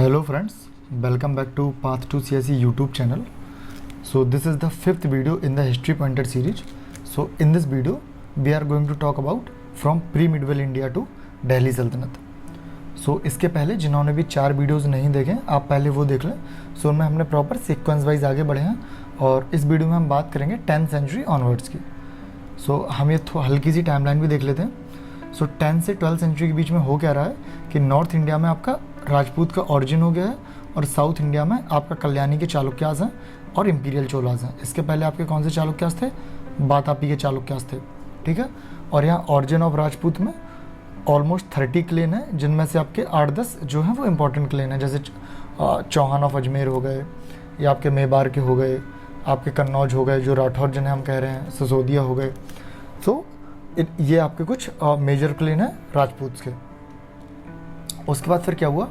Hello friends, welcome back to Path to CSE YouTube channel. So this is the fifth video in the History Pointed series. So in this video we are going to talk about from pre-medieval India to Delhi सल्तनत. So इसके पहले जिन्होंने भी 4 videos नहीं देखे आप पहले वो देख लें. So उनमें हमने प्रॉपर सीक्वेंस वाइज आगे बढ़े हैं और इस वीडियो में हम बात करेंगे 10th सेंचुरी ऑनवर्ड्स की. So हम ये हल्की सी टाइमलाइन भी देख लेते हैं. सो 10 से 12 सेंचुरी के बीच में हो क्या रहा है कि नॉर्थ इंडिया में आपका राजपूत का ऑरिजिन हो गया है और साउथ इंडिया में आपका कल्याणी के चालुक्यास हैं और इंपीरियल चोलास हैं. इसके पहले आपके कौन से चालुक्यास थे? बातापी के चालुक्यास थे. ठीक है. और यहाँ ऑरिजिन ऑफ राजपूत में ऑलमोस्ट 30 क्लेन है जिनमें से आपके 8-10 जो हैं वो इंपॉर्टेंट क्लेन हैं, जैसे चौहान ऑफ अजमेर हो गए या आपके मेवाड़ के हो गए, आपके कन्नौज हो गए जो राठौर जिन्हें हम कह रहे हैं, सिसोदिया हो गए. तो ये आपके कुछ मेजर क्लेन है राजपूत के. उसके बाद फिर क्या हुआ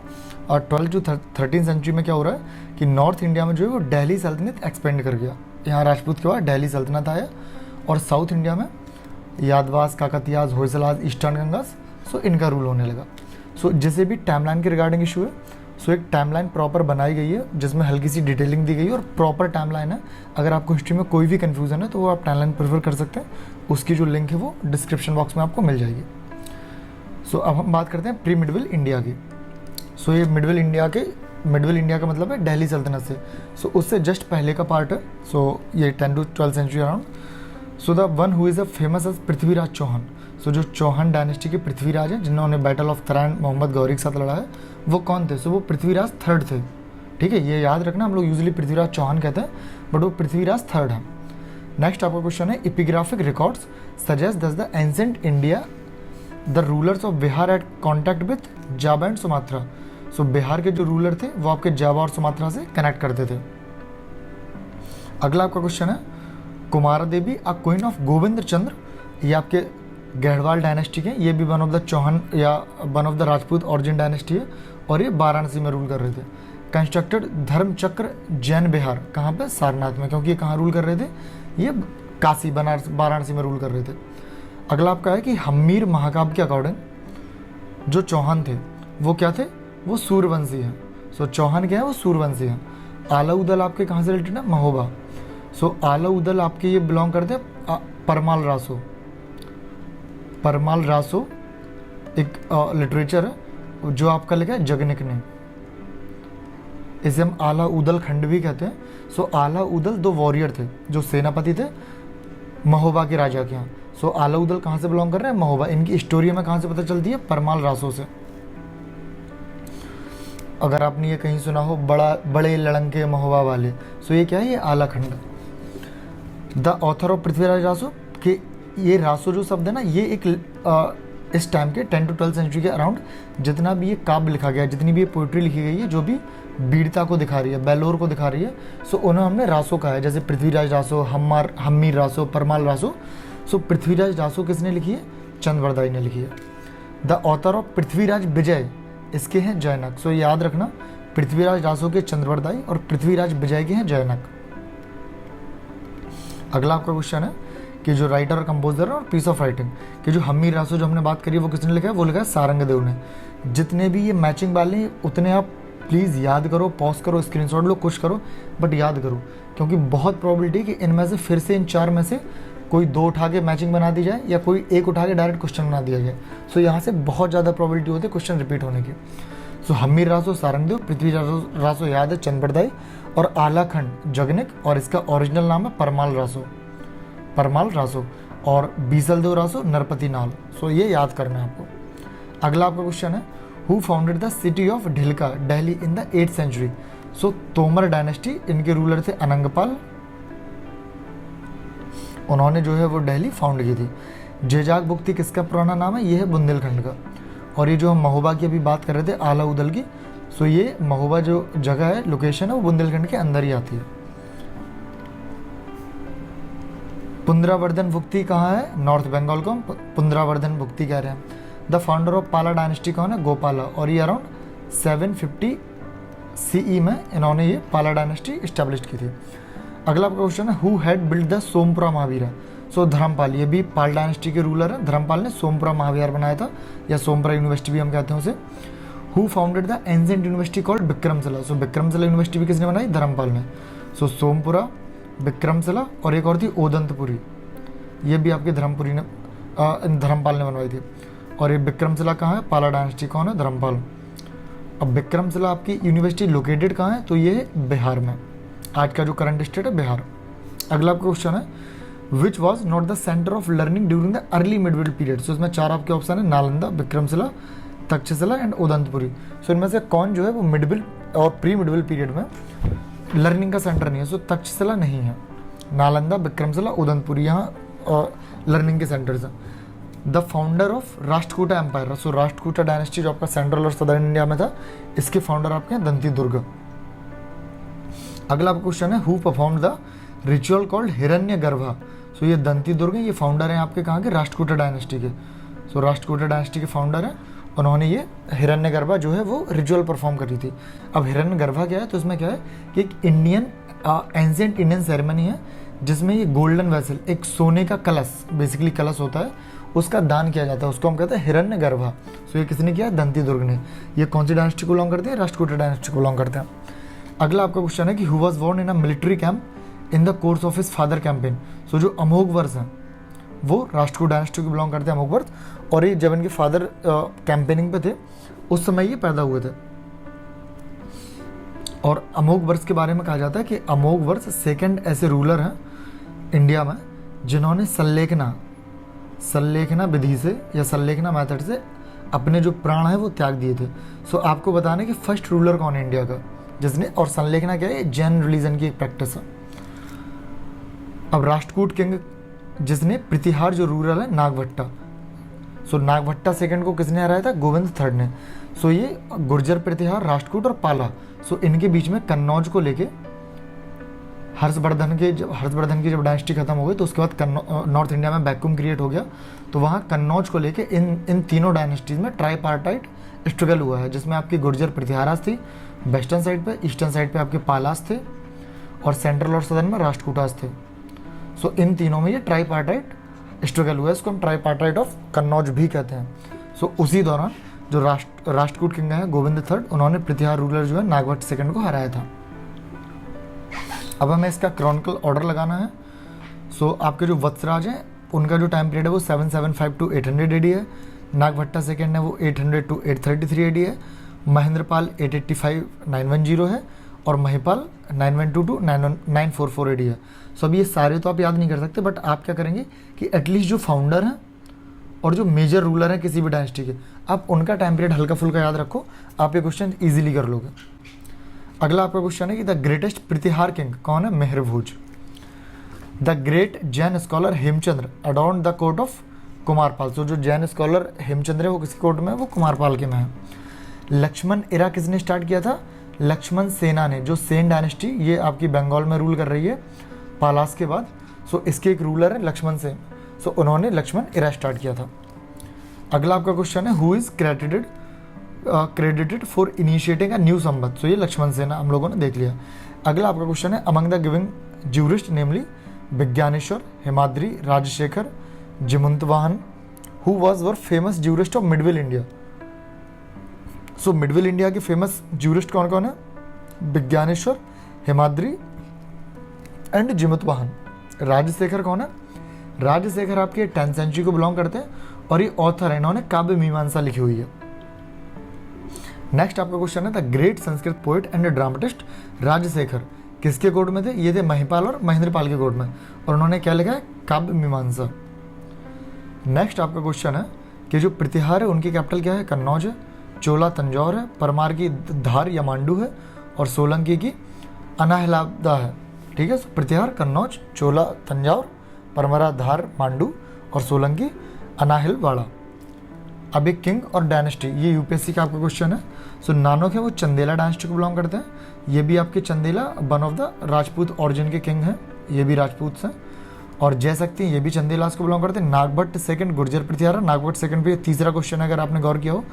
12 to 13 सेंचुरी में क्या हो रहा है कि नॉर्थ इंडिया में जो है वो दिल्ली सल्तनत एक्सपेंड कर गया. यहाँ राजपूत के बाद दिल्ली सल्तनत आया और साउथ इंडिया में यादवास, काकतियाज, होयसलाज, ईस्टर्न गंगास, सो इनका रूल होने लगा. सो जिसे भी टाइमलाइन के रिगार्डिंग इशू है, सो एक टाइमलाइन प्रॉपर बनाई गई है जिसमें हल्की सी डिटेलिंग दी गई है और प्रॉपर टाइमलाइन है. अगर आपको हिस्ट्री में कोई भी कन्फ्यूजन है तो वो आप टाइमलाइन प्रेफर कर सकते हैं. उसकी जो लिंक है वो डिस्क्रिप्शन बॉक्स में आपको मिल जाएगी. सो अब हम बात करते हैं प्री मिडवल इंडिया की. सो ये मिडवल इंडिया का मतलब है दिल्ली सल्तनत से. सो उससे जस्ट पहले का पार्ट है. सो ये 10 to 12 century around. So the one who is a famous as Prithviraj Chauhan. So जो चौहान डायनेस्टी के पृथ्वीराज हैं जिन्होंने बैटल ऑफ तराइन मोहम्मद गौरी के साथ लड़ा है, वो कौन थे? सो वो पृथ्वीराज थर्ड थे. ठीक है, ये याद रखना. हम लोग यूजुअली पृथ्वीराज चौहान कहते हैं बट वो पृथ्वीराज थर्ड है. नेक्स्ट आपका क्वेश्चन है epigraphic records suggest that the ancient India the rulers of Bihar at contact with Java and Sumatra. So Bihar के जो रूलर थे वो आपके जावा और सुमात्रा से कनेक्ट करते थे. अगला आपका क्वेश्चन है कुमारा देवी अ क्वीन ऑफ गोविंद चंद्र. ये आपके गढ़वाल डायनेस्टी के, ये भी वन ऑफ द चौहान या one of the Rajput origin dynasty है और ये वाराणसी में रूल कर रहे थे. कंस्ट्रक्टेड धर्म चक्र जैन बिहार कहाँ पे? सारनाथ में. क्योंकि ये कहाँ रूल कर रहे थे? ये काशी बनारस वाराणसी में रूल कर रहे थे. अगला आपका है कि हम्मीर महाकाव्य के अकॉर्डिंग जो चौहान थे वो क्या थे? वो सूर्यवंशी हैं. सो चौहान क्या है? वो सूर्यवंशी हैं. आला उदल आपके कहाँ से रिलेटेड है? महोबा. सो आला उदल आपके ये बिलोंग करते हैं परमाल रासो. परमाल रासो एक लिटरेचर है जो आपका लिखा है जगनिक ने. इसे हम आला उदल खंड भी कहते हैं. सो आला उदल 2 वॉरियर थे जो सेनापति थे महोबा के राजा के यहाँ. सो आला उदल कहाँ से बिलोंग कर रहे हैं? महोबा. इनकी स्टोरी हमें कहाँ से पता चलती है? परमाल रासो से. अगर आपने ये कहीं सुना हो बड़े लड़ंके महोबा वाले, सो ये क्या है? ये आला खंड. The author of Prithviraj Raso के ये रासो जो शब्द है ना, ये एक इस टाइम के 10 to 12 सेंचुरी के अराउंड जितना भी ये काव्य लिखा गया है, जितनी भी ये पोइट्री लिखी गई है जो भी वीरता को दिखा रही है, बेलोर को दिखा रही है, सो उन्हें हमने रासो कहा है. जैसे पृथ्वीराज रासो, हम्मीर रासो, परमाल रासो. सो पृथ्वीराज रासो किसने लिखी है? चंद्रवरदाई ने लिखी है. द ऑथर ऑफ पृथ्वीराज विजय इसके हैं जैनक. सो याद रखना पृथ्वीराज रासो के चंद्रवरदाई और पृथ्वीराज विजय के हैं जैनक. अगला आपका क्वेश्चन है कि जो राइटर और कंपोजर और पीस ऑफ राइटिंग कि जो हम्मीर रासो जो हमने बात करी है वो किसने लिखा है? वो लिखा है सारंगदेव ने. जितने भी ये मैचिंग वाले हैं उतने आप प्लीज़ याद करो, पॉज करो, स्क्रीनशॉट लो, कुछ करो बट याद करो, क्योंकि बहुत प्रोबेबिलिटी है कि इनमें से फिर से इन 4 में से कोई 2 उठा के मैचिंग बना दी जाए या कोई एक उठा के डायरेक्ट क्वेश्चन बना दिया जाए. सो यहाँ से बहुत ज़्यादा प्रोबेबिलिटी होती है क्वेश्चन रिपीट होने की. सो हम्मीर रासो सारंगदेव, पृथ्वी रासो याद है चंद्रवरदाई और आलाखंड जगनिक और इसका ओरिजिनल नाम है परमाल रासो और बीसलदेव रासो नरपति नाल. सो ये याद करना है आपको. अगला आपका क्वेश्चन है who founded the city of Dhillika Delhi in the 8th century. So Tomar dynasty, इनके रूलर थे अनंगपाल. उन्होंने जो है वो दिल्ली फाउंड की थी. जेजाग बुक्ति किसका पुराना नाम है? ये है बुंदेलखंड का. और ये जो हम महोबा की अभी बात कर रहे थे आला उदल की, सो ये महोबा जो जगह है, लोकेशन है, वो बुंदेलखंड के अंदर ही आती है. पुंद्रावर्धन भुक्ति कहाँ है? नॉर्थ बंगाल को हम पुंद्रावर्धन भुक्ति कह रहे हैं. द फाउंडर ऑफ पाला डायनेस्टी कौन है? गोपाला. और ये अराउंड 750 CE में इन्होंने ये पाला डायनेस्टी इस्टेब्लिश की थी. अगला आपका क्वेश्चन है who had build the Somapura Mahavira. So Dharmapal, ये भी पाल डायनेस्टी के रूलर है. धर्मपाल ने सोमपुरा महाविहार बनाया था या सोमपुरा यूनिवर्सिटी भी हम कहते हैं उसे. Who founded the ancient university called Vikramshila. So Vikramshila university भी किसने बनाई? धर्मपाल ने। सो सोमपुरा, विक्रमशिला और एक और थी ओदंतपुरी, ये भी आपके धर्मपुरी ने धर्मपाल ने बनवाई थी। और ये विक्रमशिला कहाँ है? पाला डायनेस्टी। कौन है? धर्मपाल। अब विक्रमशिला आपकी यूनिवर्सिटी लोकेटेड कहाँ है? तो ये है बिहार में। आज का जो करंट स्टेट है बिहार। अगला आपका क्वेश्चन है which was not the centre of learning during the early medieval period. So इसमें 4 आपके ऑप्शन है, नालंदा, विक्रमशिला, तक्षशिला एंड ओदंतपुरी। सो इनमें से कौन जो है वो मिडिवल और प्री मिडिवल पीरियड में लर्निंग का सेंटर नहीं है? सो तक्षशिला नहीं है, नालंदा, विक्रमशिला, ओदंतपुरी यहाँ लर्निंग के सेंटर्स हैं। The founder of Rashtrakuta empire. So Rashtrakuta dynasty जो आपका सेंट्रल और सदर्न इंडिया में था, इसके फाउंडर आपके हैं दंती दुर्ग। अगला आपका क्वेश्चन है who perform the ritual called Hiranyagarbha. So ये दंती दुर्ग है, ये फाउंडर हैं आपके कहाँ के? राष्ट्रकूटा डायनेस्टी के। सो राष्ट्रकूटा डायनेस्टी के फाउंडर हैं, उन्होंने ये हिरण्यगर्भा जो है वो रिचुअल परफॉर्म करी थी। अब हिरण्यगर्भा क्या है? तो इसमें क्या है कि एक इंडियन एंशिएंट इंडियन सेरेमनी है जिसमें ये गोल्डन वेसल, एक सोने का कलश, बेसिकली कलश होता है, उसका दान किया जाता है, उसको हम कहते हैं हिरण्यगर्भा। सो ये किसने किया? दंती दुर्ग ने। ये कौन सी डायनेस्टी को बिलोंग करते हैं? राष्ट्रकूटा डायनेस्टी को बिलोंग करते हैं। अगला आपका क्वेश्चन है कि who was born in a military camp in the course of his father campaign. So जो अमोघवर्ष हैं वो राष्ट्रकूट डायनेस्टी को बिलोंग करते हैं, अमोघवर्ष। और ये जब इनके फादर कैंपेनिंग पे थे उस समय ये पैदा हुए थे। और अमोघवर्ष के बारे में कहा जाता है कि अमोघवर्ष सेकंड ऐसे रूलर हैं इंडिया में जिन्होंने सल्लेखना विधि से या सल्लेखना मेथड से अपने जो प्राण है वो त्याग दिए थे। सो आपको बताना है कि फर्स्ट रूलर कौन है इंडिया का जिसने, और सल्लेखना क्या है? जैन रिलीजन की एक प्रैक्टिस है। अब राष्ट्रकूट किंग जिसने प्रतिहार जो रूरल है नागभट्टा। सो नागभट्टा सेकंड को किसने हराया था? गोविंद थर्ड ने। सो ये गुर्जर, प्रतिहार, राष्ट्रकूट और पाला, सो इनके बीच में कन्नौज को लेके हर्षवर्धन की जब डायनेस्टी खत्म हो गई तो उसके बाद नॉर्थ इंडिया में वैक्यूम क्रिएट हो गया, तो वहाँ कन्नौज को लेके इन तीनों डायनेस्टीज में ट्राईपार्टाइट स्ट्रगल हुआ है, जिसमें आपकी गुर्जर प्रतिहारास थी वेस्टर्न साइड पे, ईस्टर्न साइड पे आपके पालास थे और सेंट्रल और सदर्न में राष्ट्रकूटास थे। सो इन तीनों में ये ट्राईपार्टाइट स्ट्रगल हुआ है, इसको हम ट्राईपार्टाइट ऑफ कन्नौज भी कहते हैं। सो उसी दौरान जो राष्ट्रकूट किंग है गोविंद थर्ड, उन्होंने प्रतिहार रूलर जो है नागभट्ट सेकंड को हराया था। अब हमें इसका क्रॉनिकल ऑर्डर लगाना है। सो आपके जो वत्सराज हैं उनका जो टाइम पीरियड है वो 775 टू 800 AD है, नागभट्टा सेकंड है वो 800 टू 833 AD है, महेंद्रपाल 885-910 है और महिपाल 912 टू 944 AD है। सो अब ये सारे तो आप याद नहीं कर सकते, बट आप क्या करेंगे कि एटलीस्ट जो फाउंडर हैं और जो मेजर रूलर हैं किसी भी डायनेस्टी के, आप उनका टाइम पीरियड हल्का फुल्का याद रखो, आप ये क्वेश्चन ईजिली कर लोगे। अगला आपका क्वेश्चन है कि द ग्रेटेस्ट प्रतिहार किंग कौन है? Mihirbhoj. The great Jain scholar Hemchandra adorn the court of Kumarpal. So जो जैन स्कॉलर हेमचंद्र है वो किसकी कोर्ट में है? वो कुमारपाल के में है। लक्ष्मण एरा किसने स्टार्ट किया था? लक्ष्मण सेना ने। जो सेन डायनेस्टी ये आपकी बंगाल में रूल कर रही है पालास के बाद, सो इसके एक रूलर है लक्ष्मण सेन, सो उन्होंने लक्ष्मण एरा स्टार्ट किया था। अगला आपका क्वेश्चन है who is credited for initiating a new संबंध। सो ये लक्ष्मण सेना हम लोगों ने देख लिया। अगला आपका क्वेश्चन है among the giving jurist namely Vijnaneshwara, Hemadri, Rajashekhara, Jimutavahana, who was were famous jurist of medieval India. So medieval India के फेमस ज्यूरिस्ट कौन कौन है? विज्ञानेश्वर, हिमाद्री एंड जिमुंतवाहन। राजशेखर कौन है? राजशेखर आपके 10th सेंचुरी को बिलोंग करते हैं और ये ऑथर है, इन्होंने काव्य मीमांसा लिखी हुई है। नेक्स्ट आपका क्वेश्चन है the great Sanskrit poet and dramatist Rajashekhara किसके कोर्ट में थे? ये थे महिपाल और महेंद्रपाल के कोर्ट में, और उन्होंने क्या लिखा है? काव्य मीमांसा। नेक्स्ट आपका क्वेश्चन है कि जो प्रतिहार है उनकी कैपिटल क्या है? कन्नौज है, चोला तंजौर है, परमार की धार या मांडू है और सोलंकी की अनाहलादा है। ठीक है, प्रतिहार, कन्नौज, चोला तंजौर, परमरा, धार, मांडू और सोलंकी अनाहिलवाड़ा। अब एक किंग और डायनेस्टी, ये यूपीएससी का आपका क्वेश्चन है। सो नानक है वो चंदेला डायनेस्टी को बिलोंग करते हैं, ये भी आपके Chandela one of the Rajput origin के किंग हैं, ये भी राजपूत हैं। और जय शक्ति ये भी चंदेलास को बिलोंग करते हैं। नागभट्ट सेकंड गुर्जर प्रतिहार, नागभट्ट सेकंड पे तीसरा क्वेश्चन है अगर आपने गौर किया हो।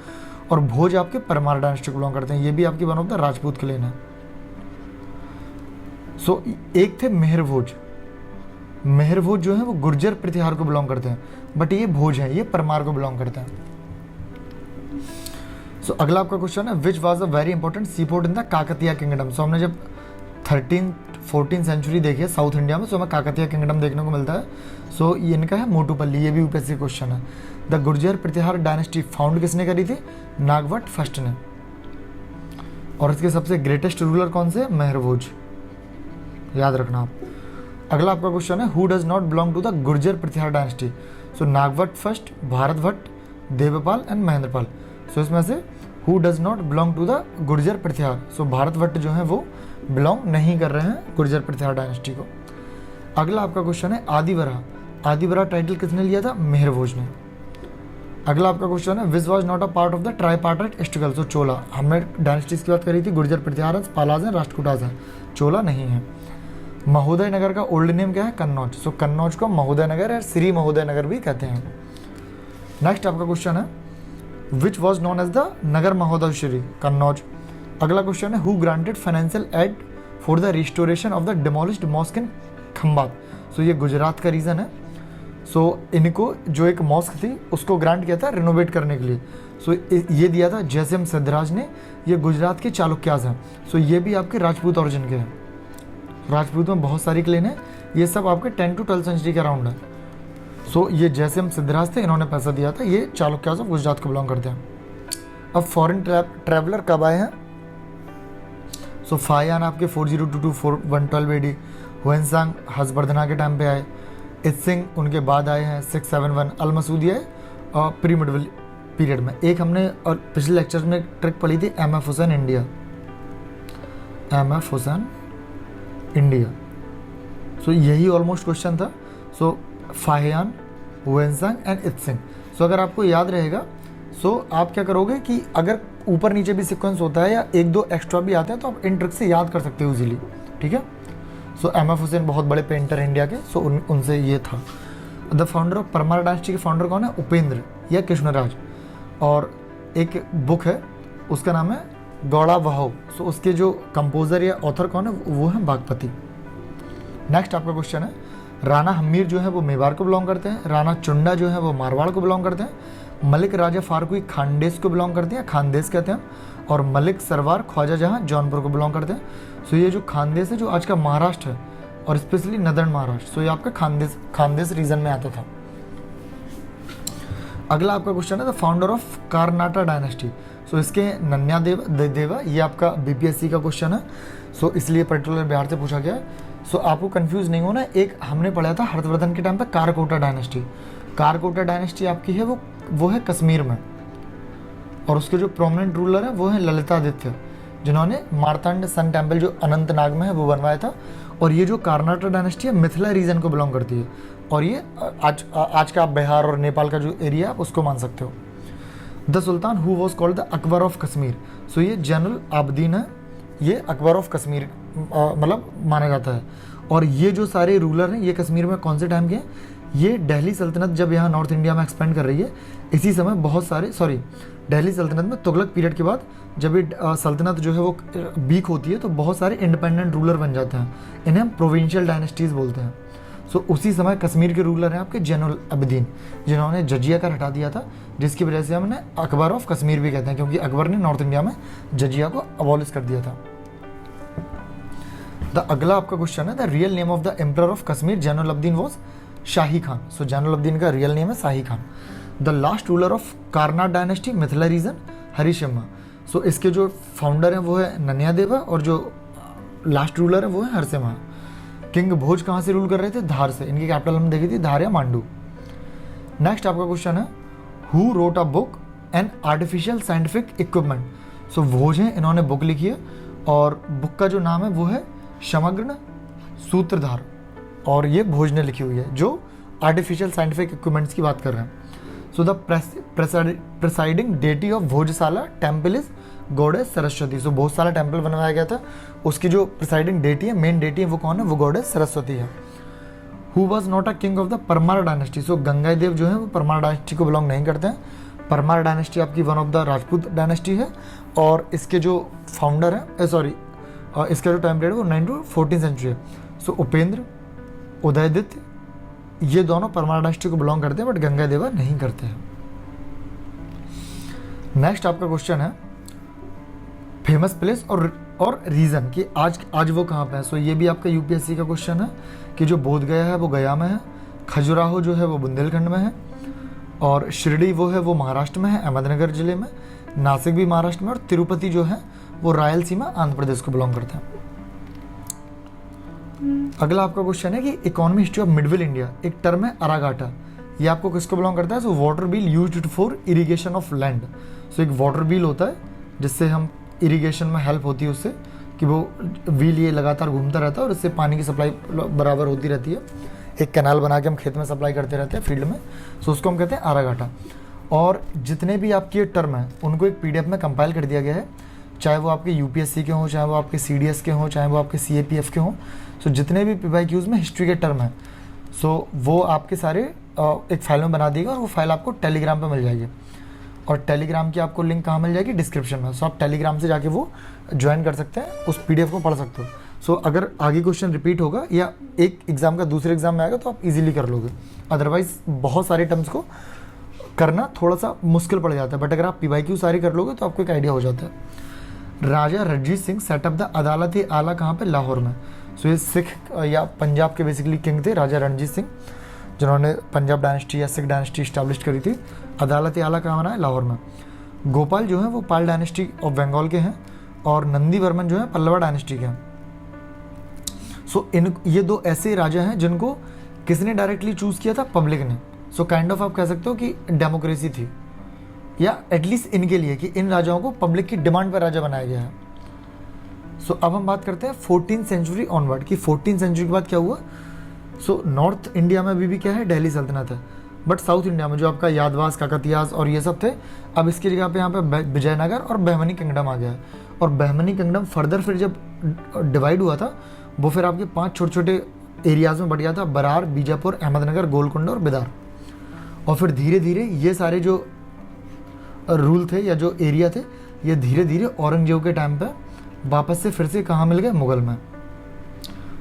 और भोज आपके परमार डायनेस्टी को बिलोंग करते हैं, ये भी आपकी one of the Rajput clan है। सो एक थे मेहरभोज, मेहरभोज जो है वो गुर्जर प्रतिहार को बिलोंग करते हैं, बट ये भोज है, ये परमार को बिलोंग करते हैं। सो अगला आपका क्वेश्चन है which was a very important sea port in the Kakatiya kingdom. So हमने जब 13th-14th सेंचुरी देखी है साउथ इंडिया में, सो हमें काकतिया किंगडम देखने को मिलता है। सो ये इनका है मोटूपल्ली, ये भी यूपीएससी क्वेश्चन है। The Gurjara Pratihara dynasty found किसने करी थी? नागवट फर्स्ट ने। और इसके सबसे ग्रेटेस्ट रूलर कौन से? मेहर भोज, याद रखना आप। अगला आपका क्वेश्चन है who does not belong to the Gurjara Pratihara dynasty. So Nagabhata first, Bharat Bhatt, Devapala and Mahendrapala. So इसमें से who does not belong to the Gurjara Pratihara. So Bharat Bhatt जो है वो बिलोंग नहीं कर रहे हैं गुर्जर प्रतिहार डायनेस्टी को। अगला आपका क्वेश्चन है आदिवरा। आदिवरा टाइटल किसने लिया था? मेहर भोज ने। अगला आपका क्वेश्चन है which was not a part of the tripartite struggle. So Chola, हमने डायनेस्टीज की बात करी थी, गुर्जर प्रतिहार, पालाज हैं, राष्ट्रकूटाज हैं, चोला नहीं है। महोदय नगर का ओल्ड नेम क्या है? कन्नौज। सो कन्नौज को महोदय नगर या श्री महोदय नगर भी कहते हैं। नेक्स्ट आपका क्वेश्चन है which was known as the Nagar Mahodaya Shri, Kannauj. अगला क्वेश्चन है who granted financial aid for the restoration of the demolished mosque in Khambhat. So ये गुजरात का रीजन है। सो इनको जो एक मॉस्क थी उसको ग्रांट किया था रिनोवेट करने के लिए। सो ये दिया था जयसिम सिद्धराज ने। ये गुजरात के चालुक्याज हैं। सो ये भी आपके राजपूत ओरिजिन के हैं। राजपूत में बहुत सारी क्लेन है, ये सब आपके 10 to 12 सेंचुरी के अराउंड है। सो ये जयसिम सिद्धराज थे, इन्होंने पैसा दिया था। ये चालुक्याज ऑफ गुजरात को बिलोंग करते हैं। अब फॉरेन ट्रैवलर कब आए हैं? सो फायान आपके 4022-4112 AD, हुएनसांग हर्षवर्धना के टाइम पे आए, इत्सिंग उनके बाद आए हैं 671, अल मसूदी आए और प्री मिडल पीरियड में। एक हमने और पिछले लेक्चर में ट्रिक पढ़ी थी M F. Hussain India, M F. Hussain India. So यही ऑलमोस्ट क्वेश्चन था। So Fahien, Xuanzang and Itsing. So अगर आपको याद रहेगा सो आप क्या करोगे कि अगर ऊपर नीचे भी सीक्वेंस होता है या एक दो एक्स्ट्रा भी आते हैं तो आप इन ट्रिक से याद कर सकते हो इजीली, ठीक है। सो एम.एफ. हुसैन बहुत बड़े पेंटर इंडिया के, सो उनसे ये था। The founder of Parmar dynasty के फाउंडर कौन है? उपेंद्र या कृष्णराज। और एक बुक है उसका नाम है गौड़ा वहो। सो उसके जो कंपोजर या ऑथर कौन है? वो है बागपति। नेक्स्ट आपका क्वेश्चन है राणा हमीर जो है वो मेवाड़ को बिलोंग करते हैं, राणा चुंडा जो है वो मारवाड़ को बिलोंग करते हैं, मलिक राजा फारूकी खानदेश को बिलोंग करते हैं, खानदेश कहते हैं, और मलिक सरवार ख्वाजा जहाँ जौनपुर को बिलोंग करते हैं। सो ये जो खानदेश है जो आज का महाराष्ट्र है और स्पेशली नदर्न महाराष्ट्र, सो ये आपका खानदेश रीजन में आता था। अगला आपका क्वेश्चन है द फाउंडर ऑफ कार्नाटा डायनेस्टी। सो इसके नन्या देवा, ये आपका बीपीएससी का क्वेश्चन है। सो इसलिए पर्टिकुलर बिहार से पूछा गया है। सो आपको कंफ्यूज नहीं होना, एक हमने पढ़ा था हर्षवर्धन के टाइम पे कारकोटा डायनेस्टी। कारकोटा डायनेस्टी आपकी है वो है कश्मीर में, और उसके जो प्रोमिनेंट रूलर है वो है ललितादित्य, जिन्होंने मार्तांड सन टेम्पल जो अनंतनाग में है वो बनवाया था। और ये जो कार्नाटा डायनेस्टी है मिथिला रीजन को बिलोंग करती है, और ये आज का बिहार और नेपाल का जो एरिया आप उसको मान सकते हो। The sultan who was called the Akbar of Kashmir. So ये जनरल आबदीन है, ये अकबर ऑफ कश्मीर मतलब माना जाता है। और ये जो सारे रूलर हैं ये कश्मीर में कौन से टाइम के हैं? ये दिल्ली सल्तनत जब यहाँ नॉर्थ इंडिया में एक्सपेंड कर रही है, इसी समय बहुत सारे दिल्ली सल्तनत में तुगलक पीरियड के बाद जब ये सल्तनत जो है वो वीक होती है तो बहुत सारे इंडिपेंडेंट रूलर बन जाते हैं, इन्हें हम प्रोविंशियल डायनेस्टीज बोलते हैं। सो उसी समय कश्मीर के रूलर हैं आपके जैनुल अबदीन, जिन्होंने जजिया कर हटा दिया था, जिसकी वजह से हमने अकबर ऑफ कश्मीर भी कहते हैं, क्योंकि अकबर ने नॉर्थ इंडिया में जजिया को अबॉलिश कर दिया था। द अगला आपका क्वेश्चन है the real name of the emperor of Kashmir Zainul Abidin was Shahi Khan. So Zainul Abidin का रियल नेम है Shahi Khan. The last ruler of Karnat dynasty Mithila region Harisimha. So इसके जो फाउंडर हैं वो है नन्या देवा, और जो लास्ट रूलर है वो है हरसिम्हा। किंग भोज कहाँ से रूल कर रहे थे? धार से। इनकी कैपिटल हमने देखी थी धार या मांडू। नेक्स्ट आपका क्वेश्चन है who wrote a book on artificial scientific equipment. So Bhoj हैं, इन्होंने बुक लिखी है, और बुक का जो नाम है वो है समग्र सूत्रधार, और ये भोज ने लिखी हुई है, जो आर्टिफिशियल साइंटिफिक इक्विपमेंट्स की बात कर रहे हैं। So the presiding deity of Bhojshala temple is goddess Saraswati. So Bhojshala temple बनवाया गया था, उसकी जो प्रिसाइडिंग डेटी है, मेन डेटी है, वो कौन है? वो गॉडेस सरस्वती है। Who was not a king of the Paramara dynasty. So Gangai Dev जो है वो परमार डायनेस्टी को बिलोंग नहीं करते हैं। परमार डायनेस्टी आपकी one of the Rajput dynasty है, और इसके जो फाउंडर है इसका जो टाइम पीरियड है वो 9 to 14 सेंचुरी है। सो उपेंद्र, उदयदित्य, ये दोनों परमार डायनेस्टी को बिलोंग करते हैं, बट गंगा देवा नहीं करते हैं। नेक्स्ट आपका क्वेश्चन है फेमस प्लेस और रीज़न कि आज वो कहाँ पे है। सो ये भी आपका यूपीएससी का क्वेश्चन है कि जो बोध गया है वो गया में है, खजुराहो जो है वो बुंदेलखंड में है, और शिरडी वो है वो महाराष्ट्र में है, अहमदनगर जिले में, नासिक भी महाराष्ट्र में, और तिरुपति जो है वो रायलसीमा आंध्र प्रदेश को बिलोंग करते हैं। अगला आपका क्वेश्चन है कि economy history of medieval India, एक टर्म है अरागाटा, ये आपको किसको बिलोंग करता है। So water wheel used for irrigation of land. So एक वाटर व्हील होता है जिससे हम इरिगेशन में हेल्प होती है उससे, कि वो व्हील ये लगातार घूमता रहता है और इससे पानी की सप्लाई बराबर होती रहती है। एक कैनाल बना के हम खेत में सप्लाई करते रहते हैं फील्ड में, सो उसको हम कहते हैं आरागाटा। और जितने भी आपके टर्म हैं उनको एक पीडीएफ में कंपाइल कर दिया गया है, चाहे वो आपके यूपीएससी के हों, चाहे वो आपके सीडीएस के हों, चाहे वो आपके सीएपीएफ के हों। सो जितने भी पीवाईक्यूज में हिस्ट्री के टर्म हैं, सो वो आपके सारे एक फाइल में बना दिएगा और वो फाइल आपको टेलीग्राम पे मिल जाएगी। और टेलीग्राम की आपको लिंक कहाँ मिल जाएगी, डिस्क्रिप्शन में। सो आप टेलीग्राम से जाके वो ज्वाइन कर सकते हैं, उस पीडीएफ को पढ़ सकते हो। सो अगर आगे क्वेश्चन रिपीट होगा या एक एग्जाम का दूसरे एग्जाम में आएगा तो आप इजीली कर लोगे, अदरवाइज बहुत सारे टर्म्स को करना थोड़ा सा मुश्किल पड़ जाता है, बट अगर आप पीवाईक्यू सारी कर लोगे तो आपको एक आइडिया हो जाता है। राजा रणजीत सिंह सेटअप द अदालत आला कहाँ पे, लाहौर में। सो ये सिख या पंजाब के बेसिकली किंग थे राजा रणजीत सिंह, जिन्होंने पंजाब डायनेस्टी या सिख डायनेस्टी इस्टेब्लिश करी थी। अदालत आला कहाँ बना है, लाहौर में। गोपाल जो है वो पाल डायनेस्टी ऑफ बंगाल के हैं, और नंदी वर्मन जो है पल्लवा डायनेस्टी के हैं। सो ये दो ऐसे राजा हैं जिनको किसने डायरेक्टली चूज किया था, पब्लिक ने। सो काइंड ऑफ आप कह सकते हो कि डेमोक्रेसी थी, या एटलीस्ट इनके लिए कि इन राजाओं को पब्लिक की डिमांड पर राजा बनाया गया है। सो अब हम बात करते हैं 14th सेंचुरी ऑनवर्ड कि 14th सेंचुरी के बाद क्या हुआ। सो नॉर्थ इंडिया में अभी भी क्या है, दिल्ली सल्तनत है, बट साउथ इंडिया में जो आपका यादवास, काकतियास और ये सब थे, अब इसकी जगह पे यहाँ पे विजयनगर और बहमनी किंगडम आ गया है। और बहमनी किंगडम फर्दर फिर जब डिवाइड हुआ था वो फिर आपके 5 छोटे छोटे एरियाज़ में बट गया था, बरार, बीजापुर, अहमदनगर, गोलकुंडा और बिदार। और फिर धीरे धीरे ये सारे जो रूल थे या जो एरिया थे, ये धीरे धीरे औरंगजेब के टाइम पे वापस से फिर से कहाँ मिल गए, मुगल में।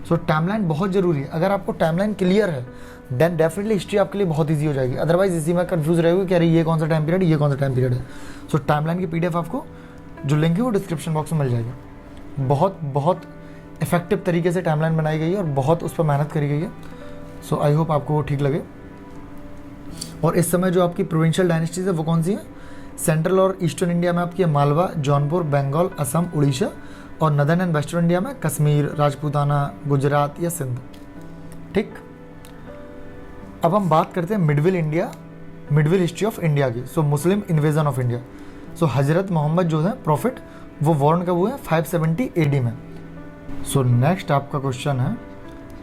सो टाइमलाइन बहुत ज़रूरी है। अगर आपको टाइमलाइन क्लियर है देन डेफिनेटली हिस्ट्री आपके लिए बहुत ईजी हो जाएगी, अदरवाइज इसी में कंफ्यूज रहेगा कि अरे ये कौन सा टाइम पीरियड, ये कौन सा टाइम पीरियड है। सो टाइमलाइन की पीडीएफ आपको जो लिंक है वो डिस्क्रिप्शन बॉक्स में मिल जाएगी। बहुत बहुत इफेक्टिव तरीके से टाइमलाइन बनाई गई है और बहुत उस पर मेहनत करी गई है। सो आई होप आपको वो ठीक लगे। और इस समय जो आपकी प्रोविंशियल डायनेस्टीज है वो कौन सी है, सेंट्रल और ईस्टर्न इंडिया में आपकी मालवा, जौनपुर, बंगाल, असम, उड़ीसा, और नदर्न एंड वेस्टर्न इंडिया में कश्मीर, राजपूताना, गुजरात या सिंध। ठीक, अब हम बात करते हैं मिडविल इंडिया, मिडविल हिस्ट्री ऑफ इंडिया की। सो मुस्लिम इन्वेजन ऑफ इंडिया। सो हजरत मोहम्मद जो है प्रॉफिट, वो वॉर्न कब हुए हैं, 570 AD में। सो नेक्स्ट आपका क्वेश्चन है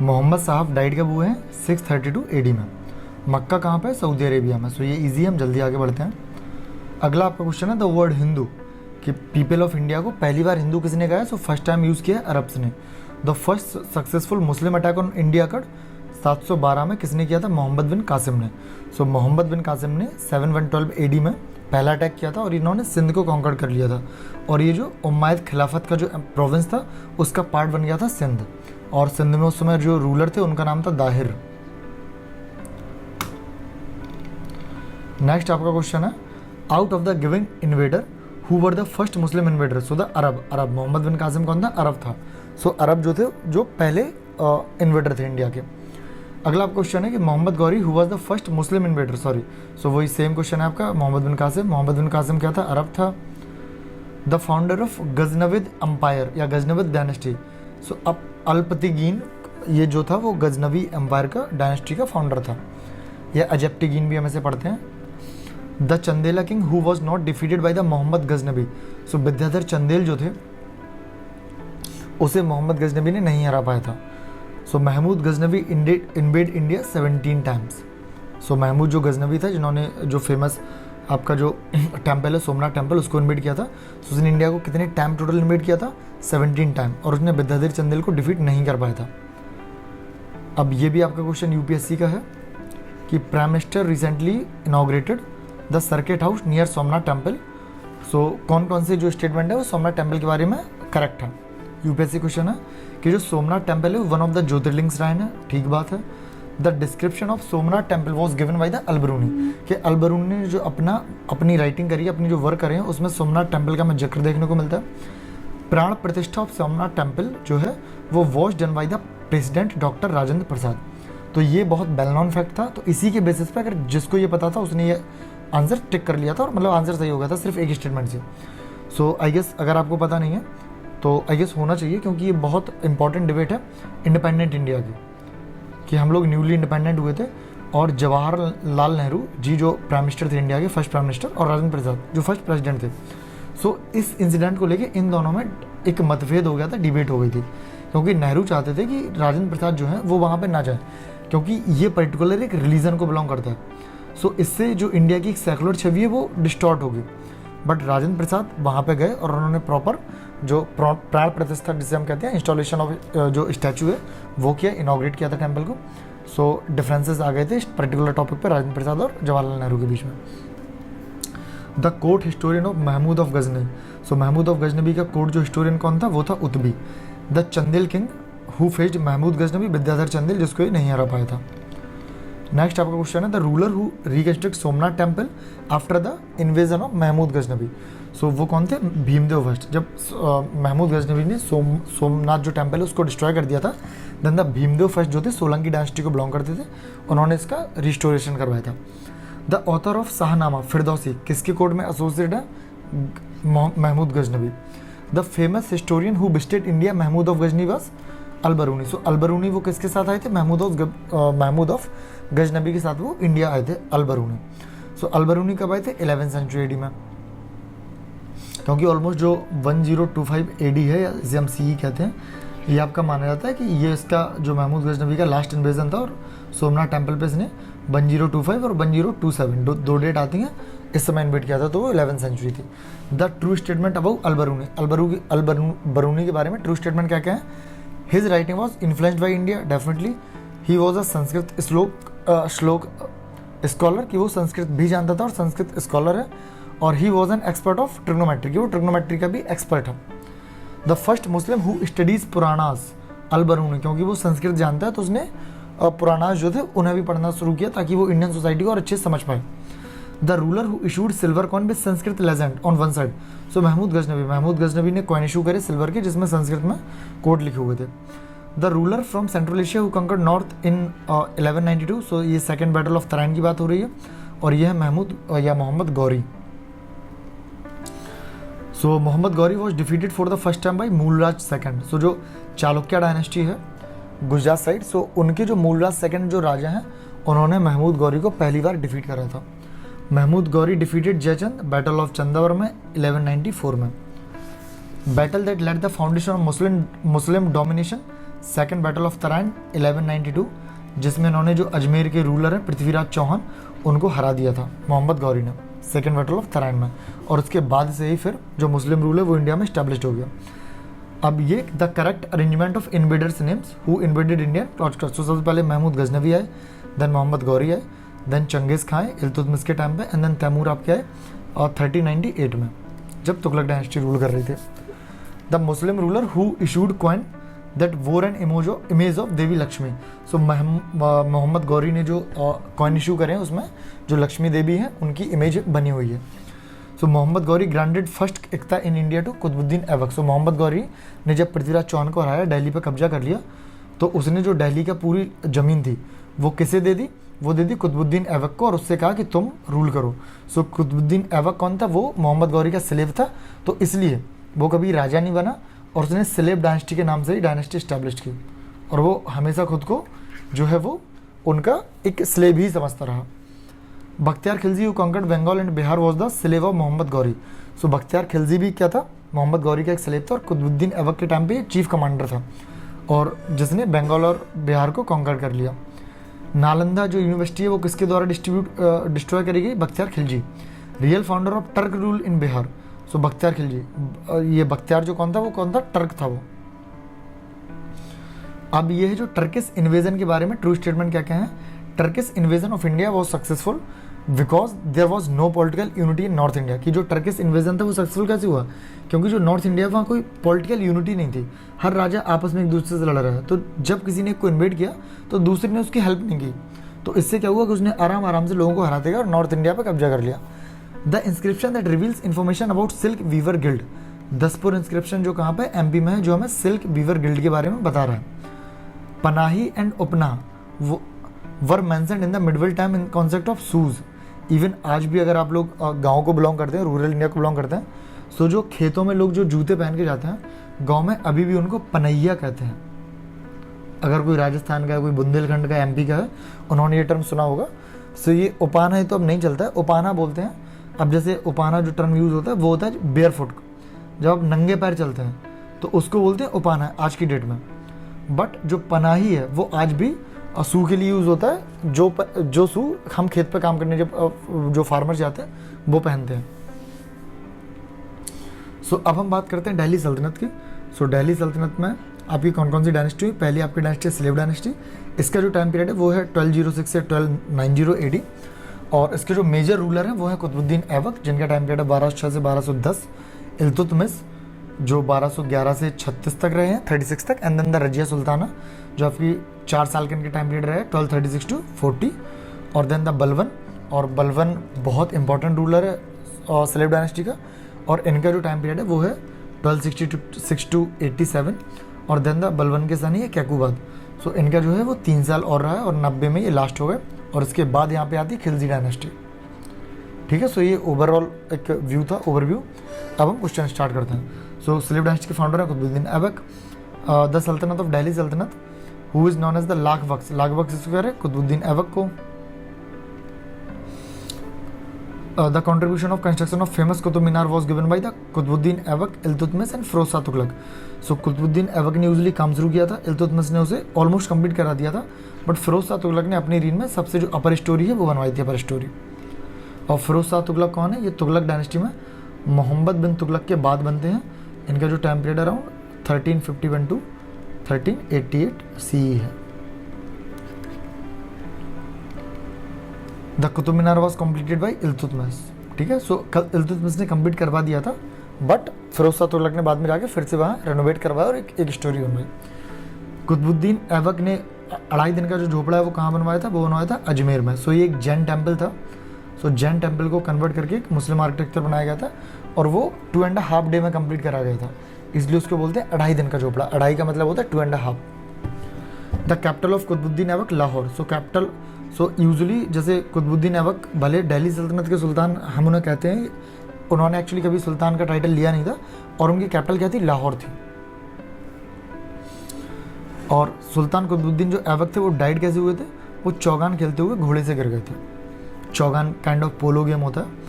मोहम्मद साहब डाइड कब हुए हैं, 632 AD में। मक्का कहाँ पे, सऊदी अरेबिया में। सो ये इजी, हम जल्दी आगे बढ़ते हैं। अगला आपका क्वेश्चन है द वर्ड हिंदू कि पीपल ऑफ इंडिया को पहली बार हिंदू किसने कहा है। सो फर्स्ट टाइम यूज़ किया है अरब्स ने। The first successful Muslim attack on India cut 712 में किसने किया था, मोहम्मद बिन कासिम ने। सो मोहम्मद बिन कासिम ने 712 AD में पहला अटैक किया था और इन्होंने सिंध को कॉन्कर कर लिया था। और ये जो उम्मैद खिलाफत का जो प्रोविंस था उसका पार्ट बन गया था सिंध, और सिंध में उस समय जो रूलर थे उनका नाम था दाहिर। नेक्स्ट आपका क्वेश्चन है out of the giving invader who were the first Muslim invader. So the Arab Mohammad bin Qasim कौन था, अरब था। सो अरब जो थे जो पहले इन्वेडर थे इंडिया के। अगला आपका क्वेश्चन है कि Mohammad Ghori who was the first Muslim invader. Sorry, so वही सेम क्वेश्चन है आपका। मोहम्मद बिन कासिम, मोहम्मद बिन कासिम क्या था, अरब था। The founder of Ghaznavid empire या गजनविद डायनेस्टी। सो अब अल्पतिगीन ये जो था वो गजनवी एम्पायर का डायनेस्टी का फाउंडर था, या अजेप्टिगीन भी हम इसे पढ़ते हैं। The Chandela king who was not defeated by the Mohammad Ghaznavi. So Vidyadhar Chandel जो थे उसे मोहम्मद गजनबी ने नहीं हरा पाया था। So Mahmud Ghaznavi invade India 17 times. So Mahmud जो गजनबी था जिन्होंने जो फेमस आपका जो टेम्पल है सोमनाथ टेम्पल उसको इन्वेड किया था। सो उसने इंडिया को कितने टाइम टोटल इन्वेड किया था, 17 टाइम, और उसने विद्याधर चंदेल को डिफीट नहीं कर पाया था। अब ये भी आपका क्वेश्चन यूपीएससी का है कि prime minister recently inaugurated the circuit house near Somnath temple. So कौन कौन से जो स्टेटमेंट है वो सोमनाथ टेम्पल के बारे में करेक्ट है। यूपीएससी क्वेश्चन है कि जो सोमनाथ टेम्पल है one of the Jyotirlinga shrine है, ठीक बात है। The description of Somnath temple was given by the Al-Biruni, कि अलबरूनी ने जो अपनी राइटिंग करी है, अपनी जो वर्क करे हैं, उसमें सोमनाथ टेम्पल का हमें जिक्र देखने को मिलता है। प्राण प्रतिष्ठा ऑफ सोमनाथ टेम्पल जो है वो was done by the president doctor Rajendra Prasad. तो ये बहुत वेल नॉन फैक्ट था, तो इसी के बेसिस पे अगर जिसको ये पता था उसने ये आंसर टिक कर लिया था, और मतलब आंसर सही हो गया था सिर्फ एक स्टेटमेंट से। सो आई गेस अगर आपको पता नहीं है तो आई गेस होना चाहिए, क्योंकि ये बहुत इंपॉर्टेंट डिबेट है इंडिपेंडेंट इंडिया की, कि हम लोग न्यूली इंडिपेंडेंट हुए थे और जवाहरलाल नेहरू जी जो प्राइम मिनिस्टर थे इंडिया के, फर्स्ट प्राइम मिनिस्टर, और राजेंद्र प्रसाद जो फर्स्ट प्रेसिडेंट थे। सो इस इंसिडेंट को लेके इन दोनों में एक मतभेद हो गया था, डिबेट हो गई थी, क्योंकि नेहरू चाहते थे कि राजेंद्र प्रसाद जो है वो वहाँ पे ना जाए, क्योंकि ये पर्टिकुलर एक रिलीजन को बिलोंग करता है। सो इससे जो इंडिया की एक सेकुलर छवि है वो डिस्टॉर्ट हो गई। बट राजेंद्र प्रसाद वहाँ पे गए और उन्होंने प्रॉपर जो प्राण प्रतिष्ठा जिसे हम कहते हैं, इंस्टॉलेशन ऑफ जो स्टैचू है वो किया, इनॉग्रेट किया था टेम्पल को। सो डिफरेंसेस आ गए थे इस पर्टिकुलर टॉपिक पर राजेंद्र प्रसाद और जवाहरलाल नेहरू के बीच में। The court historian of Mahmud of Ghazni, so Mahmud of Ghaznavi का कोर्ट जो हिस्टोरियन कौन था वो था Utbi. The Chandela king who faced Mahmud Ghaznavi, Vidyadhara Chandela, जिसको ये नहीं हरा पाया था। नेक्स्ट आपका क्वेश्चन है the ruler who reconstruct Somnath temple after the invasion of Mahmud Ghaznavi. So वो कौन थे? भीमदेव फर्स्ट। जब महमूद गजनबी ने सोमनाथ जो टेम्पल है उसको डिस्ट्रॉय कर दिया था, देन द भीमदेव फर्स्ट जो थे सोलंकी डायनेस्टी को बिलोंग करते थे, उन्होंने इसका रिस्टोरेशन करवाया था। The author of Shahnama Firdausi किसके कोर्ट में एसोसिएट है? Mahmud Ghaznavi. The famous historian who visited India Mahmud of Ghazni was Alberuni. So Alberuni वो किसके साथ आए थे? महमूद ऑफ गजनबी के साथ वो इंडिया आए थे अलबरूनी। सो अलबरूनी कब आए थे? 11वीं सेंचुरी एडी में, क्योंकि ऑलमोस्ट जो 1025 एडी है, या जिसे हम सी कहते हैं, ये आपका माना जाता है कि ये इसका जो महमूद गजनबी का लास्ट इन्वेजन था, और सोमनाथ टेम्पल पे इसने 1025 और 1027 दो डेट आती हैं, इस समय इन्वेट किया था, तो वो 11वीं सेंचुरी थी। The true statement about Al-Biruni, Al-Biruni के बारे में ट्रू स्टेटमेंट क्या क्या है? His writing was influenced by India, definitely he was a Sanskrit श्लोक स्कॉलर, कि वो संस्कृत भी जानता था और संस्कृत स्कॉलर है, और he was an expert of trigonometry, कि वो ट्रिग्नोमेट्री का भी एक्सपर्ट है। The first Muslim who studies Puranas Al-Biruni, क्योंकि वो संस्कृत जानता है तो उसने पुराणास जो थे उन्हें भी पढ़ना शुरू किया, ताकि वो इंडियन सोसाइटी को और अच्छे से समझ पाए। The ruler who issued silver coin with Sanskrit legend on one side, so Mahmud Ghaznavi ने कॉइन इशू करे सिल्वर के, जिसमें संस्कृत में कोड लिखे हुए थे। The ruler from central Asia who conquered north in 1192, सो ये सेकेंड बैटल ऑफ तराइन की बात हो रही है, और यह है महमूद या Mohammad Ghori. So Mohammad Ghori was defeated for the first time by Mulraj second. So जो चालुक्य डायनेस्टी है गुजरात साइड, सो उनके जो मूलराज सेकंड जो राजा हैं, उन्होंने महमूद गौरी को पहली बार डिफीट करा था। Mahmud Ghori defeated Jaichand battle of Chandawar में 1194 में। Battle that laid the foundation of Muslim domination, second battle of Tarain 1192, जिसमें उन्होंने जो अजमेर के रूलर हैं पृथ्वीराज चौहान, उनको हरा दिया था मोहम्मद गौरी ने सेकंड बैटल ऑफ तराइन में, और उसके बाद से ही फिर जो मुस्लिम रूल है वो इंडिया में स्टैब्लिश्ड हो गया। अब ये the correct arrangement of invaders names who invaded India torture, तो सबसे पहले महमूद गजनवी आए, देन मोहम्मद गौरी आए, देन चंगेज़ खां आए इल्तुतमिश के टाइम पे, एंड देन तैमूर आपके आए और 1398 में, जब तुगलक डायनेस्टी रूल कर रही थी। The Muslim ruler who issued coin that वोर एन इमेज ऑफ देवी लक्ष्मी, सो मोहम्मद गौरी ने जो कॉइन इशू करे हैं उसमें जो लक्ष्मी देवी हैं उनकी इमेज बनी हुई है। So Mohammad Ghori granted first इक्ता in India to Qutbuddin Aibak. So Mohammad Ghori ने जब पृथ्वीराज चौहान को हराया, दिल्ली पर कब्जा कर लिया, तो उसने जो दिल्ली का पूरी ज़मीन थी वो किसे दे दी? वो दे दी कुतुबुद्दीन ऐबक को, और उससे कहा कि तुम रूल करो। सो कुतुबुद्दीन ऐबक कौन था? वो मोहम्मद गौरी का स्लेव था, तो इसलिए वो कभी राजा नहीं बना, और उसने स्लेव डायनेस्टी के नाम से ही डायनेस्टी इस्टेब्लिश की, और वो हमेशा खुद को जो है वो उनका एक स्लेव ही समझता रहा। Bakhtiyar Khilji who conquered Bengal and Bihar was the slave of Mohammad Ghori. So Bakhtiyar Khilji भी क्या था? मोहम्मद गौरी का एक स्लेव था, और कुतुबुद्दीन ऐबक के टाइम पे चीफ कमांडर था, और जिसने बंगाल और बिहार को कॉन्कर कर लिया। नालंदा जो यूनिवर्सिटी है वो किसके द्वारा डिस्ट्रॉय करी गई? Bakhtiyar Khilji. Real founder of Turk rule in Bihar, so Bakhtiyar Khilji. ये बख्तियार जो कौन था? वो कौन था? टर्क था वो। अब ये है जो टर्किश इन्वेजन के बारे में ट्रू स्टेटमेंट क्या क्या है? Turkish invasion of India was successful because there was no political unity in North India. कि जो टर्किश इन्वेजन था वो सक्सेसफुल कैसे हुआ, क्योंकि जो नॉर्थ इंडिया वहाँ कोई पॉलिटिकल यूनिटी नहीं थी, हर राजा आपस में एक दूसरे से लड़ रहा है। तो जब किसी ने को इन्वेड किया तो दूसरे ने उसकी हेल्प नहीं की, तो इससे क्या हुआ कि उसने आराम आराम से लोगों को हरा देगा और नॉर्थ इंडिया पर कब्जा कर लिया। The inscription that reveals information about silk weaver guild, Dashapura inscription जो कहाँ पे एमपी में है, जो हमें सिल्क वीवर गिल्ड के बारे में बता रहा है। पनाही एंड उपना were mentioned in the medieval time in concept of shoes. Even आज भी अगर आप लोग गांव को बिलोंग करते हैं, रूरल इंडिया को बिलोंग करते हैं, तो जो खेतों में लोग जो जूते पहन के जाते हैं गांव में, अभी भी उनको पनैया कहते हैं। अगर कोई राजस्थान का है, कोई बुंदेलखंड का, एमपी का है, उन्होंने ये टर्म सुना होगा। सो ये उपाना है तो अब नहीं चलता है, उपाना बोलते हैं अब। जैसे उपाना जो टर्म यूज़ होता है वो होता है बेयर फुट, जब आप नंगे पैर चलते हैं तो उसको बोलते हैं उपाना है आज की डेट में। बट जो पनाही है वो आज भी सू के लिए यूज़ होता है, जो सू हम खेत पे काम करने जब जो फार्मर जाते हैं वो पहनते हैं। सो अब हम बात करते हैं दिल्ली सल्तनत की। सो दिल्ली सल्तनत में आपकी कौन कौन सी डायनेस्टी हुई। पहली आपकी डायनेस्टी स्लेव डायनेस्टी। इसका जो टाइम पीरियड है वो है 1206 से 1290 AD, और इसके जो मेजर रूलर हैं वो है कुतुबुद्दीन ऐबक, जिनका टाइम पीरियड है 1206 से 1210। इल्तुतमिश जो 1211 से 36 तक रहे हैं, 36 तक। And then the Razia Sultana जो आपकी 4 साल के इनके टाइम पीरियड रहे 1236 टू 40। और देन द बलवन, और बलवन बहुत इंपॉर्टेंट रूलर है स्लेव डायनेस्टी का, और इनका जो टाइम पीरियड है वो है 1266 टू 87। और देन द बलवन के सन ही है कैकूबाद। सो इनका जो है वो 3 साल और रहा है, और 90 में ये लास्ट हो गए। और इसके बाद यहाँ पे आती है खिलजी डायनेस्टी। ठीक है, सो ये ओवरऑल एक व्यू था, ओवरव्यू। अब हम क्वेश्चन स्टार्ट करते हैं। सो स्लेव डायनेस्टी के फाउंडर है Qutbuddin Aibak. The sultanate of Delhi सल्तनत who is known as the Lakh Bakhsh, Lakh Bakhsh इसको कह रहे हैं कुतुबुद्दीन ऐबक को। The contribution of construction of famous Qutub Minar was given by the Qutbuddin Aibak, Iltutmish and Firoz Shah Tughlaq. So Qutbuddin Aibak ने यूजली काम शुरू किया था, इल्तुतमिश ने उसे ऑलमोस्ट कंप्लीट करा दिया था, बट फिरोज शाह तुगलक ने अपनी रीन में सबसे जो अपर स्टोरी है वो बनवाई थी, अपर स्टोरी। और फिरोज शाह तुगलक कौन है? ये तुगलक डायनेस्टी में मोहम्मद बिन तुगलक के बाद बनते हैं। इनका जो time period around 1351 to 1388 CE है। The Qutub Minar was completed by Iltutmish. ठीक है, सो इल्तुतमिश ने कंप्लीट करवा दिया था, बट फिरोज शाह तुगलक ने बाद में जाके फिर से वहाँ रेनोवेट करवाया और एक स्टोरी बनवाई। कुतुबुद्दीन ऐबक ने 2.5 दिन का जो झोपड़ा है वो कहाँ बनवाया था? वो बनवाया था अजमेर में। सो ये एक जैन टेम्पल था। सो जैन टेम्पल को कन्वर्ट करके एक मुस्लिम आर्किटेक्चर बनाया गया था, और वो 2.5 डे में कंप्लीट करा गया था, इसलिए उसको बोलते हैं 2.5 दिन का झोपड़ा। 2.5 का मतलब होता है 2.5। The capital of Qutbuddin Aibak Lahore. So capital, so usually जैसे कुतुबुद्दीन ऐबक भले दिल्ली सल्तनत के सुल्तान हम उन्हें कहते हैं, उन्होंने एक्चुअली कभी सुल्तान का टाइटल लिया नहीं था, और उनकी कैपिटल क्या थी? लाहौर थी। और सुल्तान कुतुबुद्दीन जो ऐबक थे वो डाइड कैसे हुए थे? वो चौगान खेलते हुए घोड़े से गिर गए थे। चौगान काइंड ऑफ पोलो गेम होता है।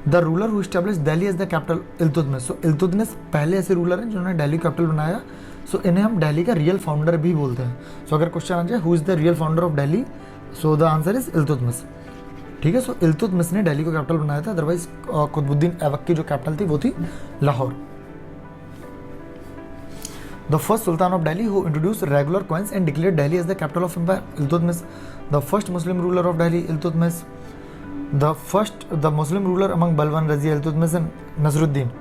The ruler who established Delhi as the capital Iltutmish. So Iltutmish पहले ऐसे रूलर हैं जिन्होंने दिल्ली कैपिटल बनाया। सो इन्हें हम दिल्ली का रियल फाउंडर भी बोलते हैं। सो अगर क्वेश्चन आ जाए who is the real founder of Delhi, so the answer is Iltutmish. ठीक है, सो इल्तुतमिश ने दिल्ली को कैपिटल बनाया था, अदरवाइज कुतुबुद्दीन ऐबक की जो कैपिटल थी वो थी Lahore. The first Sultan of Delhi who introduced regular coins and declared Delhi as the capital of empire, Iltutmish. The first Muslim ruler of Delhi, Iltutmish. The Muslim ruler among Balban, Razia, Iltutmish and Nasruddin,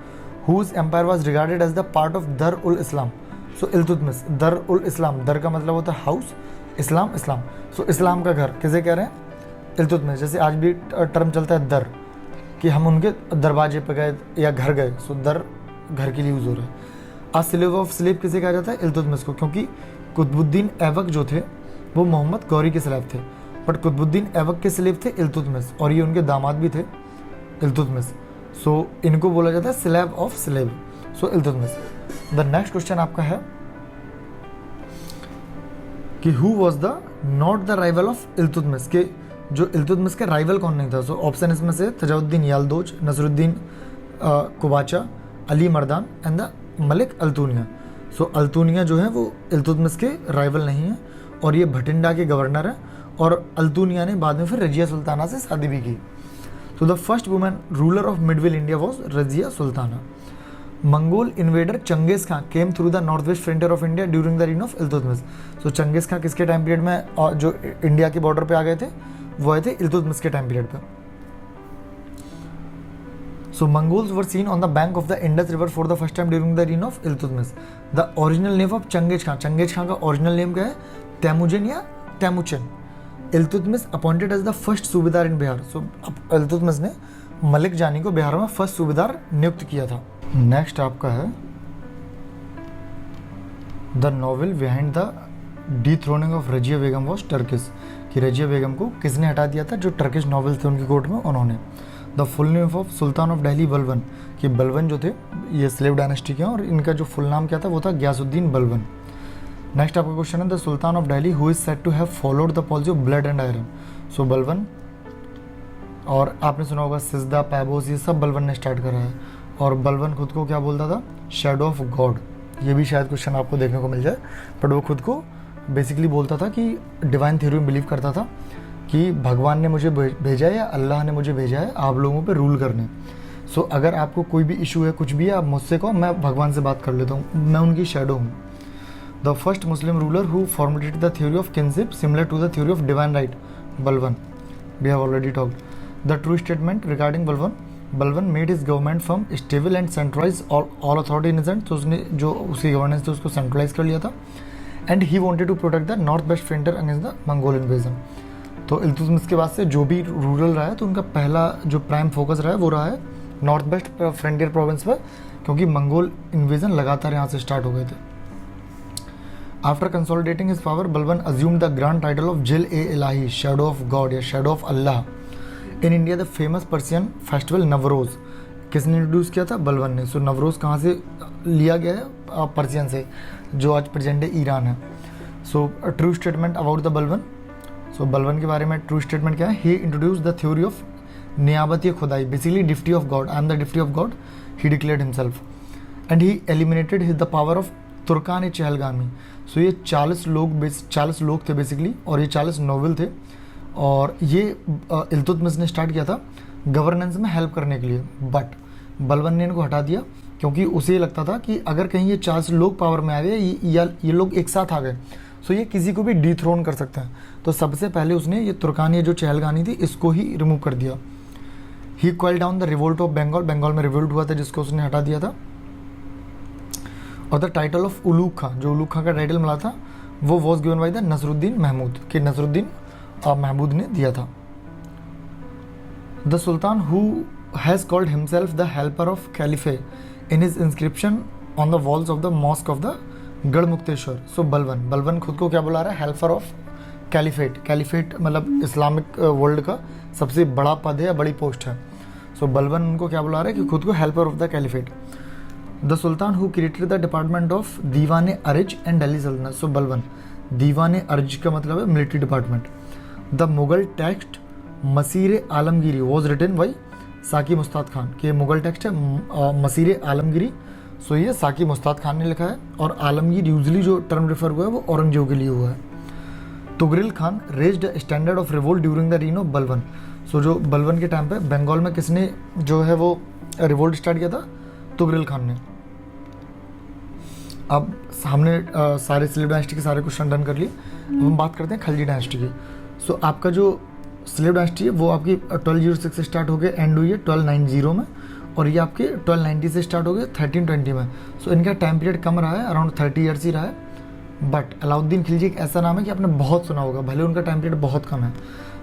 whose empire was regarded as the part of Dar-ul-Islam. So Iltutmish, Dar-ul-Islam, Dar का मतलब होता है house, इस्लाम, इस्लाम। सो इस्लाम का घर किसे कह रहे हैं? इल्तुतमिश। जैसे आज भी टर्म चलता है दर, कि हम उनके दरवाजे पे गए या घर गए, सो दर घर के लिए यूज हो रहा है। आज स्लेव ऑफ स्लेव किसे कहा जाता है? इल्तुतमिश को, क्योंकि कुतुबुद्दीन ऐबक जो थे वो मोहम्मद गौरी के स्लेव थे, बट कुतुबुद्दीन ऐबक के स्लेव थे इल्तुतमिश, और ये उनके दामाद भी थे इल्तुतमिश। सो इनको बोला जाता है slave of slave. So Iltutmish. The next question आपका है कि who was the not the rival of Iltutmish, के जो इल्तुतमिश का राइवल कौन नहीं था? सो ऑप्शन इसमें से तजाउद्दीन यालदोज, नसरुद्दीन कुबाचा, अली मर्दान एंड द मलिक अल्तुनिया। सो अल्तुनिया जो है वो इल्तुतमिश के राइवल नहीं है, और ये भटिंडा के गवर्नर है, और अल्तुनिया ने बाद में फिर रजिया सुल्ताना से शादी भी की। तो the first women ruler of medieval India was Razia Sultana. Mongol invader Changez Khan came through the north west frontier of India during the reign of Iltutmish. So Changez Khan किसके टाइम पीरियड में जो इंडिया के बॉर्डर पे आ गए थे? वो आए थे इल्तुतमिश के टाइम पीरियड पर। So Mongols were seen on the bank of the Indus River for the first time during the reign of Iltutmish. The original name of Chengiz Khan. Chengiz Khan का original name क्या है? Temujin या Temuchin. Iltutmish appointed as the first सूबेदार in Bihar. So Iltutmish ने मलिक जानी को बिहार में first सूबेदार नियुक्त किया था. नेक्स्ट आपका है the novel behind the dethroning of Razia Begum was Turkish. कि रजिया बेगम को किसने हटा दिया था? जो टर्किश नॉवेल थे उनकी कोर्ट में उन्होंने. The full name of sultan of Delhi Balban. कि बलबन जो थे ये स्लेव डायनेस्टी के हैं और इनका जो फुल नाम क्या था वो था गयासुद्दीन बलबन. नेक्स्ट आपका क्वेश्चन है the sultan of Delhi who is said to have followed the policy of blood and iron. So Balban, और आपने सुना होगा सिजदा पैबोस, ये सब बलबन ने स्टार्ट करा है. और बलबन खुद को क्या बोलता था? Shadow of God. ये भी शायद क्वेश्चन आपको देखने को मिल जाए, बट वो खुद को बेसिकली बोलता था कि डिवाइन थ्योरी में बिलीव करता था कि भगवान ने मुझे भेजा है या अल्लाह ने मुझे भेजा है आप लोगों पे रूल करने. सो अगर आपको कोई भी इशू है, कुछ भी है, आप मुझसे कहो, मैं भगवान से बात कर लेता हूँ, मैं उनकी शैडो हूँ. The first Muslim ruler who formulated the theory of kinship similar to the theory of divine right, Balban. We have already talked. The true statement regarding Balban. Balban made his government from stable and centralise all authority in his. तो उसने जो उसकी governance थी उसको centralise कर लिया था. And he wanted to protect the north west frontier against the Mongol invasion. तो इल्तुतमिश के बाद से जो भी रूरल रहा है तो उनका पहला जो प्राइम फोकस रहा है वो रहा है नॉर्थ वेस्ट फ्रंटियर प्रोविंस पर, क्योंकि मंगोल इन्वेजन लगातार यहाँ से स्टार्ट हो गए थे. After consolidating his power Balban assumed the grand title of जिल ए इलाही, शैडो ऑफ गॉड या shadow of Allah. In India the famous Persian festival Navroz किसने इंट्रोड्यूस किया था? बलबन ने. सो नवरोज कहाँ से लिया गया है? पर्सियन से, जो आज प्रेजेंट डे ईरान है. So true statement about the Balban. So Balban के बारे में ट्रू स्टेटमेंट क्या है? He introduce the theory of Niyabat Khudai, basically deputy of God. I am the deputy of God, he declared himself. And he eliminated the power of Turkan e Chahalgani. So ये 40 लोग थे basically, और ये 40 नोबल थे, और ये इल्तुतमिश ने स्टार्ट किया था गवर्नेंस में हेल्प करने के लिए. बट बलबन ने इनको हटा दिया क्योंकि उसे ये लगता था कि अगर कहीं ये 40 लोग पावर में आ गए या ये लोग एक साथ आ गए सो ये किसी को भी डिथ्रोन कर सकते हैं. तो सबसे पहले उसने ये तुर्कानी जो चहलगानी थी इसको ही रिमूव कर दिया. He quell down the revolt of Bengal. Bengal में रिवोल्ट हुआ था जिसको उसने हटा दिया था. और the title of Ulugh Khan, जो उलूग खां का टाइटल मिला था वो was given by the Nasiruddin Mahmud, कि नसरुद्दीन महमूद ने दिया था. The sultan who has called himself the helper of caliph in his inscription on the walls of the mosque of the Garhmukteshwar. So Balban खुद को क्या बुला रहा है? Helper of caliphate. कैलिफेट मतलब इस्लामिक वर्ल्ड का सबसे बड़ा पद है या बड़ी पोस्ट है. सो बलबन उनको क्या बुला रहा है? कि खुद को helper of the caliphate. The sultan who created the department of Diwan Arz and Delhi Saltanat. सो बलबन. दीवान अर्ज का मतलब है military department. The Mughal text Maasir Alamgiri was written by Saqi Mustad Khan. कि मुगल टेक्स्ट है मसीर आलमगिरी, सो ये साकी मुस्ताद खान ने लिखा है. और आलमगीर यूजली जो टर्म रेफर हुआ है वो औरंगजेब के लिए हुआ है. Tughril Khan raised standard of revolt during the reign of Balban. So जो बलबन के टाइम पे बंगाल में किसने जो है वो रिवोल्ट स्टार्ट किया था? तुगरिल खान ने. अब हमने सारे स्लेव डायनेस्टी के सारे क्वेश्चन डन कर लिए. अब हम बात करते हैं खलजी डायनेस्टी की. सो आपका जो स्लेव डायनेस्टी है वो आपकी 1206 से स्टार्ट हो गए, एंड हुई है 1290 में, और ये आपके 1290 से स्टार्ट हो गए 1320 में. सो इनका टाइम पीरियड कम रहा है, अराउंड 30 ईयर्स ही रहा है. बट अलाउद्दीन खिलजी एक ऐसा नाम है कि आपने बहुत सुना होगा, भले उनका टाइम पीरियड बहुत कम है.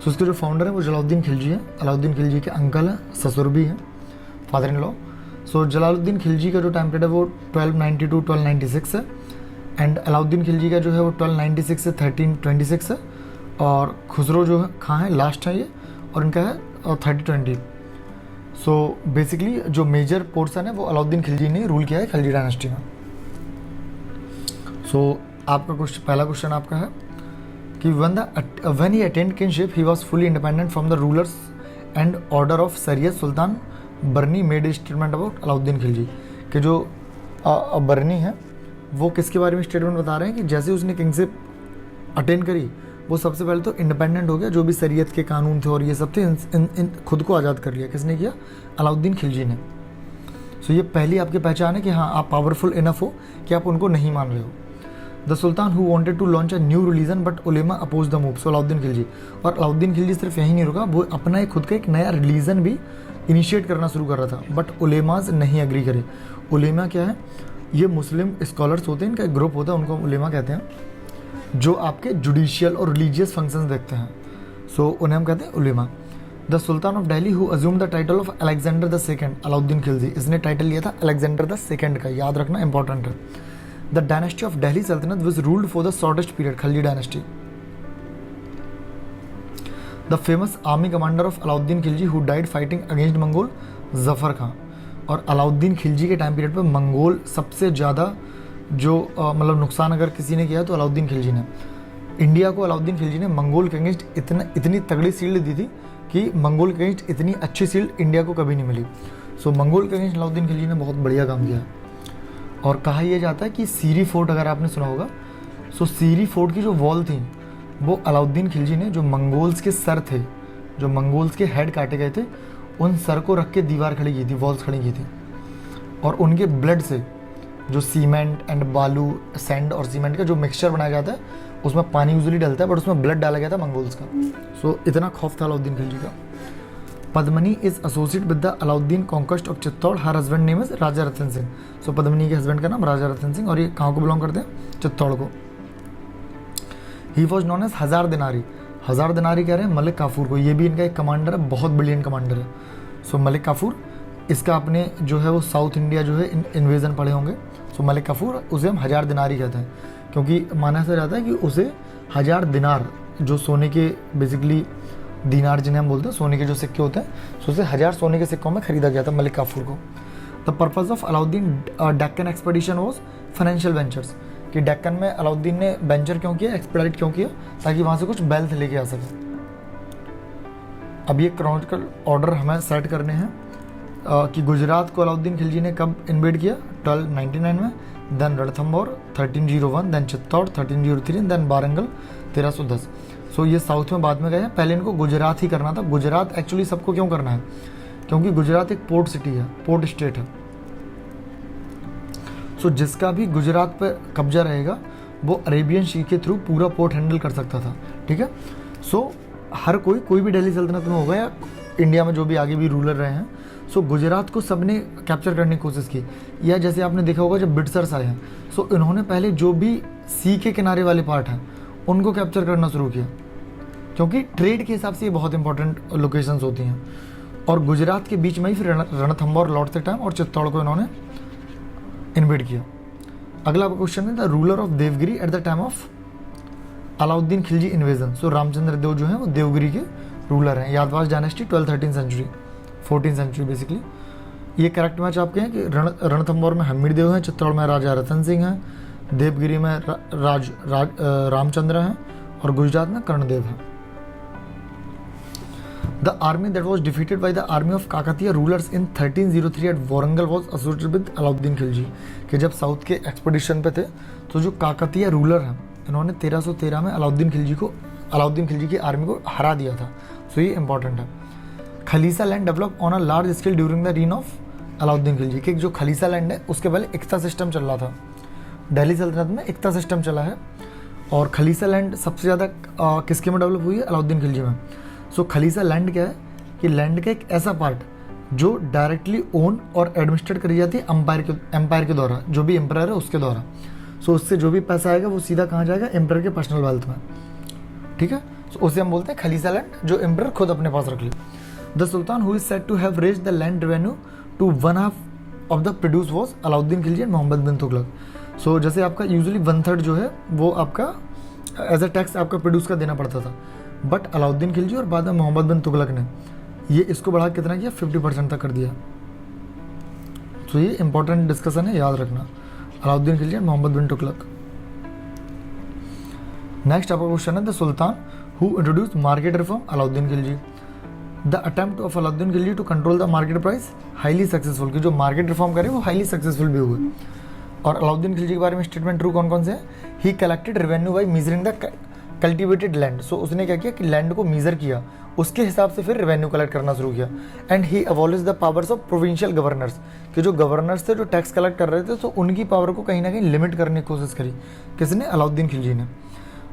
सो उसके जो फाउंडर है वो जलालुद्दीन खिलजी हैं. अलाउद्दीन खिलजी के अंकल हैं, ससुर भी हैं, फादर इन लॉ. सो जलालुद्दीन खिलजी का जो टाइम पीरियड है वो 1290 to 1296 है, एंड अलाउद्दीन खिलजी का जो है वो 1296 से 1326 है. और खुसरो जो खां है लास्ट है ये, और इनका है 3020. सो बेसिकली जो मेजर पोर्सन है वो अलाउद्दीन खिलजी ने रूल किया है खलजी डायनेस्टी में. सो आपका पहला क्वेश्चन आपका है कि when he attained kinship he was fully independent from the rulers and order of Sariyat Sultan Barani made statement about Alauddin Khilji. कि जो बर्नी है वो किसके बारे में स्टेटमेंट बता रहे हैं कि जैसे उसने किंगशिप अटेन करी वो सबसे पहले तो इंडिपेंडेंट हो गया, जो भी शरीयत के कानून थे और ये सब थे इन खुद को आज़ाद कर लिया. किसने किया? अलाउद्दीन खिलजी ने. सो ये पहली आपकी पहचान है कि हाँ आप पावरफुल इनफ हो कि आप उनको नहीं मान रहे हो. The sultan who wanted to launch a new religion but उलेमा oppose the move. So Alauddin Khilji. और अलाउद्दीन खिलजी सिर्फ यही नहीं रुका, वो अपना एक खुद का एक नया रिलीजन भी इनिशिएट करना शुरू कर रहा था, बट उलेमाज नहीं एग्री करे। उलेमा क्या है? ये मुस्लिम स्कॉलर्स होते हैं, इनका एक ग्रुप होता है, उनको उलेमा कहते हैं, जो आपके जुडिशियल और रिलीजियस फंक्शंस देखते हैं। सो उन्हें हम कहते हैं उलेमा। The sultan of Delhi who assume the title of Alexander the second, Alauddin Khilji, इसने टाइटल लिया था अलेक्जेंडर द सेकंड का, याद रखना इंपॉर्टेंट है। The dynasty of Delhi sultanate was ruled for the shortest period, Khalji dynasty. The famous army commander of Alauddin Khilji who died fighting against Mongol, Zafar Khan. और अलाउद्दीन खिलजी के time period पर मंगोल सबसे ज़्यादा जो मतलब नुकसान अगर किसी ने किया तो अलाउद्दीन खिलजी ने। इंडिया को अलाउद्दीन खिलजी ने मंगोल के अगेंस्ट इतनी तगड़ी शील्ड दी थी कि मंगोल के अगेंस्ट इतनी अच्छी शील्ड इंडिया को कभी नहीं मिली। सो मंगोल के अगेंस्ट अलाउद्दीन खिलजी ने बहुत बढ़िया काम किया। और कहा यह जाता है कि सीरी फोर्ट, अगर आपने सुना होगा, सो सीरी फोर्ट की जो वॉल थी वो अलाउद्दीन खिलजी ने, जो मंगोल्स के सर थे, जो मंगोल्स के हेड काटे गए थे, उन सर को रख के दीवार खड़ी की थी, वॉल्स खड़ी की थी। और उनके ब्लड से जो सीमेंट एंड बालू, सैंड और सीमेंट का जो मिक्सचर बनाया जाता है, उसमें पानी यूजुअली डलता है, बट उसमें ब्लड डाला गया था मंगोल्स का। सो इतना खौफ था अलाउद्दीन खिलजी का। Padmini is associate with the Alauddin conquest of Chittor, her husband name is Raja Ratan Singh. So Padmini के हस्बैंड का नाम राजा रतन सिंह, और ये कहाँ को बिलोंग करते हैं? चित्तौड़ को। ही वॉज नॉन एज हजार दिनारी, हजार दिनारी कह रहे हैं मलिक काफूर को, ये भी इनका एक कमांडर है, बहुत ब्रिलियंट कमांडर है। सो मलिक काफूर, इसका आपने जो है वो साउथ इंडिया जो है इन्वेजन पढ़े होंगे। सो मलिक काफूर, उसे हम हजार दिनारी कहते हैं, क्योंकि माना ऐसा जाता है कि उसे 1000 दिनार, जो सोने के बेसिकली दीनार जिन्हें हम बोलते हैं, सोने के जो सिक्के होते हैं, सो उसे 1000 सोने के सिक्कों में खरीदा गया था मलिक काफूर को। The purpose of Alauddin Deccan expedition was financial ventures, कि डेक्कन में अलाउद्दीन ने वेंचर क्यों किया, एक्सपेडाइट क्यों किया, ताकि वहाँ से कुछ वेल्थ लेके आ सके। अब ये क्रोनॉलॉजिकल ऑर्डर हमें सेट करने हैं कि गुजरात को अलाउद्दीन खिलजी ने कब इन्वेड किया, 1299 में, then Ranthambore 1301, then Chittor 1303, then Warangal 1310। So ये साउथ में बाद में गए हैं, पहले इनको गुजरात ही करना था। गुजरात एक्चुअली सबको क्यों करना है? क्योंकि गुजरात एक पोर्ट सिटी है, पोर्ट स्टेट है। सो जिसका भी गुजरात पर कब्जा रहेगा वो अरेबियन सी के थ्रू पूरा पोर्ट हैंडल कर सकता था, ठीक है। सो हर कोई भी दिल्ली सल्तनत में होगा या इंडिया में जो भी आगे भी रूलर रहे हैं, सो गुजरात को सबने कैप्चर करने की कोशिश की। या जैसे आपने देखा होगा जब ब्रिटिशर्स आए हैं, सो इन्होंने पहले जो भी सी के किनारे वाले पार्ट हैं उनको कैप्चर करना शुरू किया, क्योंकि ट्रेड के हिसाब से ये बहुत इंपॉर्टेंट लोकेशंस होती हैं। और गुजरात के बीच में ही फिर रणथंबोर लौटते टाइम और चित्तौड़ को इन्होंने इन्वेड किया। अगला क्वेश्चन है the ruler of Devagiri at the time of Alauddin Khilji invasion. So Ramchandra Dev जो हैं वो देवगिरी के रूलर हैं। Yadavas dynasty 12-13 century, 14 century basically. ये करेक्ट मैच आपके हैं कि रणथंबोर में हमीर देव हैं, चित्तौड़ में राजा रतन सिंह हैं, देवगिरी में रामचंद्र हैं और गुजरात में कर्णदेव हैं। The army that was defeated by the army of Kakatiya rulers in 1303 at Warangal was associated with Alauddin Khilji. कि जब साउथ के एक्सपेडिशन पे थे तो जो काकतीय रूलर हैं इन्होंने 1313 में अलाउद्दीन खिलजी की आर्मी को हरा दिया था। सो ये इंपॉर्टेंट है। खलीसा land develop on a large scale during the reign of Alauddin Khilji. कि जो खलीसा लैंड है उसके पहले इक्ता सिस्टम चल रहा था, दिल्ली सल्तनत में इक्ता सिस्टम चला है, और खलीसा लैंड सबसे ज़्यादा किसके में डेवलप हुई है? अलाउद्दीन खिलजी में। सो खलीसा लैंड क्या है कि लैंड का एक ऐसा पार्ट जो डायरेक्टली ओन और एडमिनिस्ट्रेट करी जाती है एम्पायर के द्वारा, जो भी एम्पायर है उसके द्वारा। सो उससे जो भी पैसा आएगा वो सीधा कहाँ जाएगा? एम्पायर के पर्सनल वेल्थ में, ठीक है। सो उसे हम बोलते हैं खलीसा लैंड, जो एम्पायर खुद अपने पास रख ले। The sultan who is said to have raised the land revenue to 1/2 of the produce was Alauddin Khilji and Mohammad bin Tughlaq. So जैसे आपका यूजुअली 1/3 जो है वो आपका एज अ टैक्स आपका प्रोड्यूस का देना पड़ता था, बट अलाउद्दीन खिलजी और बाद में मोहम्मद बिन तुगलक ने ये इसको बढ़ा कितना किया? 50% तक कर दिया। तो ये इंपॉर्टेंट डिस्कशन है, याद रखना, अलाउद्दीन खिलजी एंड मोहम्मद बिन तुगलक। नेक्स्ट आपका क्वेश्चन है the sultan who introduced market reform, Alauddin Khilji. The attempt of Alauddin Khilji to control the market price highly successful. कि जो मार्केट रिफॉर्म करे वो हाईली सक्सेसफुल भी हुए। और अलाउद्दीन खिलजी के बारे में स्टेटमेंट ट्रू कौन कौन से हैं? He collected revenue by measuring the cultivated land. So उसने क्या किया कि लैंड को मीजर किया, उसके हिसाब से फिर रेवेन्यू कलेक्ट करना शुरू किया। And he abolish the powers of provincial governors. कि जो गवर्नर्स थे जो टैक्स कलेक्ट कर रहे थे, तो उनकी पावर को कहीं ना कहीं लिमिट करने की कोशिश करी। किसने? अलाउद्दीन खिलजी ने।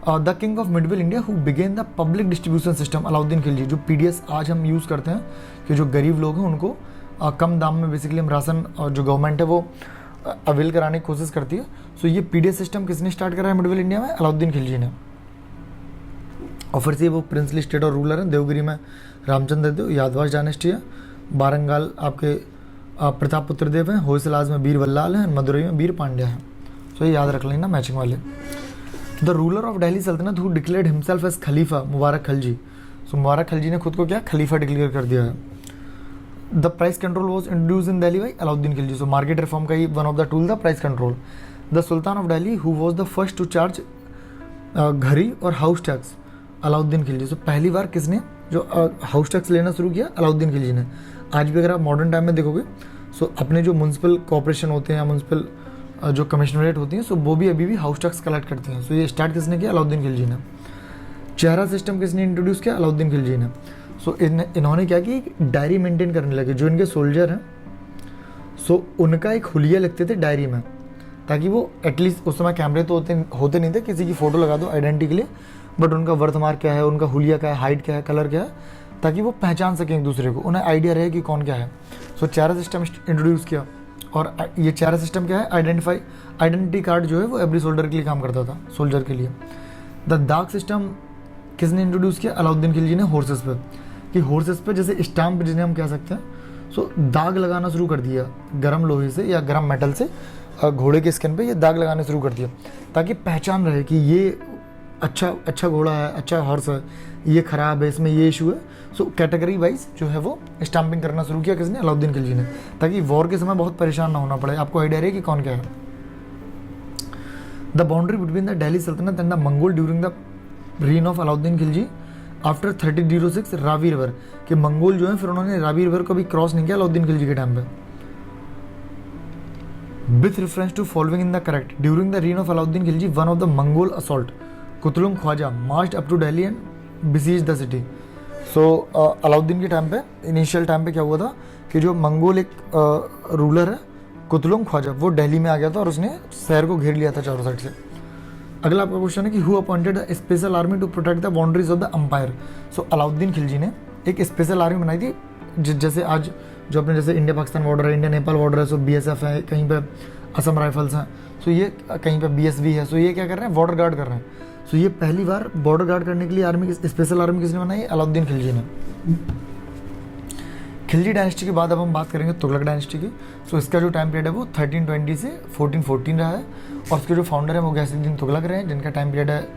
The king of medieval India who began the public distribution system, Alauddin Khilji. जो पीडीएस आज हम यूज़ करते हैं कि जो गरीब लोग हैं उनको कम दाम में बेसिकली हम राशन जो गवर्नमेंट है वो अवेल कराने की कोशिश करती है। सो ये पीडीएस सिस्टम किसने स्टार्ट करा है मिडवेल इंडिया में? अलाउद्दीन खिलजी ने। और फिर से वो प्रिंसली स्टेट और रूलर हैं। देवगिरी में रामचंद्र देव, यादवाश डायनेस्टी है। बारंगाल आपके प्रताप पुत्र देव हैं। होयसलाज में वीर बल्लाल हैं। मदुरई में वीर पांड्या हैं। तो ये याद रख लेना मैचिंग वाले। द रूलर ऑफ दिल्ली सल्तनत who declared himself as Khalifa, Mubarak Khalji. So Mubarak Khalji ने खुद को क्या खलीफा डिक्लेयर कर दिया है। The price control was introduce in Delhi by Alauddin Khilji. So market reform का ही वन ऑफ द टूल था price control. The sultan of Delhi who was the first to charge ghari और house tax, Alauddin Khilji. So पहली बार किसने जो हाउस टैक्स लेना शुरू किया? अलाउद्दीन खिलजी ने। आज भी अगर आप मॉडर्न टाइम में देखोगे सो अपने जो म्यूनसिपल कॉर्पोरेशन होते हैं या म्यूनसिपल जो कमिश्नरेट होती हैं सो वो भी अभी भी हाउस टैक्स कलेक्ट करती हैं। सो ये स्टार्ट किसने किया? अलाउद्दीन खिलजी ने। चेहरा सिस्टम किसने इंट्रोड्यूस किया? अलाउद्दीन खिलजी ने। सो इन्होंने क्या कि डायरी मेंटेन करने लगे। जो इनके सोल्जर हैं सो उनका एक हुलिया लिखते थे डायरी में, ताकि वो एटलीस्ट उस समय कैमरे तो होते नहीं थे, किसी की फ़ोटो लगा दो आइडेंटिटी के लिए, बट उनका बर्थमार्क क्या है, उनका हुलिया क्या है, हाइट क्या है, कलर क्या है, ताकि वो पहचान सकें एक दूसरे को, उन्हें आइडिया रहे कि कौन क्या है। सो चेहरा सिस्टम इंट्रोड्यूस किया। और ये चेहरा सिस्टम क्या है? आइडेंटिटी कार्ड जो है वो एवरी सोल्जर के लिए काम करता था, सोल्जर के लिए। द दाग सिस्टम किसने इंट्रोड्यूस किया? अलाउद्दीन खिलजी ने हॉर्सेस पे, कि हॉर्सेस पे जैसे स्टाम्प जिन्हें हम कह सकते हैं, सो दाग लगाना शुरू कर दिया गर्म लोहे से या गर्म मेटल से घोड़े के स्किन पे ये दाग लगाने शुरू कर दिया, ताकि पहचान रहे कि ये अच्छा घोड़ा है, अच्छा हॉर्स है, ये ख़राब है, इसमें ये इशू है। सो कैटेगरी वाइज जो है वो स्टाम्पिंग करना शुरू किया किसने? अलाउद्दीन खिलजी ने, ताकि वॉर के समय बहुत परेशान ना होना पड़े, आपको आइडिया रहे कि कौन क्या है। The boundary between the Delhi Saltanat and the Mongol during the reign of Alauddin Khilji after 1306 Ravi river, कि मंगोल जो है फिर उन्होंने रावी रिवर को भी क्रॉस नहीं किया अलाउद्दीन खिलजी के टाइम पे। With reference to following in the correct, during the reign of Alauddin Khilji one of the Mongol assault Kutulum Khwaja marched up to Delhi and besiege the city. So Alauddin के टाइम पे, इनिशियल टाइम पे क्या हुआ था कि जो मंगोल एक रूलर है कुतुलुम ख्वाजा, वो दिल्ली में आ गया था और उसने शहर को घेर लिया था चारों साइड से। अगला आपका क्वेश्चन है कि who appointed a special army to protect the boundaries of the empire. So Alauddin Khilji ने एक स्पेशल आर्मी बनाई थी, जैसे आज जो अपने जैसे इंडिया पाकिस्तान बॉर्डर है, इंडिया नेपाल बॉर्डर है, सो बीएसएफ है, कहीं पे असम राइफल्स हैं, सो ये कहीं पे बीएसवी है, सो ये क्या कर रहे हैं? बॉर्डर गार्ड कर रहे हैं। सो ये पहली बार बॉर्डर गार्ड करने के लिए आर्मी, स्पेशल आर्मी किसने बनाई? अलाउद्दीन खिलजी ने। खिलजी डायनेस्टी के बाद अब हम बात करेंगे तुगलक डायनेस्टी की। सो इसका जो टाइम पीरियड है वो 1320 से 1414 रहा है, और उसके जो फाउंडर है वो गयासुद्दीन तुगलक रहे हैं, जिनका टाइम पीरियड है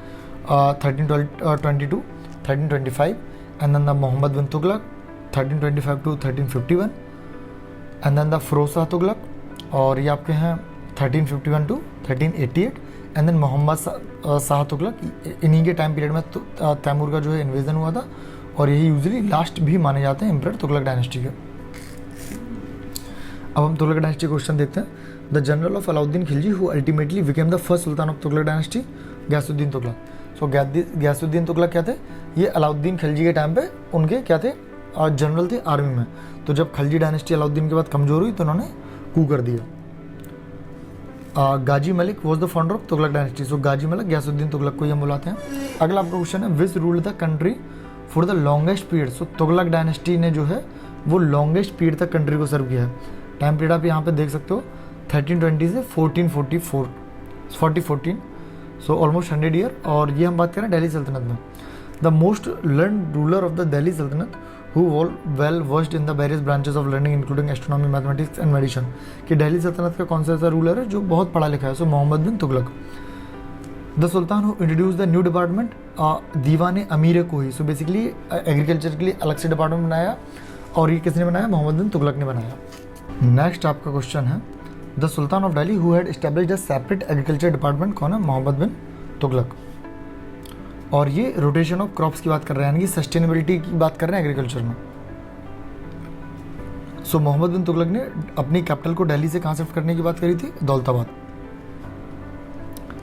1322 1325, and then the Mohammad bin Tughlaq 1325 to 1351, and then the Firoz Shah Tughlaq, और ये आपके हैं 1351 to 1388, and then Mohammad Shah Tughlaq. इन्हीं के टाइम पीरियड में तैमूर का जो है इन्वेजन हुआ था, और यही यूजुअली लास्ट भी माने जाते हैं एम्परर तुगलक डायनेस्टी के। अब हम तुगलक डायनेस्टी क्वेश्चन देखते हैं। The general of Alauddin Khilji who ultimately became the first sultan of Tughlaq dynasty, Ghiyasuddin Tughlaq. So Ghiyasuddin Tughlaq क्या थे? ये अलाउद्दीन खिलजी के टाइम पे उनके क्या थे? जनरल थे आर्मी में। तो जब खिलजी डायनेस्टी अलाउद्दीन के बाद कमज़ोर हुई तो उन्होंने कू कर दिया। Ghazi Malik was the founder of Tughlaq dynasty. So Ghazi Malik Ghiyasuddin Tughlaq को ही हम बुलाते हैं। अगला आपका क्वेश्चन है which ruled the country for the longest period. So Tughlaq dynasty ने जो है वो लॉन्गेस्ट पीरियड तक कंट्री को सर्व किया है। टाइम पीरियड आप यहाँ पे देख सकते हो 1320 से 1414, सो ऑलमोस्ट 100 ईयर। और ये हम बात करें दिल्ली सल्तनत में। The most learn ruler of the Delhi सल्तनत who well versed in the various branches of learning including astronomy, mathematics and medicine. कि दिल्ली सल्तनत का कौन सा ऐसा रूलर है जो बहुत पढ़ा लिखा है? So Mohammad bin Tughlaq. The sultan who introduce the new department Diwan Amir Kohi. So basically agriculture के लिए अलग से डिपार्टमेंट बनाया, और ये किसने बनाया? मोहम्मद बिन तुगलक ने बनाया। नेक्स्ट आपका क्वेश्चन है the sultan of Delhi who had established a separate agriculture department, कौन है? मोहम्मद बिन तुगलक। और ये रोटेशन ऑफ क्रॉप्स की बात कर रहे हैं, यानी कि सस्टेनेबिलिटी की बात कर रहे हैं एग्रीकल्चर में। सो मोहम्मद बिन तुगलक ने अपनी कैपिटल को दिल्ली से कहाँ शिफ्ट करने की बात करी थी? Daulatabad.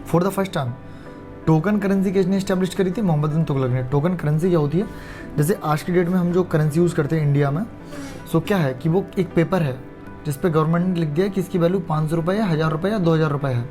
For the first time token currency किसने एस्टैब्लिश करी थी? मोहम्मद बिन तुगलक ने। टोकन करेंसी क्या होती है? जैसे आज की डेट में हम जो करेंसी यूज़ करते हैं इंडिया में, सो क्या है कि वो एक पेपर है जिस पे गवर्नमेंट ने लिख दिया है कि इसकी वैल्यू 500 रुपये या 1000 रुपये या 2000 रुपये है,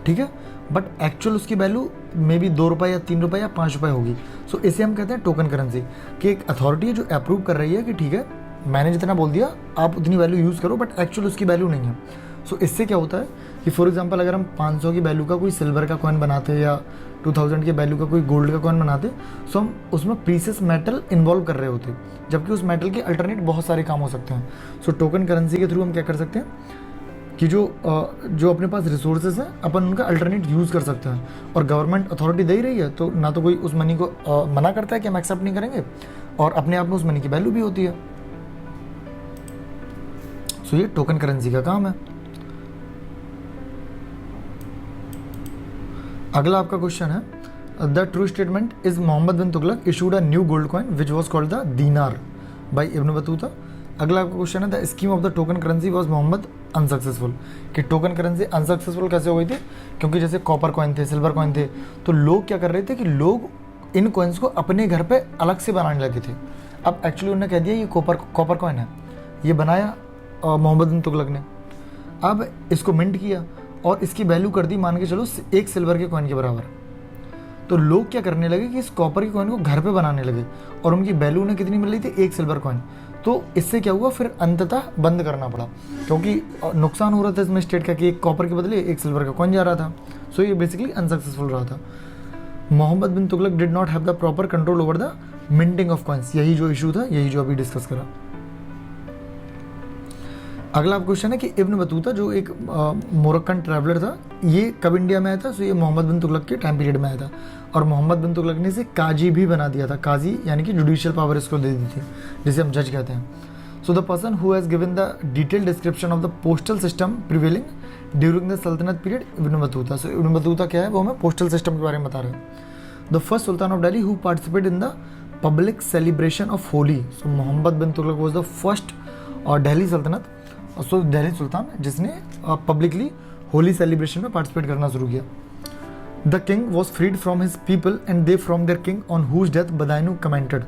ठीक है, बट एक्चुअल उसकी वैल्यू मे बी 2 रुपये या 3 रुपये या 5 रुपये होगी। सो इसे हम कहते हैं टोकन करेंसी, कि एक अथॉरिटी है जो अप्रूव कर रही है कि ठीक है मैंने जितना बोल दिया आप उतनी वैल्यू यूज़ करो, बट एक्चुअल उसकी वैल्यू नहीं है। सो इससे क्या होता है कि फॉर एग्जांपल अगर हम 500 की वैल्यू का कोई सिल्वर का कॉइन बनाते या 2000 की वैल्यू का कोई गोल्ड का कॉइन बनाते, सो हम उसमें प्रीसियस मेटल इन्वॉल्व कर रहे होते, जबकि उस मेटल के अल्टरनेट बहुत सारे काम हो सकते हैं। सो टोकन करेंसी के थ्रू हम क्या कर सकते हैं कि जो अपने पास रिसोर्सेज हैं अपन उनका अल्टरनेट यूज़ कर सकते हैं, और गवर्नमेंट अथॉरिटी दे ही रही है तो ना तो कोई उस मनी को मना करता है कि हम एक्सेप्ट नहीं करेंगे, और अपने आप में उस मनी की वैल्यू भी होती है। सो ये टोकन करेंसी का काम है। अगला आपका क्वेश्चन है the true statement is Mohammad bin Tughlaq issued a new gold coin which was called the dinar by Ibn Battuta. अगला आपका क्वेश्चन है the scheme of the token currency was Mohammad unsuccessful, कि टोकन करेंसी अनसक्सेसफुल कैसे हो गई थी, क्योंकि जैसे कॉपर कॉइन थे, सिल्वर कॉइन थे, तो लोग क्या कर रहे थे कि लोग इन कॉइन्स को अपने घर पे अलग से बनाने लगे थे। अब एक्चुअली उन्होंने कह दिया ये कॉपर कॉइन है, ये बनाया मोहम्मद बिन तुगलक ने, अब इसको मिंट किया और इसकी वैल्यू कर दी मान के चलो 1 सिल्वर के कॉइन के बराबर। तो लोग क्या करने लगे कि इस कॉपर के कॉइन को घर पे बनाने लगे, और उनकी वैल्यू उन्हें कितनी मिल रही थी 1 सिल्वर कॉइन। तो इससे क्या हुआ फिर अंततः बंद करना पड़ा, क्योंकि नुकसान हो रहा था इसमें स्टेट का कि एक कॉपर के बदले 1 सिल्वर का कॉइन जा रहा था। सो ये बेसिकली अनसक्सेसफुल रहा था। Mohammad bin Tughlaq did not have the proper control over the minting of coins, यही जो इशू था, यही जो अभी डिस्कस करा। अगला क्वेश्चन है कि इब्न बतूता जो एक मोरक्कन ट्रैवलर था, ये कब इंडिया में आया था? सो ये मोहम्मद बिन तुगलक के टाइम पीरियड में आया था, और मोहम्मद बिन तुगलक ने इसे काजी भी बना दिया था। काजी यानी कि जुडिशियल पावर इसको दे दी थी, जिसे हम जज कहते हैं। So the person who has given the detail description of the postal system prevailing during the सल्तनत पीरियड इब्न बतूता। सो इब्न बतूता क्या है, वो हमें पोस्टल सिस्टम के बारे में बता रहे हैं। The first sultan of Delhi who participate in the public celebration of Holi. So Mohammad bin Tughlaq was the first और दिल्ली सल्तनत, सो दिल्ली सुल्तान जिसने पब्लिकली होली सेलिब्रेशन में पार्टिसिपेट करना शुरू किया। The king was freed from his people and they from their king on whose death Badaun commented.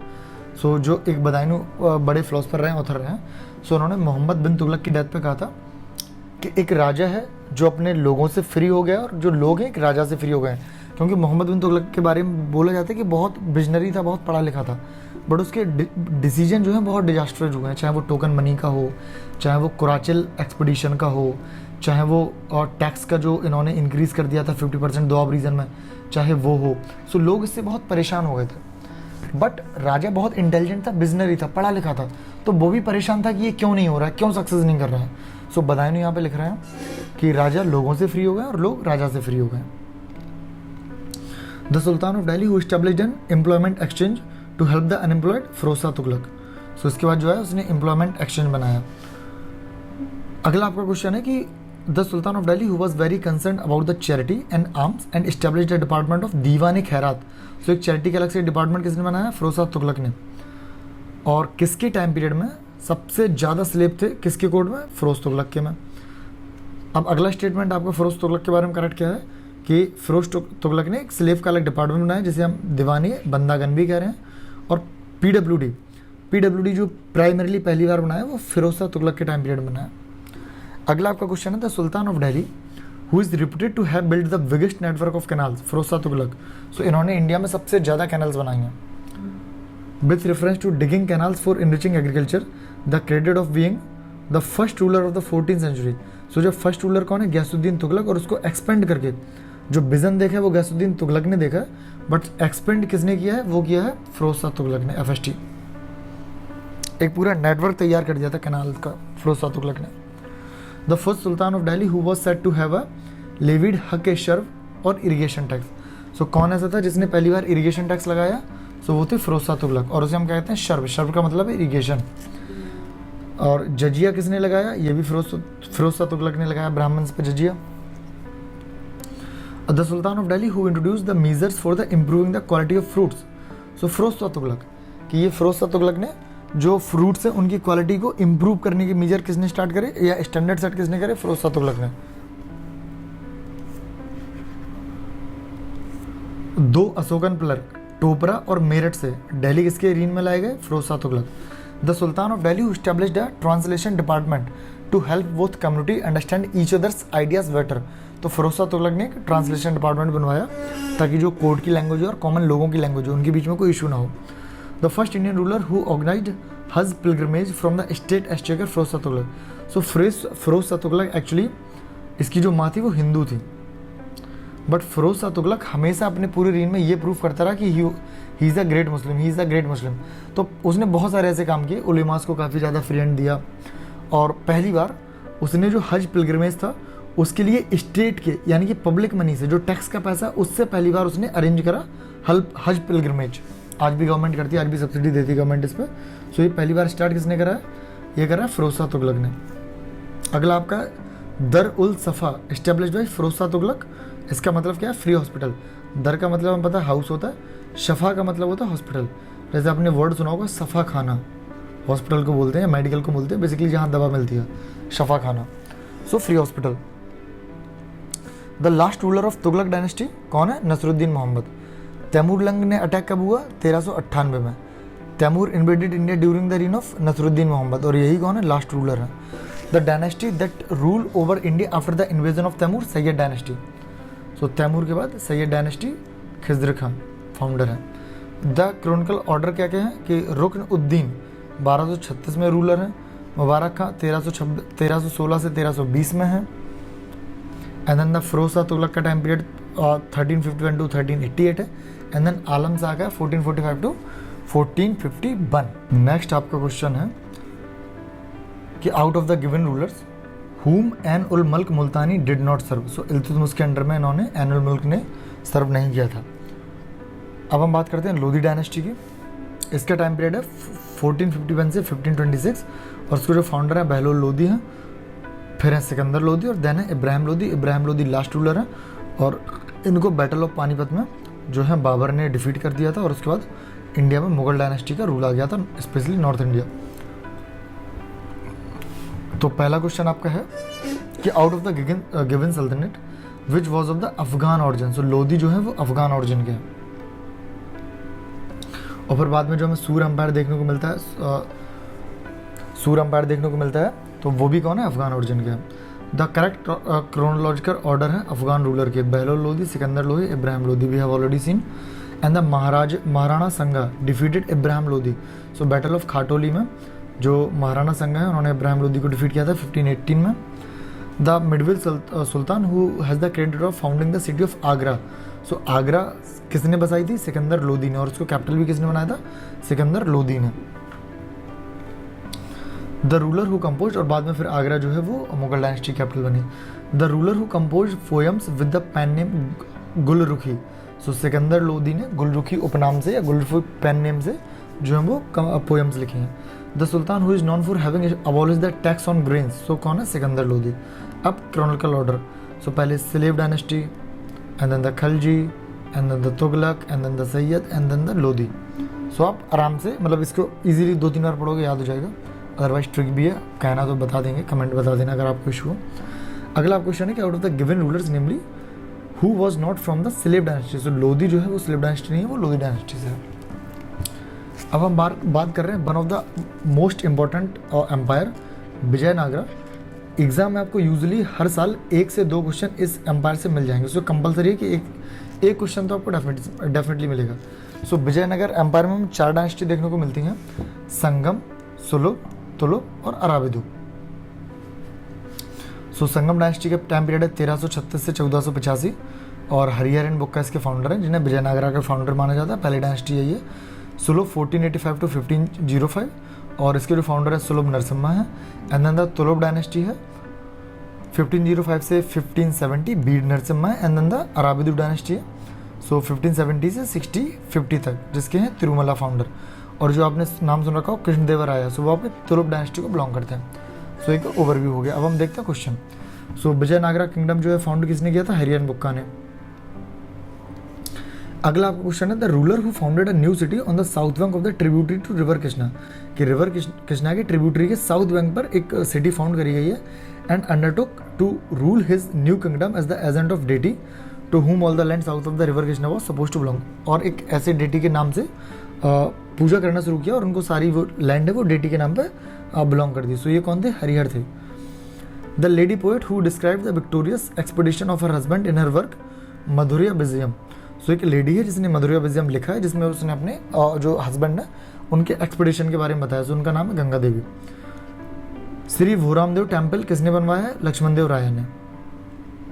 So जो एक बदायूं बड़े philosopher रहे हैं, ऑथर रहे हैं, सो उन्होंने मोहम्मद बिन तुगलक की डेथ पे कहा था कि एक राजा है जो अपने लोगों से फ्री हो गया, और जो लोग हैं एक राजा से फ्री हो गए। क्योंकि मोहम्मद बिन तुगलक के बारे में बोला जाता है कि बहुत विजनरी था, बहुत पढ़ा लिखा था, बट उसके डिसीजन जो है बहुत डिजास्टर्स हुए हैं, चाहे वो टोकन मनी का हो, चाहे वो कुराचिल एक्सपीडिशन का हो, चाहे वो टैक्स का जो इन्होंने इंक्रीज़ कर दिया था 50% दोआब रीजन में, चाहे वो हो। सो लोग इससे बहुत परेशान हो गए थे, बट राजा बहुत इंटेलिजेंट था, विजनरी था, पढ़ा लिखा था, तो वो भी परेशान था कि ये क्यों नहीं हो रहा है, क्यों सक्सेस नहीं कर रहा है। सो बदायूं यहाँ पे लिख रहे हैं कि राजा लोगों से फ्री हो गए और लोग राजा से फ्री हो गए। The sultan of Delhi who established an employment exchange to help the unemployed Firoz Tughlaq. So इसके बाद जो है उसने एम्प्लॉयमेंट एक्सचेंज बनाया। अगला आपका क्वेश्चन है कि the sultan of Delhi who was very concern about the charity and alms and established the department of Diwan Khairat. So एक चैरिटी के अलग से डिपार्टमेंट किसने बनाया? फिरोज तुगलक ने। और किसके टाइम पीरियड में सबसे ज़्यादा स्लेब थे किसके कोड में? फिरोज तुगलक के में। अब अगला स्टेटमेंट आपका फिरोज तुगलक के बारे में करेक्ट क्या है कि फिरोज तुगलक ने एक स्लेव का अलग डिपार्टमेंट बनाया जिसे हम दीवानी बंदागन भी कह रहे हैं, और पीडब्ल्यूडी जो प्राइमरीली पहली बार बनाया वो फिरोज तुगलक के टाइम पीरियड में बनाया। अगला आपका क्वेश्चन है the sultan of Delhi who is reputed to have build the biggest network of canals. Firoz Tughlaq. So इन्होंने इंडिया में सबसे ज़्यादा कैनल्स बनाई हैं। With reference to digging canals for enriching agriculture the credit of being the first ruler of the 14th century. So जो first ruler कौन है? गयासुद्दीन तुगलक, और उसको एक्सपेंड करके जो विजन देखा है वो गयासुद्दीन तुगलक ने देखा है, बट एक्सपेंड किसने किया है? वो किया है फिरोज तुगलक ने। FST एक पूरा नेटवर्क तैयार कर दिया था कैनाल का फिरोज तुगलक ने। The first sultan of Delhi who was said to have a levied haq e शर्व और इरिगेशन टैक्स। सो कौन ऐसा था जिसने पहली बार इरिगेशन टैक्स लगाया? सो वो थे फिरोज तुगलक, और उसे हम कहते हैं शर्व। शर्व का मतलब है इरिगेशन। और जजिया किसने लगाया? ये भी फिरोज तुगलक ने लगाया, ब्राह्मण्स पे jizya. The sultan of Delhi who introduce the measures for the improving the quality of fruits. So Firoz Tughlaq, कि ये फिरोज तुगलक ने जो फ्रूट्स हैं उनकी क्वालिटी को इम्प्रूव करने के मेजर किसने स्टार्ट करे या स्टैंडर्ड सेट किसने करे? फिरोज तुगलक ने। 2 अशोकन पिलर टोपरा और मेरठ से दिल्ली किसके रीन में लाए गए? Firoz Tughlaq. The sultan of Delhi who established a translation department to help both community understand each others ideas better. तो फिरोज शाह तुगलक ने एक ट्रांसलेशन डिपार्टमेंट बनवाया ताकि जो कोर्ट की लैंग्वेज है और कॉमन लोगों की लैंग्वेज है उनके बीच में कोई इशू ना हो। The first Indian ruler who organised Hajj pilgrimage from the state exchequer Firoz Shah Tughlaq. So Firoz Shah Tughlaq actually इसकी जो माँ थी वो हिंदू थी, बट फिरोज शाह तुगलक हमेशा अपने पूरे रीन में ये प्रूव करता रहा कि he is a great Muslim, he is a great Muslim. तो उसने बहुत सारे ऐसे काम किए, उलेमास को काफ़ी ज़्यादा फ्री हैंड दिया, और पहली बार उसने जो हज पिलग्रिमेज था उसके लिए स्टेट के यानी कि पब्लिक मनी से जो टैक्स का पैसा उससे पहली बार उसने अरेंज करा हज पिलग्रिमेज। आज भी गवर्नमेंट करती है, आज भी सब्सिडी देती है गवर्नमेंट इस पर। सो ये पहली बार स्टार्ट किसने करा है? ये करा फिरोज शाह तुगलक ने। अगला आपका दर उल सफ़ा इस्टेब्लिश बाई फिरोज शाह तुगलक। इसका मतलब क्या है? Free hospital. दर का मतलब हमें पता है हाउस होता है, शफ़ा का मतलब होता है हॉस्पिटल। जैसे आपने वर्ड सुना होगा सफ़ा खाना, हॉस्पिटल को बोलते हैं, मेडिकल को बोलते हैं, बेसिकली जहाँ दवा मिलती है, Shafa Khana. So free hospital. The last ruler of Tughlaq dynasty कौन है? नसरुद्दीन मोहम्मद। तैमूर लंग ने अटैक कब हुआ? 1398 में। Taimur invaded India during the reign of Nasruddin Mohammad, और यही कौन है? लास्ट रूलर है। The dynasty that rule over India after the invasion of Taimur, Sayyid dynasty. So Taimur के बाद सैयद डायनेस्टी, खिज़्र खान फाउंडर है। द क्रॉनिकल ऑर्डर क्या क्या है कि रुकन उद्दीन 1236 में रूलर है, मुबारक खां 1316 से 1320 में है। And then the Firoz Shah Tughlaq का टाइम पीरियड 1351 टू 1388 है। एंड देन आलम शाह का 1445 टू 1451। नेक्स्ट आपका क्वेश्चन है कि out of the given rulers हुम एन उल मुल्क मुल्तानी डिड नॉट सर्व। सो इल्तुतमिश के अंडर में इन्होंने एन उल मुल्क ने सर्व नहीं किया था। अब हम बात करते हैं लोधी डायनेस्टी की। इसका टाइम पीरियड है 1451 से 1526, और उसके जो फाउंडर है बहलोल लोधी हैं, फिर है सिकंदर लोधी, और देन है इब्राहिम लोधी। इब्राहिम लोधी लास्ट रूलर है, और इनको बैटल ऑफ पानीपत में जो है बाबर ने डिफीट कर दिया था, और उसके बाद इंडिया में मुगल डायनेस्टी का रूल आ गया था, स्पेशली नॉर्थ इंडिया। तो पहला क्वेश्चन आपका है कि out of the given saltanat which was of the Afghan origin. So Lodhi जो है वो अफगान ऑरिजिन के हैं। और फिर बाद में जो हमें सूर एम्पायर देखने को मिलता है, सूर एम्पायर देखने को मिलता है, तो वो भी कौन है? अफगान ओरिजिन के हैं। द करेक्ट क्रोनोलॉजिकल ऑर्डर है अफगान रूलर के Bahlol Lodhi, Sikandar Lodhi, Ibrahim Lodhi. We have already seen. And the Maharana Sanga defeated Ibrahim Lodhi. So battle of Khatoli में जो महाराणा संगा है उन्होंने इब्राहिम लोधी को डिफीट किया था 1518 में। The medieval sultan who has the credit of founding the city of Agra. So Agra किसने बसाई थी? सिकंदर लोधी ने, और उसको कैपिटल भी किसने बनाया था? सिकंदर लोधी ने। द रूलर हु कंपोज, और बाद में फिर आगरा जो है वो मुगल डायनेस्टी कैपिटल बनी। The ruler who compose poems with the pen name Gulrukhi. So Sikandar Lodhi ने गुलरुखी उपनाम से या गुलरुखी पेन नेम से जो है वो पोएम्स लिखी हैं। The sultan who is known for having abolish the tax on grains. So कौन है? सिकंदर लोधी। अब क्रॉनिकल ऑर्डर। सो पहले slave dynasty, and then the Khalji, and then the Tughlaq, and then the Sayyid, and then the Lodhi. So आप आराम से मतलब इसको easily 2-3 बार पढ़ोगे याद हो जाएगा, अदरवाइज ट्रिक भी है, कहना तो बता देंगे, कमेंट बता देना अगर आपको इशू हो। अगला क्वेश्चन है कि out of the given rulers namely who was not from the slave dynasty. So Lodhi जो है वो स्लेव डायनेस्टी नहीं है, वो लोधी डायनेस्टी से है। अब हम बात कर रहे हैं one of the most important empire Vijayanagara. Exam में आपको यूजुअली हर साल 1 से 2 क्वेश्चन इस एम्पायर से मिल जाएंगे। सो कंपलसरी है कि एक क्वेश्चन तो आपको डेफिनेटली मिलेगा। सो विजयनगर एम्पायर में 4 डायनेस्टी देखने को मिलती हैं, संगम, सुलभ, तुगलक और अराबिदु। सो संगम डायनेस्टी का टाइम पीरियड है 1336 से 1485, और हरिहरन बुक्का इसके फाउंडर हैं, जिन्हें विजयनगरा का फाउंडर माना जाता है। पहली डायनेस्टी है ये। सुलभ 1485 टू 1505, और इसके जो फाउंडर है सुलभ नरसिम्हा है। And then the Tughlaq dynasty है 1505 से 1570, बीड नरसिम्हा है। And then the Aravidu dynasty है सो 1570 से 1650 तक, जिसके हैं तिरुमला फाउंडर। और जो आपने नाम सुन रखा हो कृष्णदेवराया, सो वो आपके तुगलक डायनेस्टी को बिलोंग करते हैं। सो एक ओवरव्यू हो गया। अब हम देखते हैं क्वेश्चन। सो विजयनगरा किंगडम जो है फाउंड किसने किया था? हरिहरन बुक्का ने। अगला आपका क्वेश्चन है the ruler who founded a new city on the south bank of the tributary to river Krishna, कि रिवर कृष्णा के ट्रिब्यूटरी के साउथ बैंक पर एक सिटी फाउंड करी गई है। And undertook to rule his new kingdom as the agent of deity to whom all the land south of the river Krishna was suppose to belong. और एक ऐसे डेटी के नाम से पूजा करना शुरू किया, और उनको सारी वो लैंड है वो डेटी के नाम पे बिलोंग कर दी। सो ये कौन थे? हरिहर थे। The lady poet who describe the victorious expedition of her husband in her work Madhuriya Vijayam. So एक लेडी है जिसने मधुरिया विजयम लिखा है, जिसमें उसने अपने जो हस्बैंड है उनके एक्सपेडिशन के बारे में बताया। सो उनका नाम है गंगा देवी। श्री भूरामदेव टेम्पल किसने बनवाया है? लक्ष्मण देव राय ने।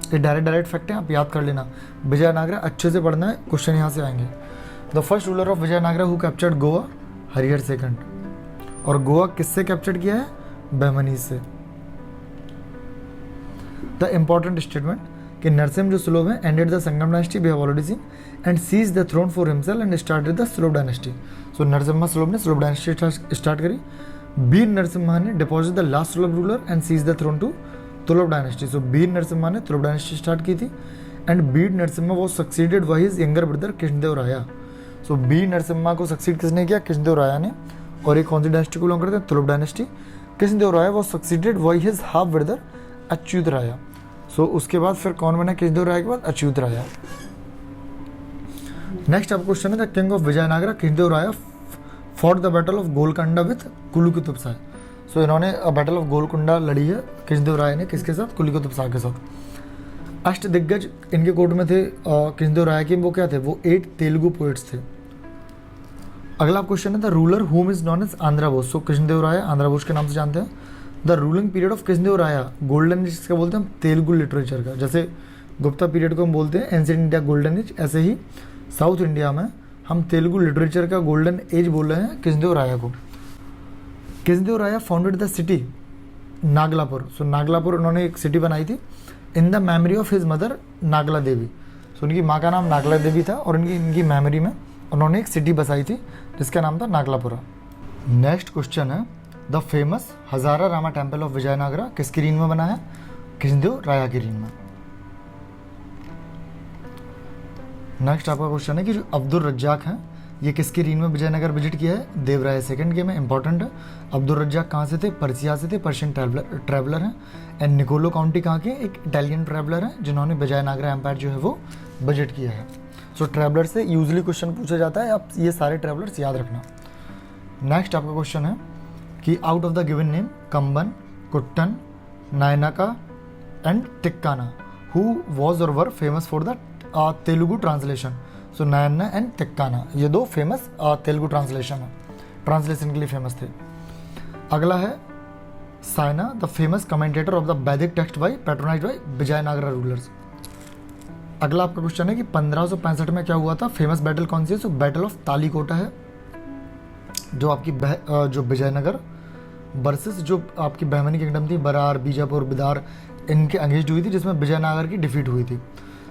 ये डायरेक्ट फैक्ट है, आप याद कर लेना। विजयनगरा अच्छे से पढ़ना है, क्वेश्चन यहाँ से आएंगे। The first ruler of Vijayanagara who captured Goa? Harihar second. और गोवा किससे कैप्चर किया है? बहमनी से। द इंपॉर्टेंट स्टेटमेंट कि नरसिम्हा जो स्लोव है ended the Sangam dynasty we have already seen and seize the throne for himself and started the Saluva dynasty. So Narasimha Saluva ने स्लोव डायनेस्टी स्टार्ट करी। बीर नरसिम्हा ने deposed the last Saluva ruler and seize the throne to Tuluva dynasty. So Bir Narasimha ने Tuluva dynasty start की थी and Bir Narasimha was succeeded by his younger brother Krishnadeva Raya. So Bir Narasimha को succeed किसने किया? कृष्णदेव राया ने। और ये कौन सी डायनेस्टी को बिलोंग करते हैं? Tuluva dynasty. Krishnadeva Raya was succeeded by his half brother Achyuta Raya. So उसके बाद फिर कौन बना कृष्णदेव राय के बाद? अच्युत राया। नेक्स्ट आपका क्वेश्चन है the king of Vijayanagara Krishnadeva Raya fought the battle of Golconda with Quli Qutub Shah. So इन्होंने बैटल ऑफ गोलकोंडा लड़ी है कृष्णदेव राय ने, किसके साथ? कुली कुतुब शाह के साथ। अष्ट दिग्गज इनके कोर्ट में थे कृष्णदेव राय के, वो क्या थे? वो 8 तेलुगु पोएट्स थे। अगला क्वेश्चन है the ruler whom is known as Andhra Bhoja. So Krishnadeva Raya Andhra Bhoja के नाम से जानते हैं। The ruling period of Krishnadeva Raya golden age जिसका बोलते हैं हम तेलुगु लिटरेचर का। जैसे गुप्ता पीरियड को हम बोलते हैं एंशिएंट इंडिया गोल्डन एज, ऐसे ही साउथ इंडिया में हम तेलुगु लिटरेचर का गोल्डन एज बोल रहे हैं कृष्णदेव राय को। Krishnadeva Raya founded the city Nagalapur. So Nagalapur उन्होंने एक सिटी बनाई थी in the memory of his mother Nagala Devi. So उनकी माँ का नाम नागला देवी था और इनकी मेमोरी में उन्होंने एक सिटी बसाई थी जिसका नाम था नागलापुरा। नेक्स्ट क्वेश्चन है the famous Hazara Rama temple of Vijayanagara किसकी रीन में बना है? कृष्णदेव राय की रीन में। नेक्स्ट आपका क्वेश्चन है कि जो अब्दुल रज्जाक हैं ये किसकी रीन में विजयनगर विजिट किया है? देवराय सेकंड के में। इंपॉर्टेंट है। अब्दुल रज्जाक कहाँ से थे? पर्सिया से थे, पर्शियन ट्रैवलर हैं। एंड निकोलो काउंटी कहाँ के? एक इटालियन ट्रैवलर हैं जिन्होंने विजयनगरा एम्पायर जो है वो विजिट किया है। सो ट्रैवलर से यूजली क्वेश्चन पूछा जाता है, आप ये सारे ट्रैवलर्स याद रखना। नेक्स्ट आपका क्वेश्चन है कि out of the given name Kamban, Kuttan, Nayanaka and Tikkana who was or were famous for the Telugu translation. So Nannaya and तिक्काना ये 2 फेमस तेलुगु ट्रांसलेशन के लिए फेमस थे। अगला है Sayana the famous commentator of the Vedic text by patronised by Vijayanagara rulers. अगला आपका क्वेश्चन है कि 1565 में क्या हुआ था? फेमस बैटल कौन सी है? सो बैटल ऑफ तालीकोटा है जो आपकी जो विजयनगर वर्सेस जो आपकी बहमनी किंगडम थी, बरार, बीजापुर, बिदार, इनके अगेंस्ट हुई थी, जिसमें विजयनगर की डिफीट हुई थी।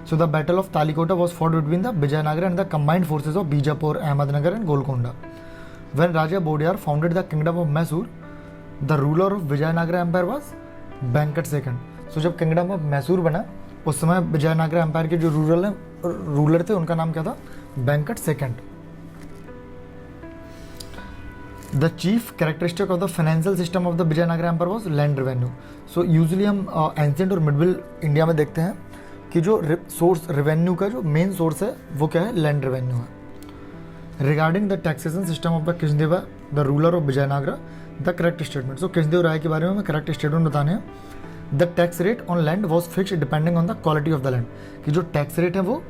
So the Battle of Talikota was fought between the Vijayanagara and the combined forces of Bijapur, Ahmednagar and Golconda. When Raja Bodiyar founded the kingdom of Mysore, the ruler of Vijayanagara empire was Venkat II. So जब kingdom of Mysore बना उस समय Vijayanagara empire के जो ruler थे उनका नाम क्या था? Venkat II. The chief characteristic of the financial system of the Vijayanagara empire was land revenue. So usually हम ancient और मिडल इंडिया में देखते हैं कि जो सोर्स रेवेन्यू का जो मेन सोर्स है वो क्या है? लैंड रेवेन्यू है। Regarding the taxation system of the Krishnadeva the ruler of Vijayanagara the correct statement. So Krishnadeva Raya के बारे में हमें करेक्ट स्टेटमेंट बताने हैं। The tax rate on land was fixed depending on the quality of the land. कि जो tax rate है वो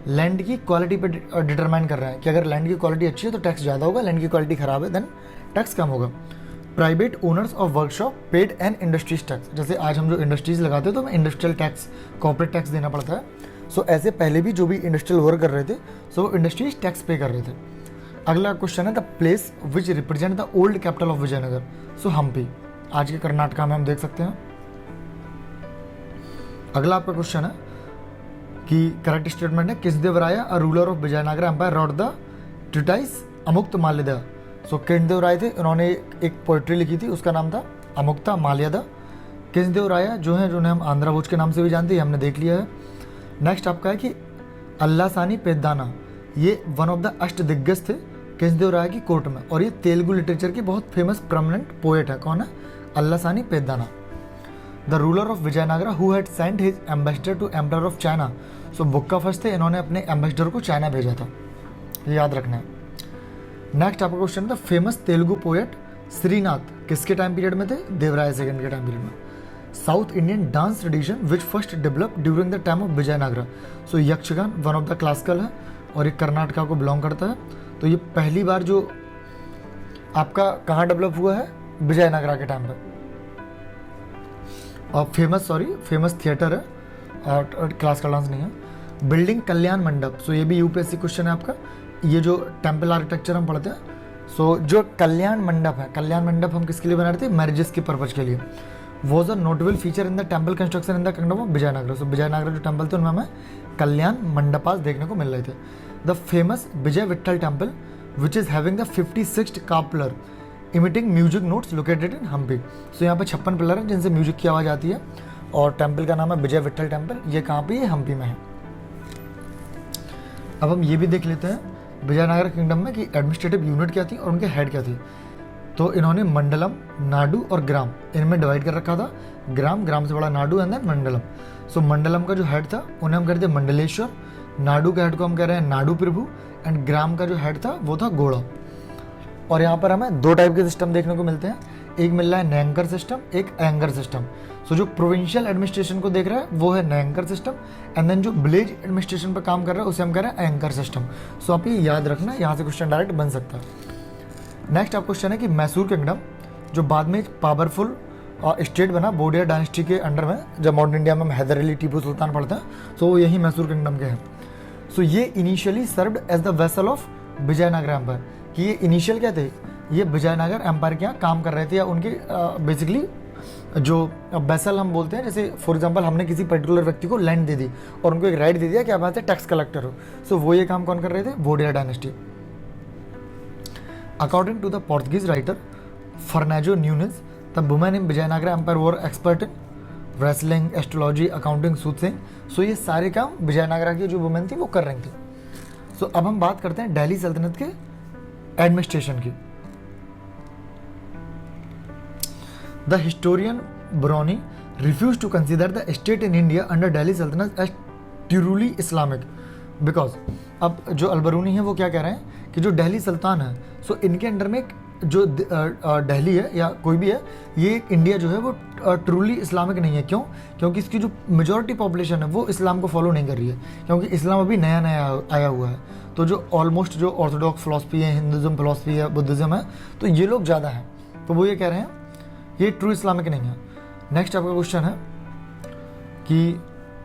लैंड की क्वालिटी पे डिटरमाइन कर रहा है कि अगर लैंड की क्वालिटी अच्छी है तो टैक्स ज़्यादा होगा, लैंड की क्वालिटी खराब है देन टैक्स कम होगा। Private owners of workshop paid and industries tax. जैसे आज हम जो इंडस्ट्रीज लगाते हैं तो हमें इंडस्ट्रियल टैक्स, कॉर्पोरेट टैक्स देना पड़ता है। सो ऐसे पहले भी जो भी इंडस्ट्रियल वर्क कर रहे थे सो वो इंडस्ट्रीज टैक्स पे कर रहे थे। अगला क्वेश्चन है the place which represent the old capital of Vijayanagar. So Hampi आज के कर्नाटका में हम देख सकते हैं। अगला आपका क्वेश्चन है कि करेक्ट स्टेटमेंट है Krishnadeva Raya a ruler of Vijayanagara empire wrote the treatise Amukta Malyada. So Krishnadeva Raya थे, उन्होंने एक पोइट्री लिखी थी उसका नाम था अमुक्ता माल्यदा। कृष्णदेव राय जो हैं जिन्हें हम आंध्रा भोज के नाम से भी जानते हैं, हमने देख लिया है। नेक्स्ट आपका है कि अल्लासानी पेद्दाना ये वन ऑफ द अष्ट दिग्गज थे कृष्णदेव राय की कोर्ट में और ये तेलुगु लिटरेचर की बहुत फेमस प्रॉमिनेंट पोएट है। कौन है? Allasani Peddana. The ruler of Vijayanagara who had sent his ambassador to emperor of China. So Bukka first थे, इन्होंने अपने एम्बेसडर को चाइना भेजा था, ये याद रखना है। नेक्स्ट आपका क्वेश्चन है the famous Telugu poet Srinath किसके टाइम पीरियड में थे? देवराय सेकंड के टाइम पीरियड में। South Indian dance tradition which first develop during the time of Vijayanagara. So Yakshagana one of the classical है और ये कर्नाटका को बिलोंग करता है। तो ये पहली बार जो आपका कहाँ डेवलप हुआ है, विजयनगरा के टाइम पे। और फेमस थिएटर है और क्लासिकल डांस नहीं है। बिल्डिंग कल्याण मंडप, सो ये भी यूपीएससी क्वेश्चन है आपका। ये जो टेम्पल आर्किटेक्चर हम पढ़ते हैं, सो जो कल्याण मंडप है, कल्याण मंडप हम किसके लिए बना रहे थे, मैरिजेस के पर्पज के लिए। Was a notable feature in the temple construction in the kingdom of Vijayanagara. So Vijayanagara जो टेम्पल थे उनमें हमें कल्याण मंडपास देखने को मिल रहे थे। The famous Vijay Vitthal temple which is having the 56 pillar emitting music notes located in Hampi. So यहाँ पे 56 पिलर हैं जिनसे म्यूजिक की आवाज़ आती है और टेम्पल का नाम है विजय विट्ठल टेम्पल। ये कहाँ पे, ये हम्पी में है। अब हम ये भी देख लेते हैं विजयनगर किंगडम में कि एडमिनिस्ट्रेटिव यूनिट क्या थी और उनके हेड क्या थे। तो इन्होंने मंडलम, नाडु और ग्राम इनमें डिवाइड कर रखा था। ग्राम से बड़ा नाडु एंड देन मंडलम। सो मंडलम का जो हेड था उन्हें हम कहते हैं मंडलेश्वर, नाडु के हेड को हम कह रहे हैं नाडु प्रभु एंड ग्राम का जो हेड था वो था गौड़ा। और यहाँ पर हमें दो टाइप के सिस्टम देखने को मिलते हैं, एक मिल रहा है नयंकर सिस्टम, एक अयंगर सिस्टम। सो जो प्रोविंशियल एडमिनिस्ट्रेशन को देख रहा है वो है नयंकर सिस्टम एंड देन जो विलेज एडमिनिस्ट्रेशन पर काम कर रहा है उसे हम कह रहे हैं अयंकर सिस्टम। सो आप ये याद रखना, यहाँ से क्वेश्चन डायरेक्ट बन सकता है। नेक्स्ट आप क्वेश्चन है कि मैसूर किंगडम जो बाद में एक पावरफुल स्टेट बना बोडिया डायनेस्टी के अंडर में, जब मॉडर्न इंडिया में हम हैदर अली टीपू सुल्तान पढ़ते हैं, सो वो यही मैसूर किंगडम के हैं। सो ये initially served as the vessel of Vijayanagar empire, कि ये इनिशियल क्या थे, ये विजयनगर एम्पायर के यहाँ काम कर रहे थे, या उनके बेसिकली जो वेसल हम बोलते हैं, जैसे फॉर एग्जांपल हमने किसी पर्टिकुलर व्यक्ति को लैंड दे दी और उनको एक राइट दे दिया कि आप यहाँ से टैक्स कलेक्टर हो। सो वो ये काम कौन कर रहे थे, बोडिया dynasty. According to the Portuguese writer Fernao Nuniz, the women in Vijayanagar empire were expert in wrestling, astrology, accounting, soothing. So ये सारे काम विजयनगरा की जो वुमेन थी वो कर रही थी। सो अब हम बात करते हैं दिल्ली सल्तनत के एडमिनिस्ट्रेशन की। The historian Barani refuse to consider the state in India under Delhi Sultanat as truly Islamic because अब जो अलबरूनी है वो क्या कह रहे हैं कि जो दिल्ली सुल्तान है, सो इनके अंडर में एक जो दिल्ली है या कोई भी है, ये इंडिया जो है वो ट्रूली इस्लामिक नहीं है। क्यों? क्योंकि इसकी जो मेजॉरिटी पॉपुलेशन है वो इस्लाम को फॉलो नहीं कर रही है, क्योंकि इस्लाम अभी नया नया आया हुआ है। तो जो ऑलमोस्ट जो ऑर्थोडॉक्स फिलॉसफी है, हिंदुज़म फिलॉसफी है, बुद्धिज़्म है, तो ये लोग ज़्यादा हैं। तो वो ये कह रहे हैं ये ट्रू इस्लामिक नहीं है। नेक्स्ट आपका क्वेश्चन है कि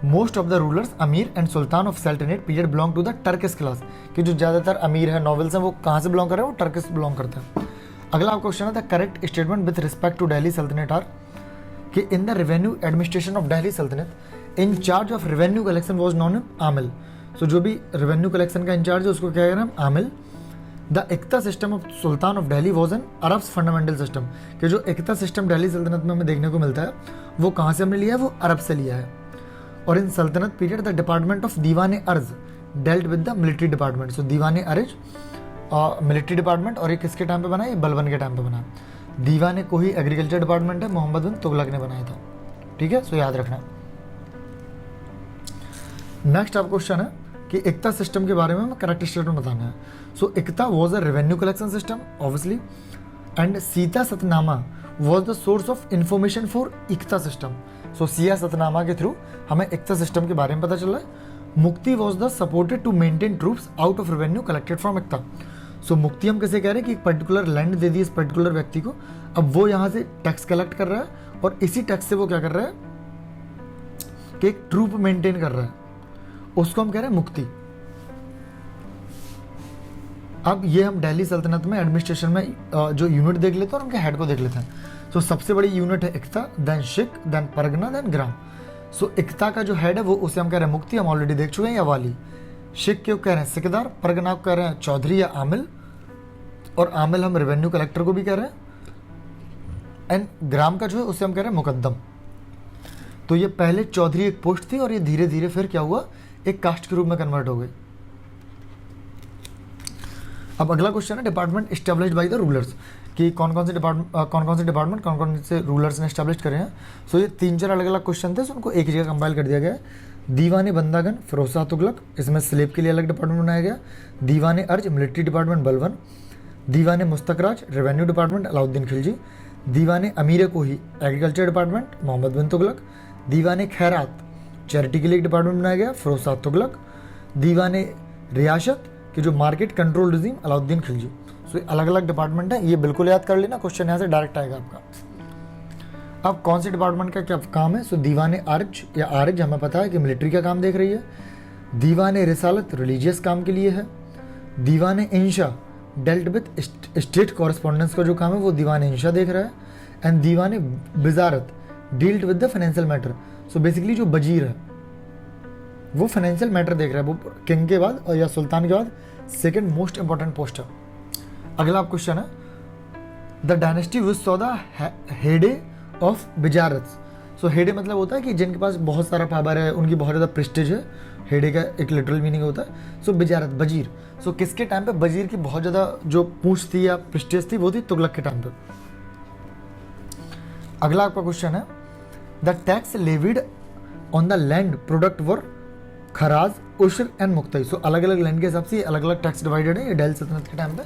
most of the rulers amir and sultan of sultanate period belong to the Turkish class, कि जो ज़्यादातर अमीर है नॉवेल्स हैं वो कहाँ से बिलोंग कर रहे हैं, वो टर्किश बिलोंग करते हैं। अगला आपका क्वेश्चन है the correct statement with respect to Delhi Saltanat are कि in the revenue administration of Delhi Saltanat in charge of revenue collection was known amil. So जो भी रेवेन्यू कलेक्शन का इंचार्ज है उसको क्या कह रहे हैं, आमिल। The Ekta system of sultan of Delhi was an Arabs fundamental system, कि जो एकता सिस्टम दिल्ली सल्तनत में हमें देखने को मिलता है वो कहाँ से हमने लिया है, वो अरब से लिया है। और इन सल्तनत period the department of Diwan Arz dealt with the military department. So Diwan Arz military department, और ये किसके टाइम पे बना है, ये बलबन के टाइम पे बना। दीवान कोई एग्रीकल्चर डिपार्टमेंट है, मोहम्मद बिन तुगलक ने बनाया था। ठीक है, सो याद रखना। नेक्स्ट आप क्वेश्चन है कि एकता सिस्टम के बारे में हमें करेक्ट स्टेटमेंट बताना है। So Iqta was a revenue collection system obviously, and Siyasatnama was the source of information for Iqta system. So Siyasatnama के थ्रू हमें एकता सिस्टम के बारे में पता चल रहा है। मुक्ति was the supported to maintain troops out of revenue collected from Iqta. So मुक्ति हम कैसे कह रहे हैं कि एक पर्टिकुलर लैंड दे दी इस पर्टिकुलर व्यक्ति को, अब वो यहाँ से टैक्स कलेक्ट कर रहा है और इसी टैक्स से वो क्या कर रहा है कि एक ट्रूप मेंटेन कर रहा है, उसको हम कह रहे हैं मुक्ति। अब ये हम दिल्ली सल्तनत में एडमिनिस्ट्रेशन में जो यूनिट देख लेते हैं और उनके हेड को देख लेते हैं। तो सबसे बड़ी यूनिट है एकता, देन शिक, देन परगना, देन ग्राम। सो एकता का जो हेड है वो उसे हम कह रहे हैं मुक्ति, हम ऑलरेडी देख चुके हैं, या वाली। शिक को कह रहे हैं सिकदार, परगना को कह रहे हैं चौधरी या आमिल, और आमिल हम रेवेन्यू कलेक्टर को भी कह रहे हैं, एंड ग्राम का जो है उसे हम कह रहे हैं मुकद्दम। तो ये पहले चौधरी एक पोस्ट थी और ये धीरे धीरे फिर क्या हुआ, एक कास्ट के रूप में कन्वर्ट हो गई। अब अगला क्वेश्चन है department established by the rulers, कि कौन कौन से डिपार्टमेंट कौन कौन से रूलर्स ने एस्टेब्लिश करे हैं। सो ये 3-4 अलग अलग क्वेश्चन थे, सो उनको एक जगह कंपाइल कर दिया गया है। दीवाने बंदागन फिरोज शाह तुगलक, इसमें स्लेब के लिए अलग डिपार्टमेंट बनाया गया। दीवाने अर्ज मिलिट्री डिपार्टमेंट बलबन। दीवाने मुस्तकराज रेवेन्यू डिपार्टमेंट अलाउद्दीन खिलजी। दीवाने अमीर कोही एग्रीकल्चर डिपार्टमेंट मोहम्मद बिन तुगलक। दीवाने खैरात चैरिटी के लिए एक डिपार्टमेंट बनाया गया फिरोज शाह तुगलक। दीवाने रियासत कि जो market control regime Alauddin Khilji. So अलग अलग डिपार्टमेंट है, ये बिल्कुल याद कर लेना, क्वेश्चन यहाँ से डायरेक्ट आएगा आपका। अब कौन से डिपार्टमेंट का क्या काम है? सो दीवाने आर्ज या आर्ज हमें पता है कि मिलिट्री का काम देख रही है। दीवाने रिसालत रिलीजियस काम के लिए है। दीवाने इंशा डेल्ट विथ स्टेट कॉरेस्पॉन्डेंस का जो काम है वो दीवाने इंशा देख रहा है। And Diwan-i Wizarat dealt with the financial matter. So basically जो वजीर है वो फाइनेंशियल मैटर देख रहा है, वो किंग के बाद और या सुल्तान के बाद सेकंड मोस्ट इंपॉर्टेंट पोस्ट है। अगला क्वेश्चन है the dynasty which saw the heyday of Wizarat. So heyday मतलब होता है कि जिनके पास बहुत सारा पावर है, उनकी बहुत ज़्यादा प्रेस्टीज है। हेडे का एक लिटरल मीनिंग होता है। सो बिजारत वजीर। सो किसके टाइम पे वजीर की बहुत ज़्यादा जो पूंछ थी या प्रेस्टीज थी वो थी तुगलक के टाइम पे। अगला आपका क्वेश्चन है the tax levied on the land product were खराज उश्र एंड मुक्तई। सो अलग अलग लैंड के हिसाब से अलग अलग टैक्स डिवाइडेड है ये दिल्ली सल्तनत के टाइम पे।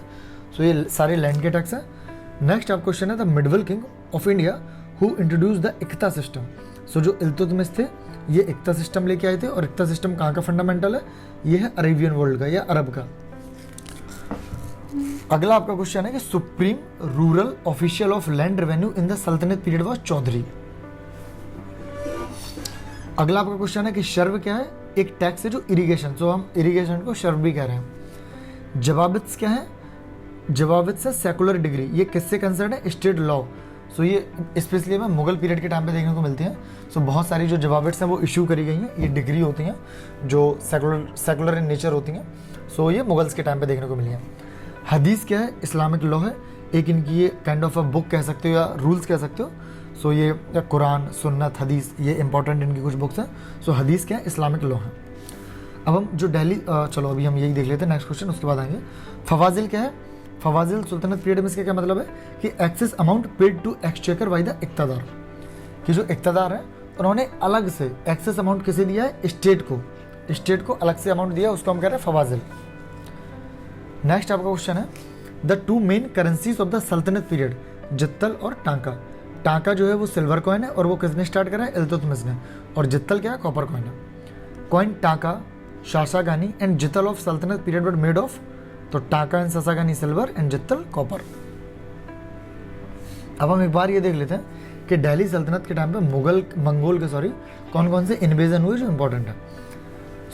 सो ये सारे लैंड के टैक्स है। नेक्स्ट आप क्वेश्चन है the medieval king of India who introduce the Iqta system. So जो इल्तुतमिश थे ये इक्ता सिस्टम लेके आए थे, और इक्ता सिस्टम कहाँ का फंडामेंटल है? ये है अरेबियन वर्ल्ड का या अरब का। अगला आपका क्वेश्चन है कि supreme rural official of land revenue in the सल्तनत पीरियड वाज चौधरी। अगला आपका क्वेश्चन है कि शर्व क्या है? एक टैक्स है जो इरिगेशन, सो हम इरिगेशन को शर्व भी कह रहे हैं। जवाबित्स क्या है? जवाबित्स है सेकुलर डिग्री, ये किससे कंसर्न है? State law. सो ये स्पेशली हमें मुगल पीरियड के टाइम पे देखने को मिलती हैं। सो बहुत सारी जो जवाबित्स हैं वो इशू करी गई हैं, ये डिग्री होती हैं जो सेकुलर इन नेचर होती हैं। सो ये मुगल्स के टाइम पे देखने को मिली हैं। हदीस क्या है? इस्लामिक लॉ है, एक इनकी ये काइंड ऑफ अ बुक कह सकते हो या रूल्स कह सकते हो। सो ये कुरान सुन्नत हदीस ये इंपॉर्टेंट इनकी कुछ बुक्स हैं। सो हदीस क्या है? इस्लामिक लॉ है। अब हम जो दिल्ली चलो अभी हम यही देख लेते हैं नेक्स्ट क्वेश्चन, उसके बाद आएंगे। फवाजिल क्या है? फवाजिल सुल्तनत पीरियड में इसका क्या मतलब है कि excess amount paid to exchequer by the इक्तदार, कि जो इक्तदार है उन्होंने अलग से एक्सेस अमाउंट किसे दिया है? स्टेट को अलग से अमाउंट दिया, उसको हम कह रहे हैं फवाजिल। नेक्स्ट आपका क्वेश्चन है the two main currencies of the सल्तनत पीरियड जित्तल और टांका। टांका जो है वो सिल्वर कॉइन है और वो किसने स्टार्ट करा है? इल्तुतमिश ने। और जित्तल क्या है? कॉपर कॉइन है। कॉइन टांका शासागानी एंड जित्तल ऑफ सल्तनत पीरियड वर मेड ऑफ। तो टांका एंड सासागानी सिल्वर एंड जित्तल कॉपर। अब हम एक बार ये देख लेते हैं कि दिल्ली सल्तनत के टाइम पे मंगोल के कौन कौन से इन्वेजन हुए जो इंपॉर्टेंट है।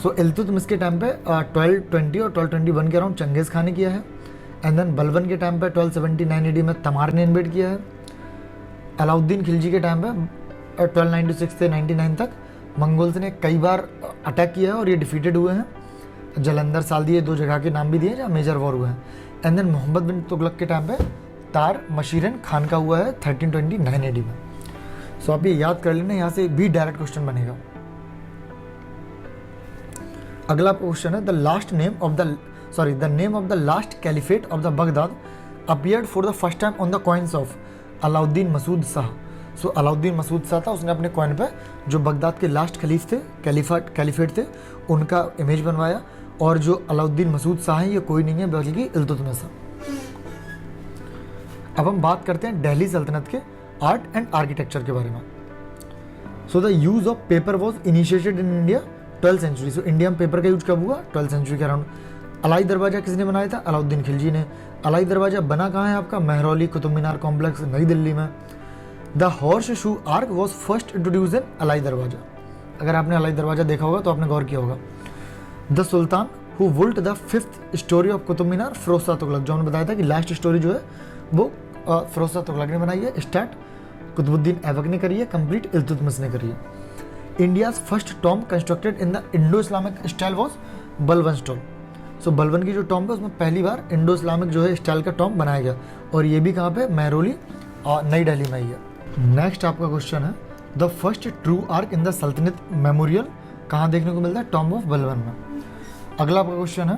सो इल्तुतमिश के टाइम पे 1220 और 1221 के अराउंड चंगेज़ खान ने किया है। एंड देन बलबन के टाइम पे 1279 AD में तमार ने इन्वेड किया है। अलाउद्दीन खिलजी के टाइम पे 1296 से 99 तक मंगोल्स ने कई बार अटैक किया है और ये डिफीटेड हुए हैं। जलंधर साल्दी, दो जगह के नाम भी दिए जहाँ मेजर वॉर हुए हैं। एंड देन मोहम्मद बिन तुगलक के टाइम पे तार मशीरन खान का हुआ है 1329 AD में। सो आप ये याद कर लेना, यहाँ से भी डायरेक्ट क्वेश्चन बनेगा। अगला क्वेश्चन है the name of the last caliphate of the Baghdad appeared for the first time on the coins of Alauddin Masud Shah. So Alauddin Masud Shah था, उसने अपने कॉइन पे जो बगदाद के लास्ट खलीफ थे, कैलिफेट थे, उनका इमेज बनवाया। और जो अलाउद्दीन मसूद शाह है ये कोई नहीं है बल्कि इल्तुतमिश है। अब हम बात करते हैं दिल्ली सल्तनत के आर्ट एंड आर्किटेक्चर के बारे में। So the use of paper was initiated in India 12th century. So India में पेपर का यूज कब हुआ? 12th सेंचुरी के अराउंड। अलाई दरवाजा किसने बनाया था? अलाउद्दीन खिलजी ने। अलाई दरवाजा बना कहाँ है आपका? महरौली कुतुब मीनार कॉम्प्लेक्स नई दिल्ली में। The horse shoe arch was first introduce in Alai Darwaza. अगर आपने अलाई दरवाजा देखा होगा तो आपने गौर किया होगा। The sultan who built the 5th storey of Qutub Minar Firoz Shah Tughlaq. जो हमने बताया था कि लास्ट स्टोरी जो है वो फिरोज शाह तुगलक ने बनाई है, स्टार्ट कुतुबुद्दीन ऐबक ने करी है, कंप्लीट इल्तुतमिश ने करी है। India's first Tom constructed in the Indo Islamic style was बलवन स्टॉल। सो बलवन की जो टॉम्ब है उसमें पहली बार इंडो इस्लामिक जो है स्टाइल का टॉम्ब बनाया गया, और ये भी कहाँ पे? महरौली और नई दिल्ली में ही है। नेक्स्ट आपका क्वेश्चन है the first true arc in the सल्तनत मेमोरियल कहाँ देखने को मिलता है? टॉम्ब ऑफ बलवन में। अगला आपका क्वेश्चन है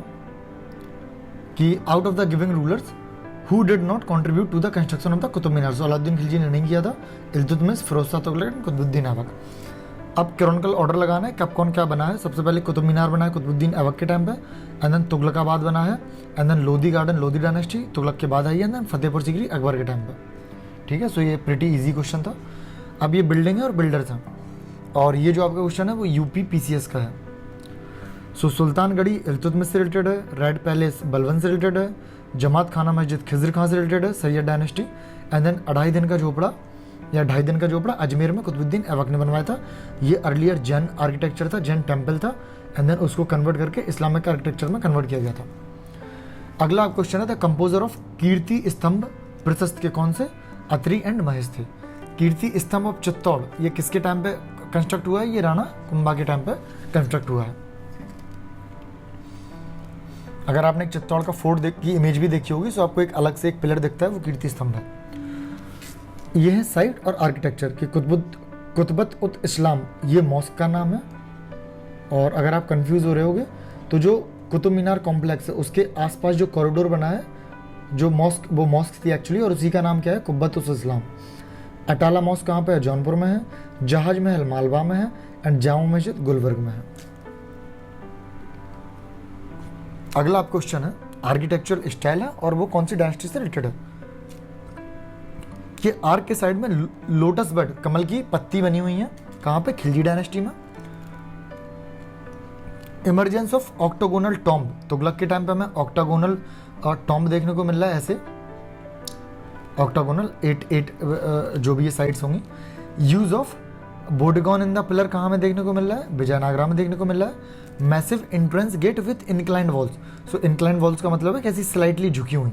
कि out of the giving rulers who did not contribute to the construction of the Qutub Minar. So Alauddin Khilji ने नहीं किया था, इल्तुतमिश, फिरोज शाह तुगलक एंड कुतुबुद्दीन ऐबक। अब क्रॉनिकल ऑर्डर लगाना है कब कौन क्या बना है। सबसे पहले कुतुब मीनार बना है कुतुबुद्दीन ऐबक के टाइम पे, एंड देन तुगलकाबाद बना है, and then Lodhi garden Lodhi dynasty Tughlaq के बाद आई है, एंड देन फतेहपुर सीकरी अकबर के टाइम पे। ठीक है, सो ये प्रिटी इजी क्वेश्चन था। अब ये बिल्डिंग है और बिल्डर्स हैं, और ये जो आपका क्वेश्चन है वो यूपी पीसीएस का है। सो सुल्तानगढ़ी इल्तुतमिश से रिलेटेड है, रेड पैलेस बलबन से रिलेटेड है, जमात खाना मस्जिद खिज़र खां से रिलेटेड है, सैयद डायनेस्टी, एंड देन 2.5 दिन का झोपड़ा या 2.5 दिन का झोपड़ा अजमेर में कुतुबुद्दीन ऐबक ने बनवाया था। ये अर्लियर जैन आर्किटेक्चर था, जैन टेम्पल था, एंड देन उसको कन्वर्ट करके इस्लामिक आर्किटेक्चर में कन्वर्ट किया गया था। अगला क्वेश्चन है द कंपोजर ऑफ कीर्ति स्तंभ प्रशस्त के कौन से? अत्रि एंड महेश थे। कीर्ति स्तंभ ऑफ चित्तौड़ ये किसके टाइम पे कंस्ट्रक्ट हुआ है? ये राणा कुंभा के टाइम पे कंस्ट्रक्ट हुआ है। अगर आपने एक चित्तौड़ का फोर्ट की इमेज भी देखी होगी तो आपको एक अलग से एक पिलर दिखता है, वो कीर्ति स्तंभ है। ये है साइट और आर्किटेक्चर कि कुतुबत उत इस्लाम ये मॉस्क का नाम है। और अगर आप कंफ्यूज हो रहे होगे तो जो कुतुब मीनार कॉम्प्लेक्स है उसके आसपास जो कॉरिडोर बना है जो मॉस्क, वो मॉस्क थी एक्चुअली, और उसी का नाम क्या है? कुब्बत उस इस्लाम। अटाला मॉस्क कहाँ पे है? जौनपुर में है। जहाज महल मालवा में है, एंड जामा मस्जिद गुलबर्ग में है। अगला आप क्वेश्चन है आर्किटेक्चरल स्टाइल है और वो कौन सी डायनेस्टी से रिलेटेड है? कि आर्क के साइड में लोटस बर्ड कमल की पत्ती बनी हुई है, कहाँ पे? खिलजी डायनेस्टी में। Emergence of octagonal tomb, Tughlaq के टाइम पे हमें ऑक्टागोनल टॉम्ब देखने को मिल रहा है, ऐसे ऑक्टागोनल 8 जो भी ये साइड्स होंगी। यूज ऑफ बोडगॉन इन द पिलर कहाँ में देखने को मिल रहा है? विजयनगरा में देखने को मिल रहा है। Massive entrance gate with inclined walls, so inclined walls का मतलब है कैसी स्लाइटली झुकी हुई,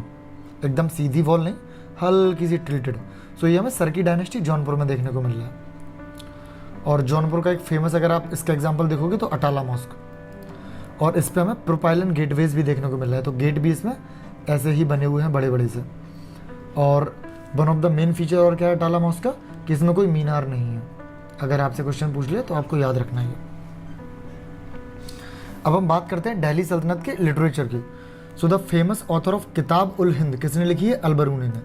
एकदम सीधी वॉल नहीं, हल्की सी टिल्टेड। सो ये हमें सरकी डायनेस्टी जौनपुर में देखने को मिल रहा है। और जौनपुर का एक फेमस अगर आप इसका एग्जाम्पल देखोगे तो अटाला मॉस्क, और इस पर हमें प्रोपाइलन गेटवेज भी देखने को मिल रहा है। तो गेट भी इसमें ऐसे ही बने हुए हैं बड़े बड़े से। और one of the main feature और क्या है अटाला मॉस्क का? कि इसमें कोई मीनार नहीं है। अगर आपसे क्वेश्चन पूछ लिया तो आपको याद रखना है। अब हम बात करते हैं दिल्ली सल्तनत के लिटरेचर की। So the famous author of किताब उल हिंद किसने लिखी है? अलबरूनी ने।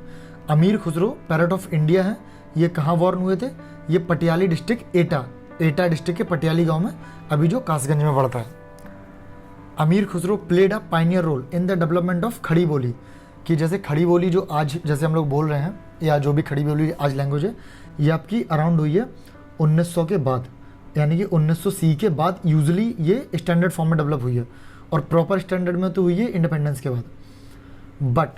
अमीर खुसरो पैरट ऑफ इंडिया है, ये कहाँ बॉर्न हुए थे? ये पटियाली डिस्ट्रिक्ट एटा डिस्ट्रिक्ट के पटियाली गांव में, अभी जो कासगंज में पड़ता है। Amir Khusro played a pioneer role in the development of Khadi Boli, कि जैसे खड़ी बोली जो आज जैसे हम लोग बोल रहे हैं, या जो भी खड़ी बोली आज लैंग्वेज है, ये आपकी अराउंड हुई है 1900 के बाद, यानी कि 1900 के बाद यूजुअली ये स्टैंडर्ड फॉर्म में डेवलप हुई है, और प्रॉपर स्टैंडर्ड में तो हुई है इंडिपेंडेंस के बाद। बट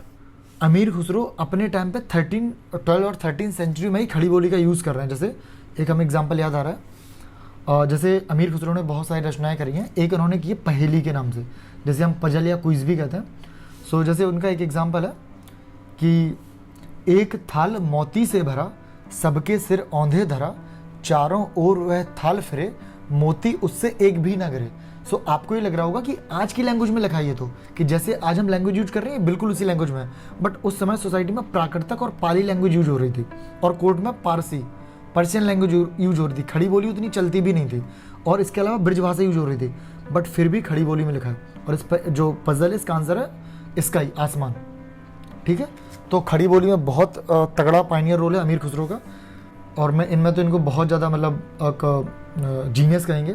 अमीर खुसरो अपने टाइम पे 12 और 13 सेंचुरी में ही खड़ी बोली का यूज़ कर रहे हैं। जैसे एक हमें एग्जाम्पल याद आ रहा है, जैसे अमीर खुसरो ने बहुत सारी रचनाएं करी हैं, एक उन्होंने की है पहेली के नाम से, जैसे हम पजल या क्विज भी कहते हैं। सो जैसे उनका एक एग्जाम्पल है कि एक थाल मोती से भरा, सबके सिर औंधे धरा, चारों ओर वह थाल फिरे, मोती उससे एक भी ना गिरे। सो आपको ये लग रहा होगा कि आज की लैंग्वेज में लिखा है ये, तो कि जैसे आज हम लैंग्वेज यूज कर रहे हैं बिल्कुल उसी लैंग्वेज में, बट उस समय सोसाइटी में प्राकृतक और पाली लैंग्वेज यूज हो रही थी, और कोर्ट में पर्शियन लैंग्वेज यूज हो रही थी। खड़ी बोली उतनी चलती भी नहीं थी, और इसके अलावा ब्रिज भाषा यूज हो रही थी, बट फिर भी खड़ी बोली में लिखा है। और इस पर जो पजल है इसका आंसर है स्काई, आसमान। ठीक है, तो खड़ी बोली में बहुत तगड़ा पायनियर रोल है अमीर खुसरो का, और मैं इनमें तो इनको बहुत ज़्यादा मतलब जीनियस कहेंगे।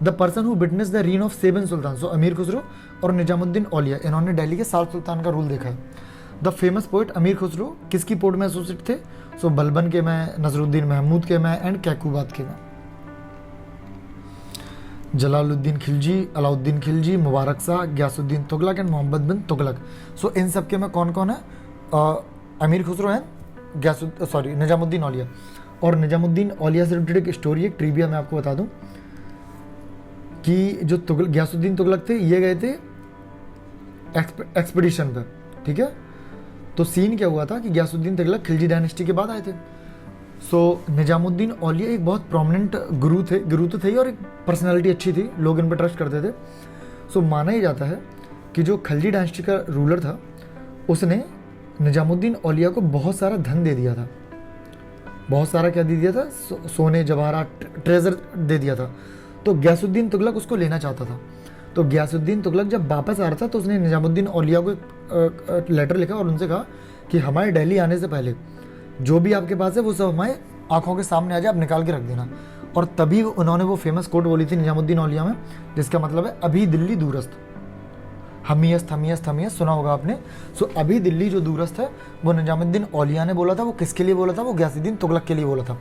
The person who witness the reign of 7 sultan, so Amir Khusro और निजामुद्दीन औलिया, इन्होंने दिल्ली के 7 सुल्तान का रूल देखा है। द फेमस पोइट अमीर खुसरो किसकी पोर्ट में एसोसिएट थे? सो बलबन के में, नजरुद्दीन महमूद के में, एंड कैकूबाद के में। जलालुद्दीन खिलजी, अलाउद्दीन खिलजी, मुबारक शाह, गयासुद्दीन तुगलक एंड मोहम्मद बिन तुगलक। सो इन सब के में कौन कौन है? अमीर खुसरो हैं, निजामुद्दीन औलिया। और निजामुद्दीन औलिया से रिलेटेड एक स्टोरी, एक ट्रिविया मैं आपको बता दूं कि जो गयासुद्दीन तुगलक थे, ये गए थे एक्सपीडिशन पे। ठीक है, तो सीन क्या हुआ था कि गयासुद्दीन तुगलक खिलजी डायनेस्टी के बाद आए थे। सो निजामुद्दीन औलिया एक बहुत प्रोमिनेंट गुरु तो थे ही, और एक पर्सनैलिटी अच्छी थी, लोग इन पर ट्रस्ट करते थे। सो माना ही जाता है कि जो खिलजी डायनेस्टी का रूलर था उसने निजामुद्दीन औलिया को बहुत सारा धन दे दिया था। बहुत सारा क्या दे दिया था? सोने जवाहरात, ट्रेजर दे दिया था। तो गयासुद्दीन तुगलक उसको लेना चाहता था। तो गयासुद्दीन तुगलक जब वापस आ रहा था तो उसने निजामुद्दीन औलिया को एक लेटर लिखा और उनसे कहा कि हमारे दिल्ली आने से पहले जो भी आपके पास है वो सब हमारे आंखों के सामने आ जाए, आप निकाल के रख देना। और तभी उन्होंने वो फेमस कोट बोली थी निजामुद्दीन औलिया में, जिसका मतलब है अभी दिल्ली दूरस्थ, हमीयस्त हमीयस्त हमीयस्त सुना होगा आपने। सो अभी दिल्ली जो दूरस्थ है वो निजामुद्दीन औलिया ने बोला था। वो किसके लिए बोला था? वो गयासुद्दीन तुगलक के लिए बोला था।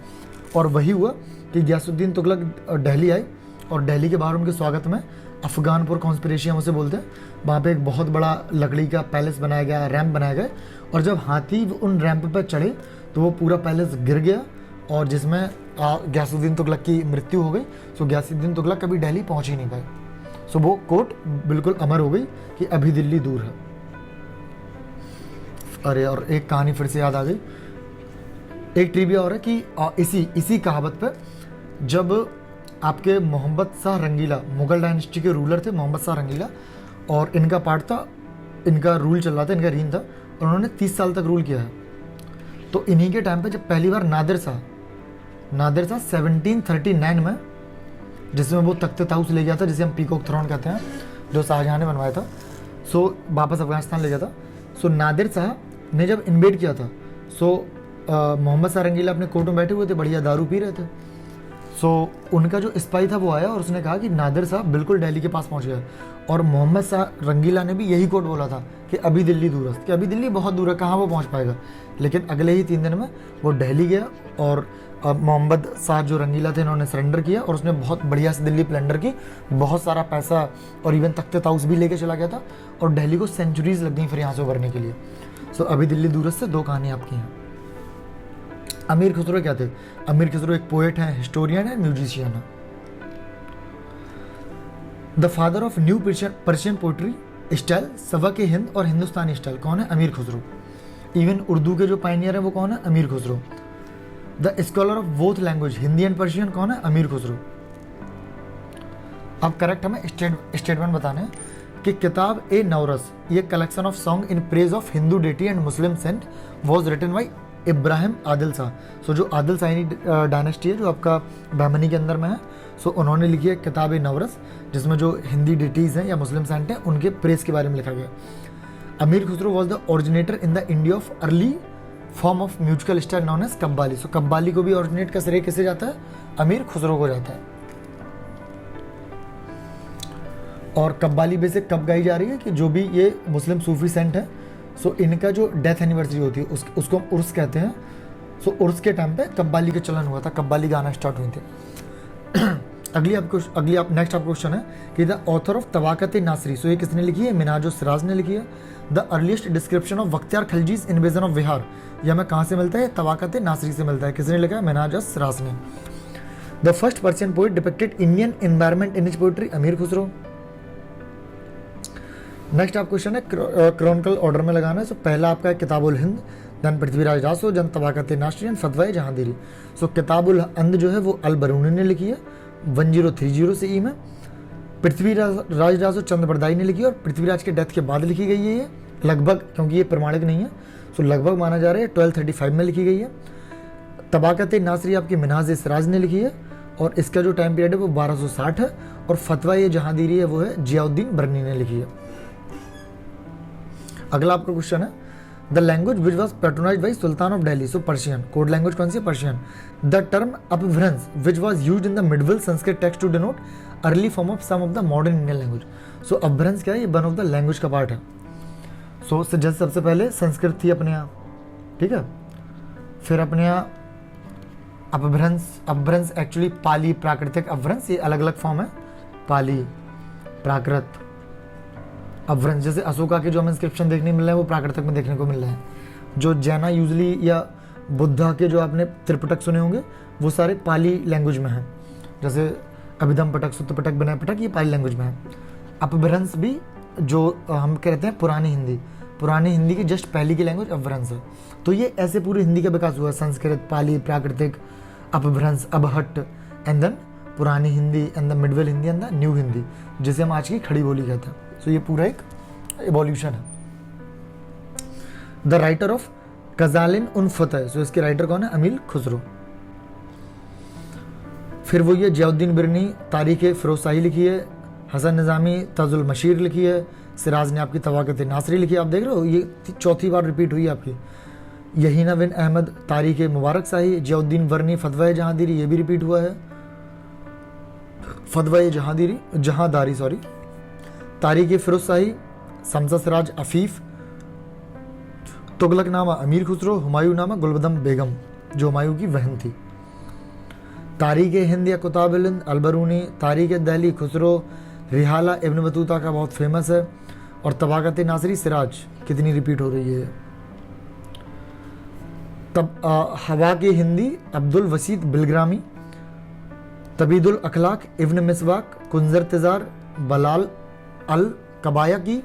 और वही हुआ कि गयासुद्दीन तुगलक दिल्ली आए और दिल्ली के बाहर उनके स्वागत में अफगानपुर कॉन्स्पिरेसी हम उसे बोलते हैं, वहाँ पे एक बहुत बड़ा लकड़ी का पैलेस बनाया गया, रैंप बनाया गया। और जब हाथी उन रैंप पर चढ़े तो वो पूरा पैलेस गिर गया और जिसमें गयासुद्दीन तुगलक की मृत्यु हो गई। सो गयासुद्दीन तुगलक कभी दिल्ली पहुँच ही नहीं पाए। सो वो कोट बिल्कुल अमर हो गई कि अभी दिल्ली दूर है। अरे और एक कहानी फिर से याद आ गई, एक ट्रिविया और है कि इसी कहावत पे जब आपके मोहम्मद शाह रंगीला, मुगल डायनेस्टी के रूलर थे मोहम्मद शाह रंगीला, और इनका पार्ट था, इनका रूल चल रहा था, इनका रीन था और उन्होंने 30 साल तक रूल किया है। तो इन्हीं के टाइम पे जब पहली बार नादिर शाह 1739 में, जिसमें वो तख्त ताउस ले गया था, जिसे हम पीकॉक थ्रोन कहते हैं, जो शाहजहाँ ने बनवाया था, सो वापस अफगानिस्तान ले गया था। सो नादिर शाह ने जब इन्वेड किया था, सो मोहम्मद शाह रंगीला अपने कोर्ट में बैठे हुए थे, बढ़िया दारू पी रहे थे। सो उनका जो स्पाई था वो आया और उसने कहा कि नादिर शाह बिल्कुल दिल्ली के पास पहुंच गया। और मोहम्मद शाह रंगीला ने भी यही कोट बोला था कि अभी दिल्ली दूरस्थ, कि अभी दिल्ली बहुत दूर है, कहाँ वो पहुंच पाएगा। लेकिन अगले ही 3 दिन में वो दिल्ली गया और मोहम्मद शाह जो रंगीला थे इन्होंने सरेंडर किया और उसने बहुत बढ़िया से दिल्ली प्लंडर की, बहुत सारा पैसा और इवन तख्त ताउस भी लेके चला गया था और दिल्ली को सेंचुरीज लग गई फिर यहाँ से उभरने के लिए। सो अभी दिल्ली दूरस्थ से 2 कहानी आपकी हैं। अमीर खुसरो क्या थे? अमीर खुसरो एक पोएट हैं, हिस्टोरियन है, म्यूजिशियन है। The father of new Persian poetry style, सबक हिंद और हिंदुस्तानी स्टाइल कौन है? अमीर खुसरो। इवन उर्दू के जो पायनियर है वो कौन है? Amir Khusro. The scholar of both language, Hindi and Persian कौन है? अमीर खुसरो। अब करेक्ट हमें स्टेटमेंट बताना है कि किताब ए नवरस, ये collection of song in praise of Hindu deity and Muslim saint, was written by Ibrahim Adil Shah. So जो आदिल शाही डायनेस्टी है जो आपका बहमनी के अंदर में है, सो उन्होंने लिखी है किताब ए नवरस, जिसमें जो हिंदी डेटीज़ हैं या मुस्लिम सेंट हैं उनके प्रेस के बारे में लिखा गया। Amir Khusro was the originator in the India of early form of musical style known as qawwali. So qawwali को भी ओरिजिनेट का श्रेय किसे जाता है? अमीर खुसरो को जाता है। और कव्वाली बेसिक कब गाई जा रही है कि जो भी ये मुस्लिम सूफी सेंट है, सो इनका जो डेथ एनिवर्सरी होती है उसको हम उर्स कहते हैं। सो उर्स के टाइम पे कव्वाली का चलन हुआ था, कव्वाली गाना स्टार्ट हुई थी। नेक्स्ट आप क्वेश्चन है कि द ऑथर ऑफ तवाकत नासरी, सो ये किसने लिखी है? मिनाज सिराज ने लिखी है। The earliest description of Bakhtiyar Khilji's invasion of Bihar, यह हमें कहाँ से मिलता है? तवाकत नासरी से मिलता है। किसने लिखा है? मिनाज सिराज ने। The first Persian poet depicted Indian environment in his poetry, अमीर खुसरो। नेक्स्ट आप क्वेश्चन है क्रॉनिकल ऑर्डर में लगाना है। सो पहला आपका है किताबुल हिंद, देन पृथ्वीराज रासो, जन तवाकत नासरी एंड फतवाए जहांगीरी। सो किताबुल हिंद जो है वो अल बरूनी ने लिखी है 1030 से ई में। पृथ्वीराज रासो चंद बरदाई ने लिखी है और पृथ्वीराज के डेथ के बाद लिखी गई है ये लगभग, क्योंकि ये प्रमाणिक नहीं है, सो लगभग माना जा रहा है 1235 में लिखी गई है। तबाकत नासरी आपकी मिनाज सिराज ने लिखी है और इसका जो टाइम पीरियड है वो 1260 है। और फतवाए जहांगीरी है वो है जियाउद्दीन बरनी ने लिखी है। अगला आपका क्वेश्चन है the language which was patronized by sultan of Delhi, so Persian. Code language कौन सी है? Persian. The term Apabhramsha which was used in the medieval Sanskrit text to denote early form of some of the modern Indian language. So Apabhramsha क्या है? ये one of the language का part है। So जैसे सबसे पहले संस्कृत थी अपने यहाँ, ठीक है, फिर अपने यहाँ अपभ्रंश एक्चुअली पाली प्राकृतिक अपभ्रंश, ये अलग अलग फॉर्म है, पाली प्राकृत अपभ्रंश। जैसे अशोका के जो हमें इंस्क्रिप्शन देखने मिल रहे हैं वो प्राकृतिक में देखने को मिल रहे हैं। जो जैना यूजली या बुद्धा के जो आपने त्रिपिटक सुने होंगे वो सारे पाली लैंग्वेज में हैं। जैसे अभिधम पटक, सुत्त पटक, विनय पटक, ये पाली लैंग्वेज में है। अपभ्रंश भी जो हम कहते हैं पुरानी हिंदी की जस्ट पहली की लैंग्वेज अपभ्रंश है। तो ये ऐसे पूरी हिंदी का विकास हुआ, संस्कृत, पाली, प्राकृतिक, अपभ्रंश, अबहट्ट, एंड देन पुरानी Hindi, and the medieval Hindi, and the new Hindi, जिसे हम आज की खड़ी बोली कहते हैं। सो ये पूरा एक एवोल्यूशन है। द राइटर ऑफ गजालिन उन फतह, सो इसके राइटर कौन है? अमीर खुसरो। फिर वो ये जियाउद्दीन बिरनी तारीख फिरोजशाही लिखी है, हसन निज़ामी ताजुल मशीर लिखी है, सिराज ने आपकी तवाकत नासरी लिखी है। आप देख रहे हो ये 4थी बार रिपीट हुई है आपकी। यहीना बिन अहमद तारीख मुबारक शाही, जियाउद्दीन बरनी फतवाए जहांगीरी, ये भी रिपीट हुआ है। फतवाए जहांदारी तारीख फिरोजशाही शमसराज अफीफ, तुगलकनामा अमीर खुसरो, हुमायूंनामा गुलबदम बेगम जो हुमायूं की बहन थी। तारीख हिंद या कुताबुल हिंद अलबरूनी, तारीख दहली खुसरो, रिहाला इब्न बतूता का बहुत फेमस है, और तबाकत नासरी सिराज कितनी रिपीट हो रही है। तब हवा की हिंदी अब्दुल वसीद बिलग्रामी, तबीदुल अखलाक इब्न मिसबाक, कुंजर तिजार बलाल अल कबायकी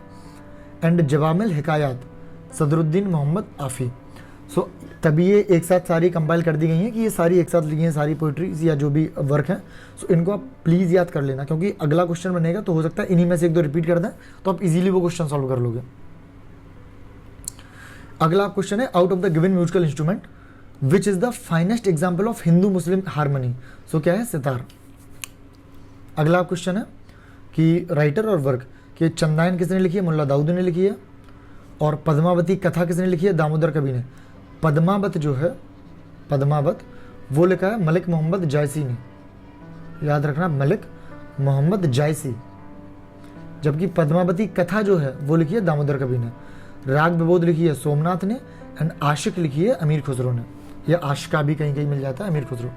एंड जवामिल हिकायात सदरुद्दीन मोहम्मद आफ़ी। सो तभी ये एक साथ सारी कंपाइल कर दी गई हैं कि ये सारी एक साथ लिखी हैं सारी पोइट्रीज या जो भी वर्क हैं। सो इनको आप प्लीज़ याद कर लेना, क्योंकि अगला क्वेश्चन बनेगा तो हो सकता है इन्हीं में से एक दो रिपीट कर दें तो आप इजीली वो क्वेश्चन सॉल्व कर लोगे। अगला क्वेश्चन है out of the given musical instrument which is the finest example of Hindu Muslim harmony. So क्या है? सितार। अगला क्वेश्चन है कि राइटर और वर्क कि चंदायन किसने लिखी है? मुल्ला दाऊद ने लिखी है। और पद्मावती कथा किसने लिखी है? दामोदर कवि ने। पद्मावत जो है, पद्मावत वो लिखा है मलिक मोहम्मद जायसी ने, याद रखना मलिक मोहम्मद जायसी। जबकि पद्मावती कथा जो है वो लिखी है दामोदर कवि ने। राग विबोध लिखी है सोमनाथ ने, एंड आशिक लिखी है अमीर खुसरो ने, या आशिका भी कहीं कहीं मिल जाता है Amir Khusro.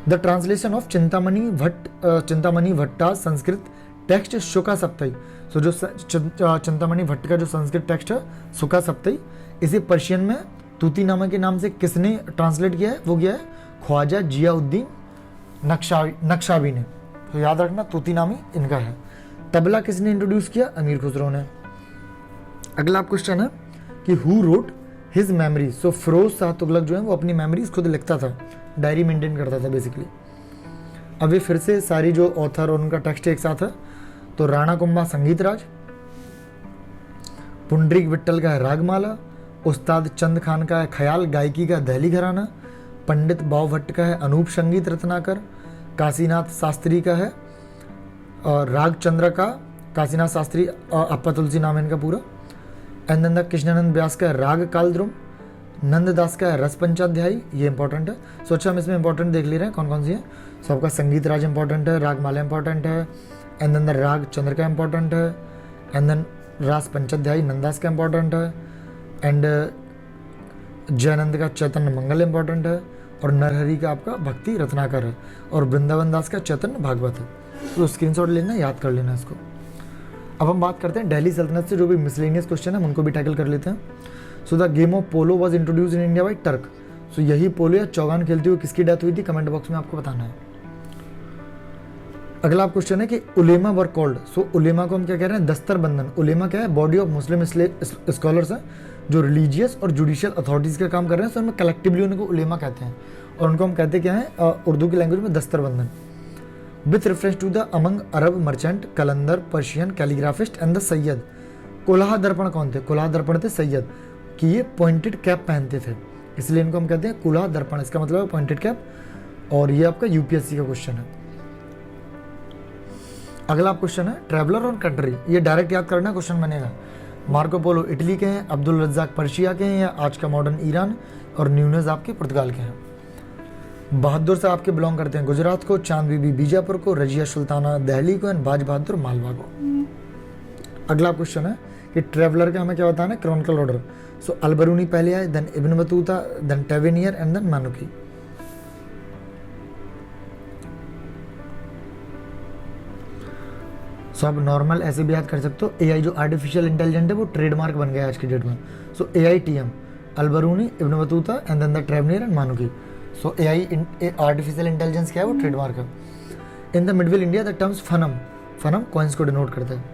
The translation of Chintamani भट्टा संस्कृत टेक्स्ट शुका सप्तई। सो जो चिंतामणि भट्ट का जो संस्कृत टेक्स्ट है शुका सप्तई, इसे पर्शियन में तूतीनामा के नाम से किसने ट्रांसलेट किया है? वो किया है ख्वाजा जियाउद्दीन नक्शाबी ने। तो याद रखना तूतीनामी इनका है। तबला किसने इंट्रोड्यूस किया? अमीर खुसरो ने। अगला क्वेश्चन है कि हु रोट हिज मेमोरीज। सो फिरोज शाह तुगलक जो है वो अपनी मेमोरीज खुद लिखता था, डायरी मेंटेन करता था बेसिकली। अब ये फिर से सारी जो ऑथर और उनका टेक्स्ट एक साथ है। तो राणा कुंभा संगीत राज, पुंडरीक विट्ठल का है रागमाला, उस्ताद चंद खान का है ख्याल गायकी का दहली घराना, पंडित बाव भट्ट का है अनूप संगीत रत्नाकर, काशीनाथ शास्त्री का है और राग चंद्र का काशीनाथ शास्त्री अप्पा तुलसी नाम है इनका पूरा, एंड कृष्णानंद व्यास का है राग कालद्रुम, नंददास का है रस पंचाध्यायी, ये इंपॉर्टेंट है। सो अच्छा हम इसमें इंपॉर्टेंट देख ले रहे हैं कौन कौन सी है। सो आपका संगीत राज इंपॉर्टेंट है, राग माला इंपॉर्टेंट है, एंड देन द राग चंद्र का इंपॉर्टेंट है, एंड देन रास पंचाध्यायी नंदास का इंपॉर्टेंट है, एंड जयानंद का चैतन्य मंगल इंपॉर्टेंट है, और नरहरि का आपका भक्ति रत्नाकर है, और वृंदावन दास का चैतन्य भागवत है। तो स्क्रीनशॉट लेना, याद कर लेना इसको। अब हम बात करते हैं दिल्ली सल्तनत से जो भी मिसलेनियस क्वेश्चन है उनको भी टैकल कर लेते हैं। So the game of polo was introduce in India by Turk. So यही पोलो या चौगान खेलते हुए किसकी डेथ हुई थी? कमेंट बॉक्स में आपको बताना है। अगला क्वेश्चन है कि उलेमा वर कॉल्ड। सो उलेमा को हम क्या कह रहे हैं? दस्तर बंधन। उलेमा क्या है? बॉडी ऑफ मुस्लिम स्कॉलर्स हैं जो रिलीजियस और जुडिशियल अथॉरिटीज़ का काम कर रहे हैं। सो उनमें कलेक्टिवली उनको उलेमा कहते हैं, और उनको हम कहते क्या हैं उर्दू की लैंग्वेज में दस्तर बंधन। With reference to the among Arab merchant कलंदर पर्शियन कैलीग्राफिस्ट एंड द सैयद। कोलाहा दर्पण कौन थे? कोलाहा दर्पण थे सैयद, कि ये पॉइंटेड कैप पहनते थे, इसलिए इनको हम कहते हैं कोलाहा दर्पण। इसका मतलब है पॉइंटेड कैप, और ये आपका यूपीएससी का क्वेश्चन है। अगला क्वेश्चन है ट्रैवलर ऑन कंट्री। ये डायरेक्ट याद करना क्वेश्चन बनेगा। मार्को पोलो इटली के हैं, अब्दुल रज्जाक पर्शिया के हैं, या आज का मॉडर्न ईरान, और न्यूनेज आपके पुर्तगाल के हैं। बहादुर साहब आपके बिलोंग करते हैं गुजरात को, चांद बीबी बीजापुर को, रजिया सुल्ताना दिल्ली को, एंड बाज बहादुर मालवा को। अगला क्वेश्चन है कि ट्रैवलर का हमें क्या बताना है? Chronicle order. सो अलबरूनी पहले आए, then Ibn Battuta, then Tavernier, and then Manucci. So आप नॉर्मल ऐसे भी याद कर सकते हो। एआई जो आर्टिफिशियल इंटेलिजेंट है वो ट्रेडमार्क बन गया आज की डेट में। So AITM Alberuni, Ibn Battuta, and then the Tavernier and Manucci. So AI artificial intelligence क्या है? वो ट्रेडमार्क है। In the medieval India the terms fanam coins को डिनोट करता है।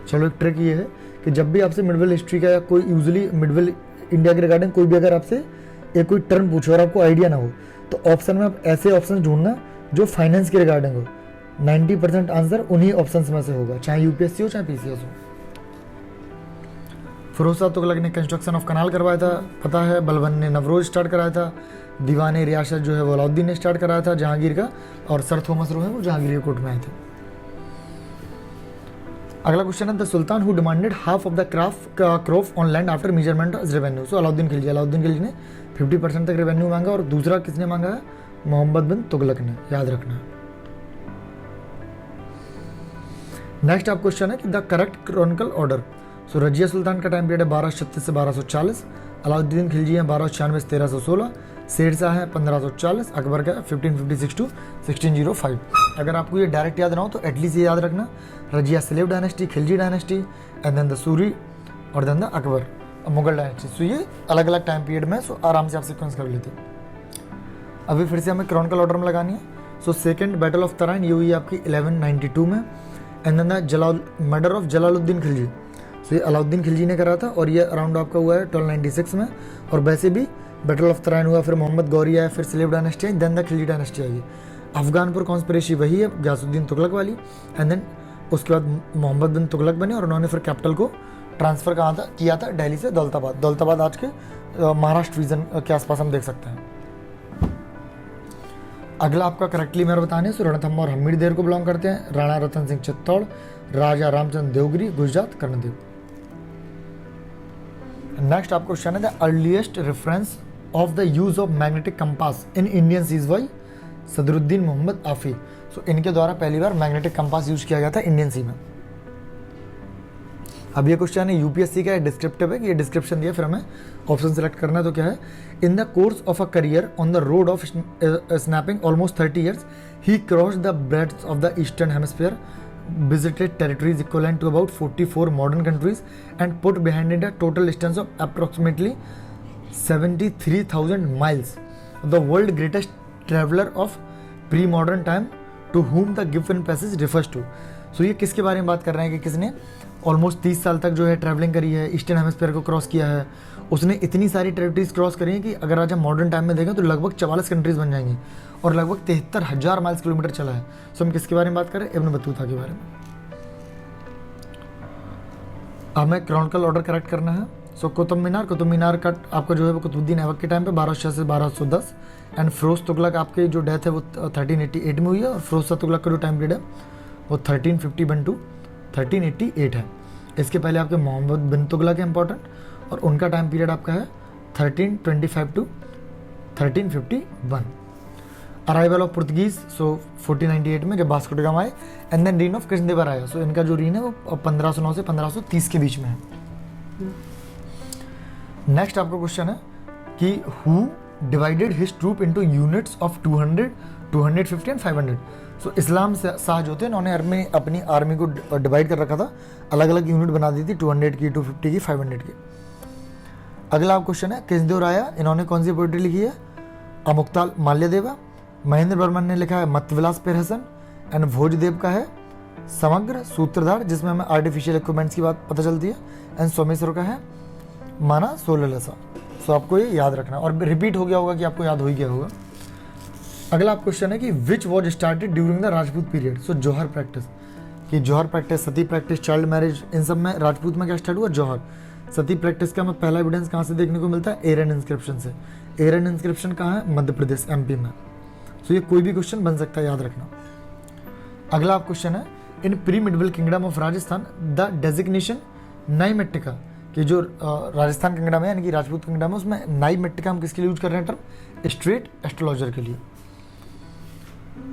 चलो एक ट्रिक ये है कि जब भी आपसे मिडवेल हिस्ट्री का या कोई यूजुअली मिडवेल इंडिया के रिगार्डिंग कोई भी अगर आपसे एक कोई टर्म पूछे और आपको आइडिया ना हो, तो ऑप्शन में आप ऐसे ऑप्शन ढूंढना जो फाइनेंस के रिगार्डिंग हो। 90% आंसर उन्हीं ऑप्शंस में से होगा, चाहे यूपीएससी हो चाहे पीसीएस हो। फिरोज शाह तुगलक ने कंस्ट्रक्शन ऑफ कनाल करवाया था, पता है। बलबन ने नवरोज स्टार्ट कराया था। दीवाने रियासत जो है वो अलाउद्दीन ने स्टार्ट कराया था जहांगीर का, और सर थॉमस रो है वो जहांगीर के कोर्ट में आए थे। अगला क्वेश्चन है the sultan who demanded half of the crop on land after measurement of revenue. So Alauddin Khilji. Alauddin Khilji ने 50% तक रेवेन्यू मांगा, और दूसरा किसने मांगा है? मोहम्मद बिन तुगलक ने, याद रखना। नेक्स्ट आप क्वेश्चन है कि द करेक्ट क्रॉनिकल ऑर्डर। सो रजिया सुल्तान का टाइम पीरियड है 1236 से 1240, अलाउद्दीन खिलजी है 1296 से 1316, शेर शाह है 1540, अकबर का 1556 टू 1605। अगर आपको ये डायरेक्ट याद ना हो तो एटलीस्ट ये याद रखना, Razia slave dynasty, Khilji dynasty, and then the Suri और then the Akbar Mughal dynasty. So ये अलग अलग टाइम पीरियड में, सो आराम से आप सीक्वेंस कर लेते हैं। अभी फिर से हमें क्रॉनिकल ऑर्डर में लगानी है। So second battle of Tarain ये हुई आपकी 1192 में, and then the murder of Jalaluddin Khilji. So ये अलाउद्दीन खिलजी ने करा था और ये अराउंड आपका हुआ है 1296 में। और वैसे भी बैटल ऑफ तराइन हुआ, फिर मोहम्मद गौरी आया, फिर स्लेव डायनेस्टी आई, देन द खिलजी डायनेस्टी आई। अफगानपुर कॉन्स्पिरेसी वही है गयासुद्दीन तुगलक वाली, एंड देन उसके बाद मोहम्मद बिन तुगलक बने और उन्होंने फिर कैपिटल को ट्रांसफ़र किया था दिल्ली से दौलताबाद। दौलताबाद आज के महाराष्ट्र रीजन के आसपास हम देख सकते हैं। अगला आपका करेक्टली मेरे बताने सो रणथंबोर और हम्मीर देर को बिलोंग करते हैं। राणा रतन सिंह चित्तौड़, राजा रामचंद्र देवगिरी, गुजरात कर्णदेव। नेक्स्ट आपको क्वेश्चन है the earliest reference of the use of magnetic compass in Indian seas by Sadruddin Mohammad Aufi. So इनके द्वारा पहली बार मैग्नेटिक कंपास यूज किया गया था इंडियन सी में। अब ये क्वेश्चन है यूपीएससी का, डिस्क्रिप्टिव है कि ये डिस्क्रिप्शन दिया, फिर हमें ऑप्शन सेलेक्ट करना है। तो क्या है, in the course of a career on the road of snapping almost 30 years he crossed the breadth of the eastern hemisphere, visited territories equivalent to about 44 modern countries and put behind it a total distance of approximately 73,000 miles. The world greatest traveler of pre-modern time to whom the given passage refers to. So ये किसके बारे में बात कर रहे हैं कि किसने ऑलमोस्ट 30 साल तक जो है ट्रैवलिंग करी है, ईस्टर्न हेमिस्फीयर को क्रॉस किया है। उसने इतनी सारी टेरिटरीज क्रॉस करी है कि अगर आज हम मॉडर्न टाइम में देखें तो लगभग 44 कंट्रीज बन जाएंगी और लगभग 73,000 माइल्स किलोमीटर चला है। सो हम किसके बारे में बात करें, इब्न बतूता के बारे में। हमें क्रॉनिकल ऑर्डर करेक्ट करना है। सो कुतुब मीनार का आपका जो है वो कुतुबुद्दीन ऐबक के टाइम पे 1206 से 1210, एंड फिरोज तुगलक आपके जो डेथ है वो 1388 में हुई है, और फिरोज शाह तुगलक का जो टाइम पीरियड है वो 1351 टू 1388 है। इसके पहले आपके मोहम्मद बिन तुगलक है इंपॉर्टेंट, और उनका टाइम पीरियड आपका है 1325 टू 1351। अराइवल ऑफ पुर्तगीज सो 1498 में जब वास्को डी गामा आए, एंड देन रीन ऑफ कृष्णदेवर आया। सो इनका जो रीन है वो 1509 से 1530 के बीच में है। नेक्स्ट आपका क्वेश्चन है कि who divided his troop into units of 200, 250 and 500। So Islam Shah जो थे उन्होंने अपनी आर्मी को डिवाइड कर रखा था, अलग अलग यूनिट बना दी थी, 200 की, 250 की, 500 की। अगला क्वेश्चन है कृष्णदेव राया, इन्होंने कौन सी पोइट्री लिखी है, अमुक्ताल माल्यदेवा। महेंद्र वर्मन ने लिखा है मतविलास पेर हसन, एंड भोजदेव का है समग्र सूत्रधार, जिसमें हमें आर्टिफिशियल इक्विपमेंट्स की बात पता चलती है, एंड सोमेश्वर का है माना सोललसा। सो आपको ये याद रखना, और रिपीट हो गया होगा कि आपको याद हो ही गया होगा। अगला आप क्वेश्चन है कि which was started during the Rajput period. So Jauhar practice, कि Jauhar practice, Sati practice, child marriage, इन सब में राजपूत में क्या स्टार्ट हुआ, जौहर। सती प्रैक्टिस का हमें पहला एविडेंस कहाँ से देखने को मिलता है, एरन इंस्क्रिप्शन से। एरन इंस्क्रिप्शन कहाँ है, मध्य प्रदेश, एमपी में। सो ये कोई भी क्वेश्चन बन सकता है, याद रखना। अगला आप क्वेश्चन है in pre medieval kingdom of Rajasthan the designation नाइमेटिका, कि जो राजस्थान किंगडम है यानी कि राजपूत किंगडम है, उसमें नाइमेटिका हम किसके लिए यूज कर रहे हैं टर्म, स्ट्रेट एस्ट्रोलॉजर के लिए।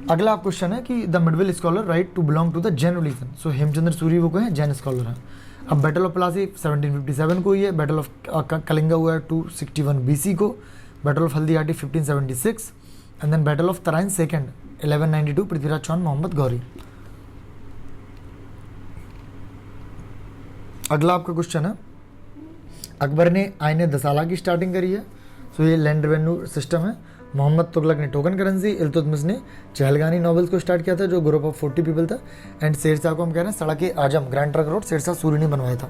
अगला आप क्वेश्चन है कि the medieval scholar right to belong to the Jain religion. So Hemachandra Suri वो कहें जैन स्कॉलर हैं। अब बैटल ऑफ प्लासी 1757 को हुई है, बैटल ऑफ कलिंगा हुआ है 261 BC को, battle of Haldighati 1576, and then battle of Tarain second 1192 Prithviraj Chauhan Mohammad Ghori. अगला आपका क्वेश्चन है अकबर ने आईने दसाला की स्टार्टिंग करी है। सो ये लैंड रेवेन्यू सिस्टम है। मोहम्मद तुगलक ने टोकन करेंसी, इल्तुतमिश ने चहलगानी नॉवेल्स को स्टार्ट किया था जो ग्रुप ऑफ 40 पीपल था, एंड शेरशाह को हम कह रहे हैं सड़क आजम grand trunk road Sher Shah ने बनवाया था।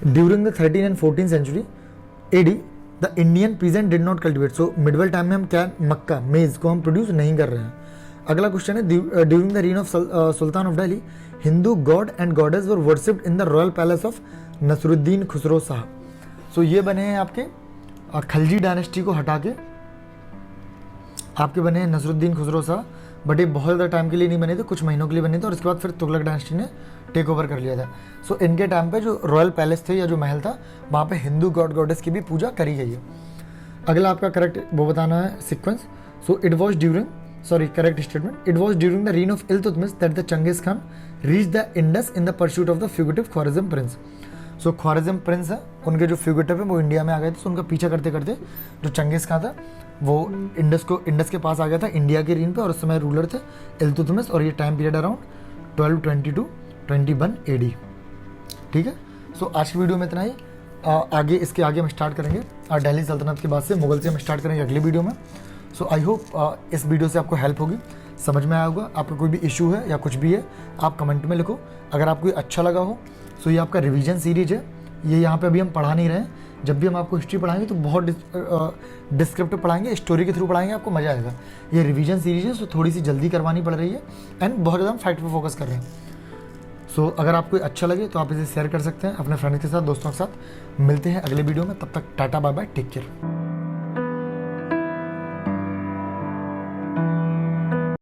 During the 13 and 14 century AD the Indian peasant did not cultivate. So medieval time में हम क्या मक्का मेज को हम प्रोड्यूस नहीं कर रहे हैं। अगला क्वेश्चन है during the reign of sultan of Delhi Hindu god and goddess were worshipped in the royal palace of Nasruddin Khusro Shah. So ये बने हैं आपके खलजी डायनेस्टी को हटा के आपके बने हैं नसरुद्दीन खुसरो शाह, बट ये बहुत ज़्यादा टाइम के लिए नहीं बने थे, कुछ महीनों के लिए बने थे, और इसके बाद फिर तुगलक डायनेस्टी ने टेक ओवर कर लिया था। सो इनके टाइम पे जो रॉयल पैलेस थे या जो महल था वहाँ पे हिंदू गॉड गॉडेस की भी पूजा करी गई है। अगला आपका करेक्ट वो बताना है sequence. So it was during sorry, correct statement. It was during the reign of Iltutmish that the Genghis Khan reached the Indus in the pursuit of the fugitive Khwarizm prince. So Khwarizm prince है, उनके जो फ्यूगिटिव है वो India में आ गए थे, तो उनका पीछा करते करते जो चंगेज़ खान था वो इंडस के पास आ गया था इंडिया के रीन पे, और उस समय रूलर थे इल्तुतमिश, और ये time period around 1220 to 21 AD। ठीक है, सो आज की वीडियो में इतना ही। आगे इसके आगे हम स्टार्ट करेंगे दिल्ली सल्तनत के बाद से मुगल से हम स्टार्ट करेंगे अगली वीडियो में। सो आई होप इस वीडियो से आपको हेल्प होगी, समझ में आया होगा। आपका कोई भी इशू है या कुछ भी है आप कमेंट में लिखो। अगर आपको ये अच्छा लगा हो, सो ये आपका रिवीजन सीरीज है, ये यहाँ पे अभी हम पढ़ा नहीं रहे हैं। जब भी हम आपको हिस्ट्री पढ़ाएंगे तो बहुत डिस्क्रिप्टिव पढ़ाएंगे, स्टोरी के थ्रू पढ़ाएंगे, आपको मज़ा आएगा। ये रिवीजन सीरीज है, सो थोड़ी सी जल्दी करवानी पड़ रही है एंड बहुत ज़्यादा हम फैक्ट पे फोकस कर रहे हैं। सो अगर आपको अच्छा लगे तो आप इसे शेयर कर सकते हैं अपने फ्रेंड्स के साथ, दोस्तों के साथ। मिलते हैं अगले वीडियो में, तब तक tata bye bye, take care.